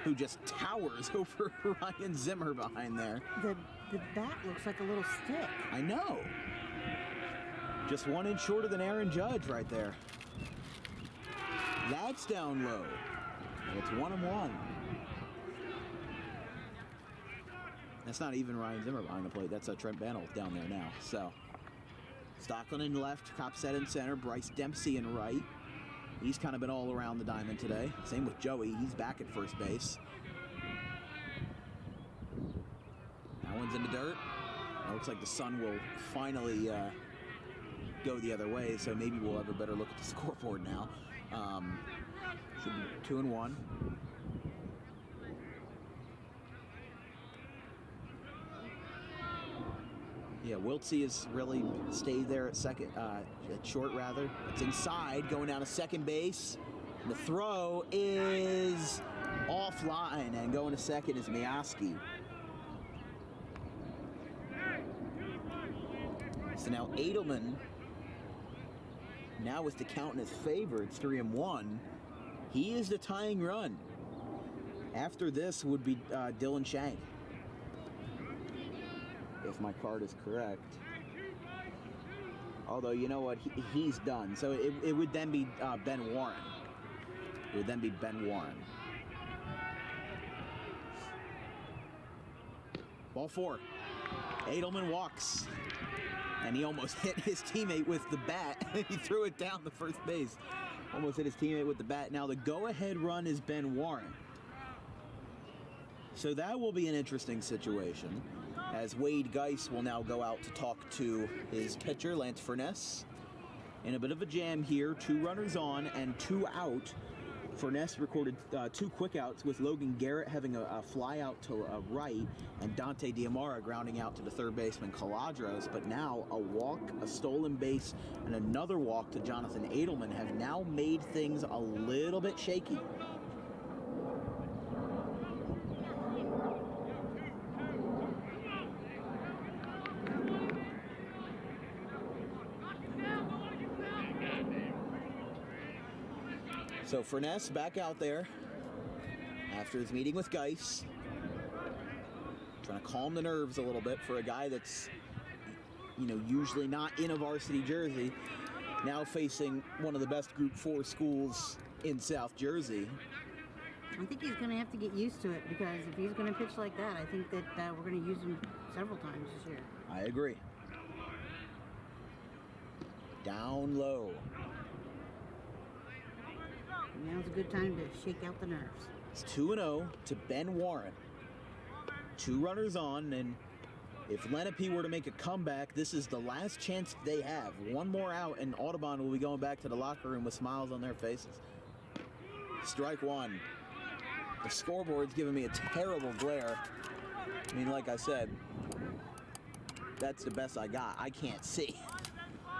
who just towers over Ryan Zimmer behind there. The bat looks like a little stick. I know. Just 1 inch shorter than Aaron Judge right there. That's down low. And it's 1-1. That's not even Ryan Zimmer behind the plate. That's Trent Bantle down there now. So, Stockland in left, Copsett in center, Bryce Dempsey in right. He's kind of been all around the diamond today. Same with Joey. He's back at first base. That one's in the dirt. It looks like the sun will finally go the other way, so maybe we'll have a better look at the scoreboard now. Should be 2-1. Yeah, Wiltsey has really stayed there at second, at short rather. It's inside, going down to second base. And the throw is offline, and going to second is Miyaski. So now Edelman, now with the count in his favor, it's 3-1. He is the tying run. After this would be Dylan Shank, if my card is correct. Although, you know what, he's done. So it would then be Ben Warren. It would then be Ben Warren. Ball 4. Edelman walks. And he almost hit his teammate with the bat. He threw it down the first base. Almost hit his teammate with the bat. Now the go-ahead run is Ben Warren. So that will be an interesting situation, as Wade Geis will now go out to talk to his pitcher, Lance Furness. In a bit of a jam here, 2 runners on and 2 out. Furness recorded 2 quick outs, with Logan Garrett having a fly out to right and Dante Diamara grounding out to the third baseman Caladros. But now a walk, a stolen base, and another walk to Jonathan Edelman have now made things a little bit shaky. So Furness back out there after his meeting with Geis, trying to calm the nerves a little bit for a guy that's, you know, usually not in a varsity jersey, now facing one of the best Group 4 schools in South Jersey. I think he's going to have to get used to it, because if he's going to pitch like that, I think that we're going to use him several times this year. I agree. Down low. Now's a good time to shake out the nerves. It's 2-0 to Ben Warren. 2 runners on, and if Lenape were to make a comeback, this is the last chance they have. 1 more out, and Audubon will be going back to the locker room with smiles on their faces. Strike 1. The scoreboard's giving me a terrible glare. I mean, like I said, that's the best I got. I can't see.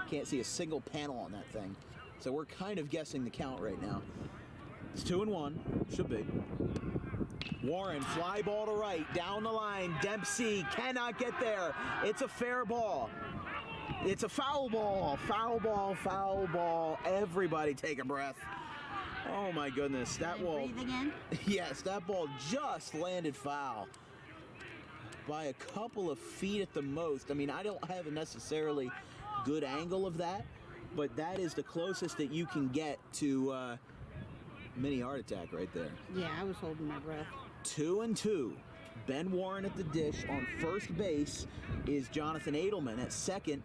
Can't see a single panel on that thing. So we're kind of guessing the count right now. It's 2-1, should be. Warren, fly ball to right, down the line. Dempsey cannot get there. It's a fair ball. It's a foul ball, foul ball, foul ball. Everybody take a breath. Oh my goodness, that ball. Breathe again? Yes, that ball just landed foul by a couple of feet at the most. I mean, I don't have a necessarily good angle of that, but that is the closest that you can get to mini heart attack right there. Yeah, I was holding my breath. 2-2. Ben Warren at the dish. On first base is Jonathan Edelman. At second,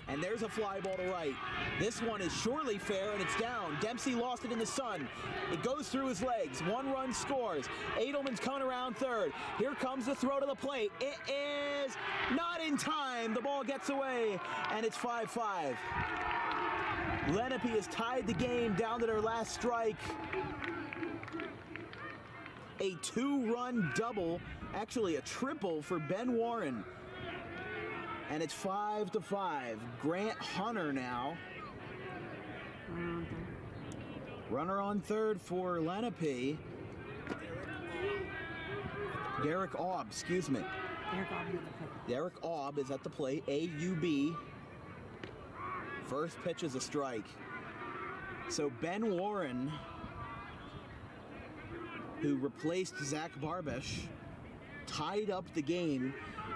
and there's a fly ball to right. This one is surely fair, and it's down. Dempsey lost it in the sun. It goes through his legs. 1 run scores. Edelman's coming around third. Here comes the throw to the plate. It is not in time. The ball gets away, and it's 5-5. Lenape has tied the game down to their last strike. A 2-run double, actually a triple for Ben Warren. And it's 5-5. Grant Hunter now. Runner on third for Lenape. Derek Aub, excuse me. Derek Aub is at the plate. A-U-B. First pitch is a strike. So Ben Warren, who replaced Zach Barbish, tied up the game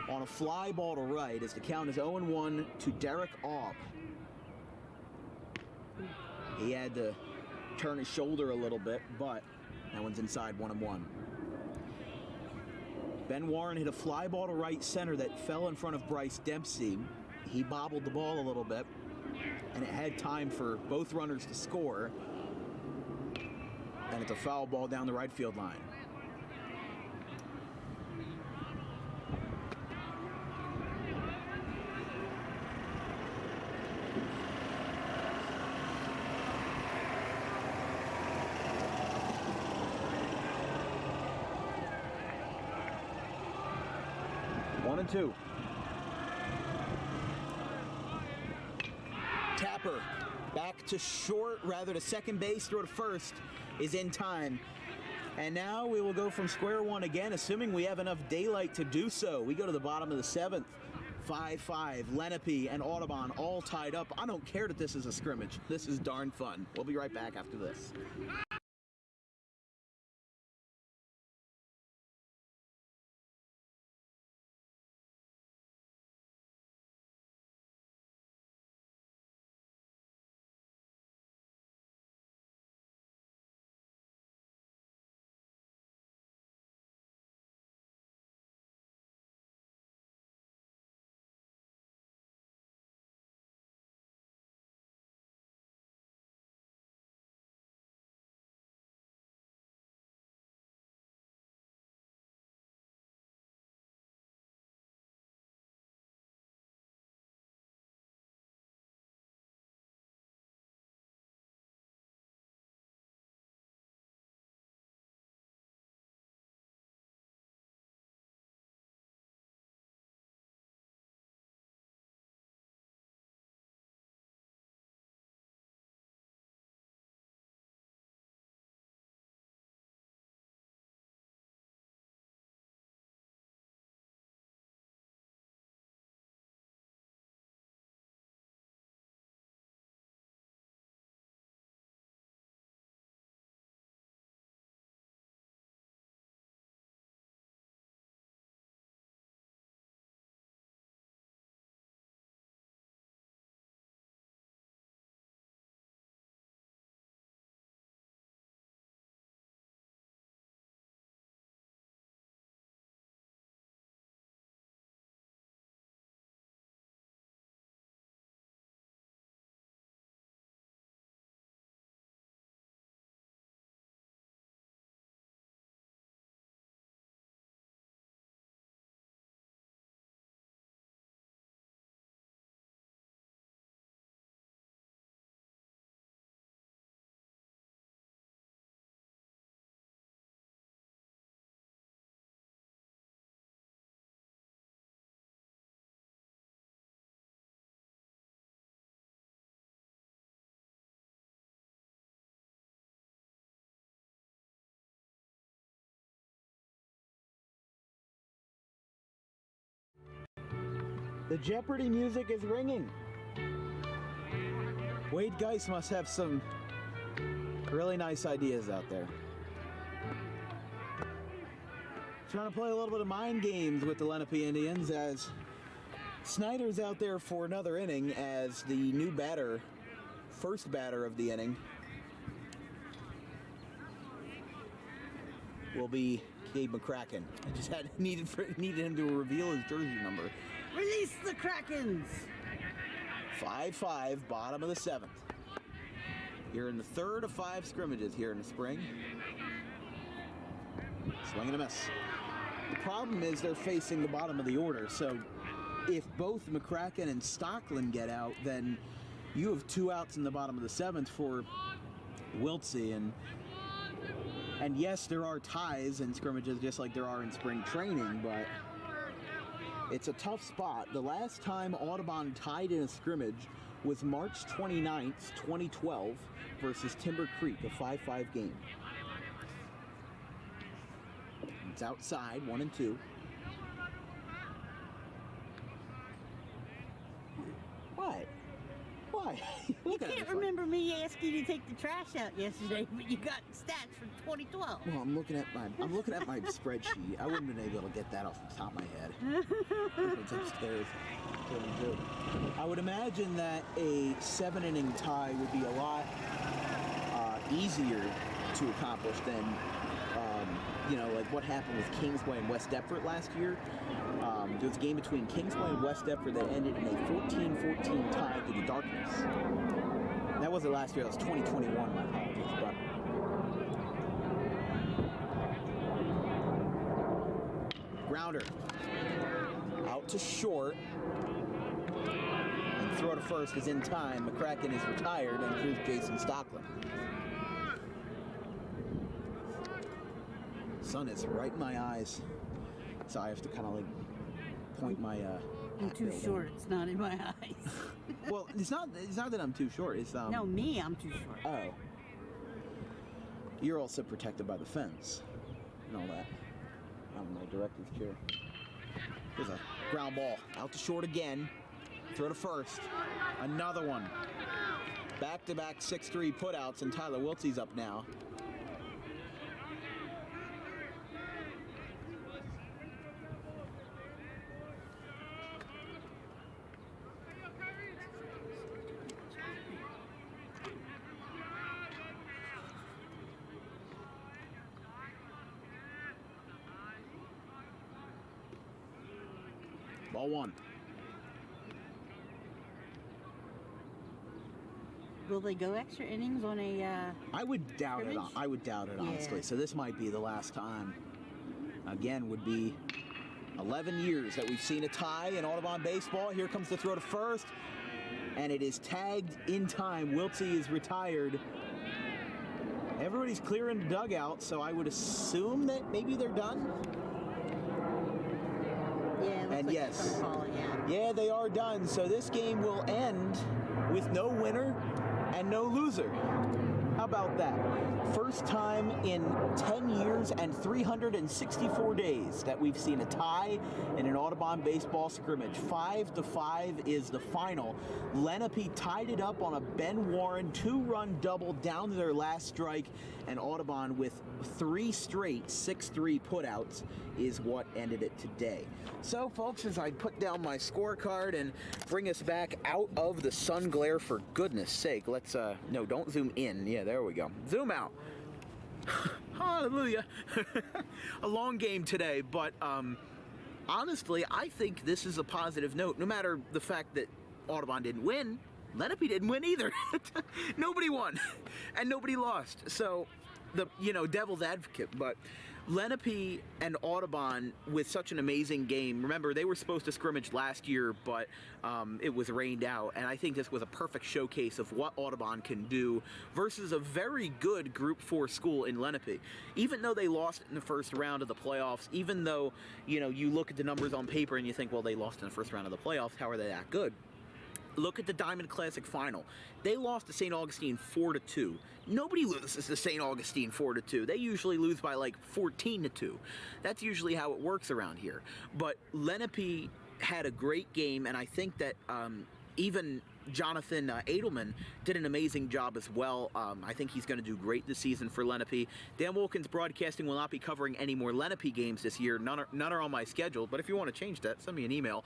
on a fly ball to right as the count is 0-1 to Derek Aub. He had to turn his shoulder a little bit, but that one's inside 1-1. Ben Warren hit a fly ball to right center that fell in front of Bryce Dempsey. He bobbled the ball a little bit, and it had time for both runners to score. And it's a foul ball down the right field line. One and two. Tapper back to short, rather to second base, throw to first is in time. And now we will go from square one again, assuming we have enough daylight to do so. We go to the bottom of the seventh. 5-5, Lenape and Audubon all tied up. I don't care that this is a scrimmage. This is darn fun. We'll be right back after this. The Jeopardy music is ringing. Wade Geis must have some really nice ideas out there. Trying to play a little bit of mind games with the Lenape Indians as Snyder's out there for another inning as the new batter, first batter of the inning, will be Gabe McCracken. I just needed him to reveal his jersey number. Release the Krakens! 5-5, bottom of the seventh. You're in the third of 5 scrimmages here in the spring. Swing and a miss. The problem is they're facing the bottom of the order, so if both McCracken and Stockland get out, then you have 2 outs in the bottom of the seventh for Wiltsey. And yes, there are ties in scrimmages just like there are in spring training, but it's a tough spot. The last time Audubon tied in a scrimmage was March 29th, 2012 versus Timber Creek, a 5-5 game. It's outside, 1-2. What? Why? You can't remember me asking you to take the trash out yesterday, but you got stats for 2012. Well, I'm looking at my spreadsheet. I wouldn't have been able to get that off the top of my head. It's upstairs. I would imagine that a 7-inning tie would be a lot easier to accomplish than like what happened with Kingsway and West Deptford last year. There was a game between Kingsway and West Deptford that ended in a 14-14 tie to the darkness. That wasn't last year, that was 2021, my apologies. But grounder. Out to short. And throw to first is in time. McCracken is retired and here's Jason Stockland. Sun is right in my eyes, so I have to kind of like point my I'm too short. It's not in my eyes. Well, it's not that I'm too short. It's No, me, I'm too short. Oh. You're also protected by the fence and all that. I'm my director's chair. There's a ground ball out to short again. Throw to first. Another one. Back-to-back 6-3 putouts, and Tyler Wiltsey's up now. Ball one. Will they go extra innings on a? I would doubt it. Scrimmage? I would doubt it, honestly. Yeah. So this might be the last time. Again, would be 11 years that we've seen a tie in Audubon baseball. Here comes the throw to first, and it is tagged in time. Wiltsey is retired. Everybody's clearing the dugout, so I would assume that maybe they're done. Yeah, it looks And like yes. some calling, yeah. Yeah, they are done. So this game will end with no winner and no loser. How about that? First time in 10 years and 364 days that we've seen a tie in an Audubon baseball scrimmage. 5-5 is the final. Lenape tied it up on a Ben Warren 2-run double down to their last strike, and Audubon with 3 straight 6-3 putouts is what ended it today. So folks, as I put down my scorecard and bring us back out of the sun glare, for goodness sake, let's no, don't zoom in. Yeah, there we go. Zoom out. Hallelujah. A long game today, but honestly, I think this is a positive note. No matter the fact that Audubon didn't win, Lenape didn't win either. Nobody won, and nobody lost. So, devil's advocate, but Lenape and Audubon with such an amazing game. Remember, they were supposed to scrimmage last year, but it was rained out, and I think this was a perfect showcase of what Audubon can do versus a very good Group 4 school in Lenape. Even though they lost in the first round of the playoffs, even though, you look at the numbers on paper and you think, well, they lost in the first round of the playoffs, how are they that good? Look at the Diamond Classic final. They lost to St. Augustine 4-2. Nobody loses to St. Augustine 4-2. They usually lose by like 14-2. That's usually how it works around here. But Lenape had a great game, and I think that even Jonathan Edelman did an amazing job as well. I think he's going to do great this season for Lenape. Dan Wilkins Broadcasting will not be covering any more Lenape games this year. None are on my schedule, but if you want to change that, send me an email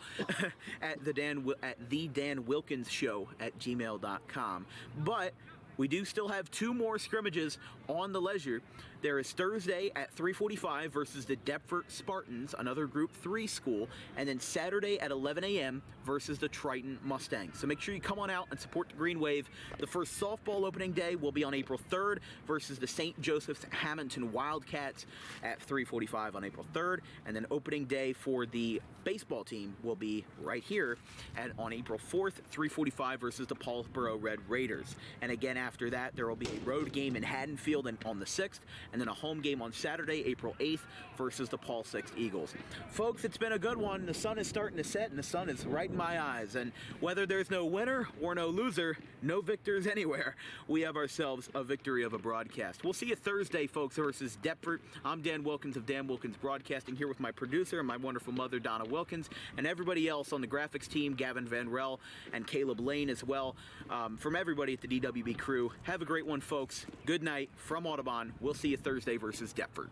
at the Dan Wilkins Show at gmail.com. But we do still have 2 more scrimmages on the leisure. There is Thursday at 3:45 versus the Deptford Spartans, another Group 3 school, and then Saturday at 11 a.m. versus the Triton Mustangs. So make sure you come on out and support the Green Wave. The first softball opening day will be on April 3rd versus the St. Joseph's Hamilton Wildcats at 3:45 on April 3rd, and then opening day for the baseball team will be right here on April 4th, 3:45 versus the Paulsboro Red Raiders. And again, after that, there will be a road game in Haddonfield on the 6th, and then a home game on Saturday, April 8th versus the Paul 6 Eagles. Folks, it's been a good one. The sun is starting to set, and the sun is right in my eyes. And whether there's no winner or no loser, no victors anywhere, we have ourselves a victory of a broadcast. We'll see you Thursday, folks, versus Deptford. I'm Dan Wilkins of Dan Wilkins Broadcasting, here with my producer and my wonderful mother, Donna Wilkins, and everybody else on the graphics team, Gavin Van Rel and Caleb Lane as well. From everybody at the DWB crew, have a great one, folks. Good night from Audubon. We'll see you Thursday versus Deptford.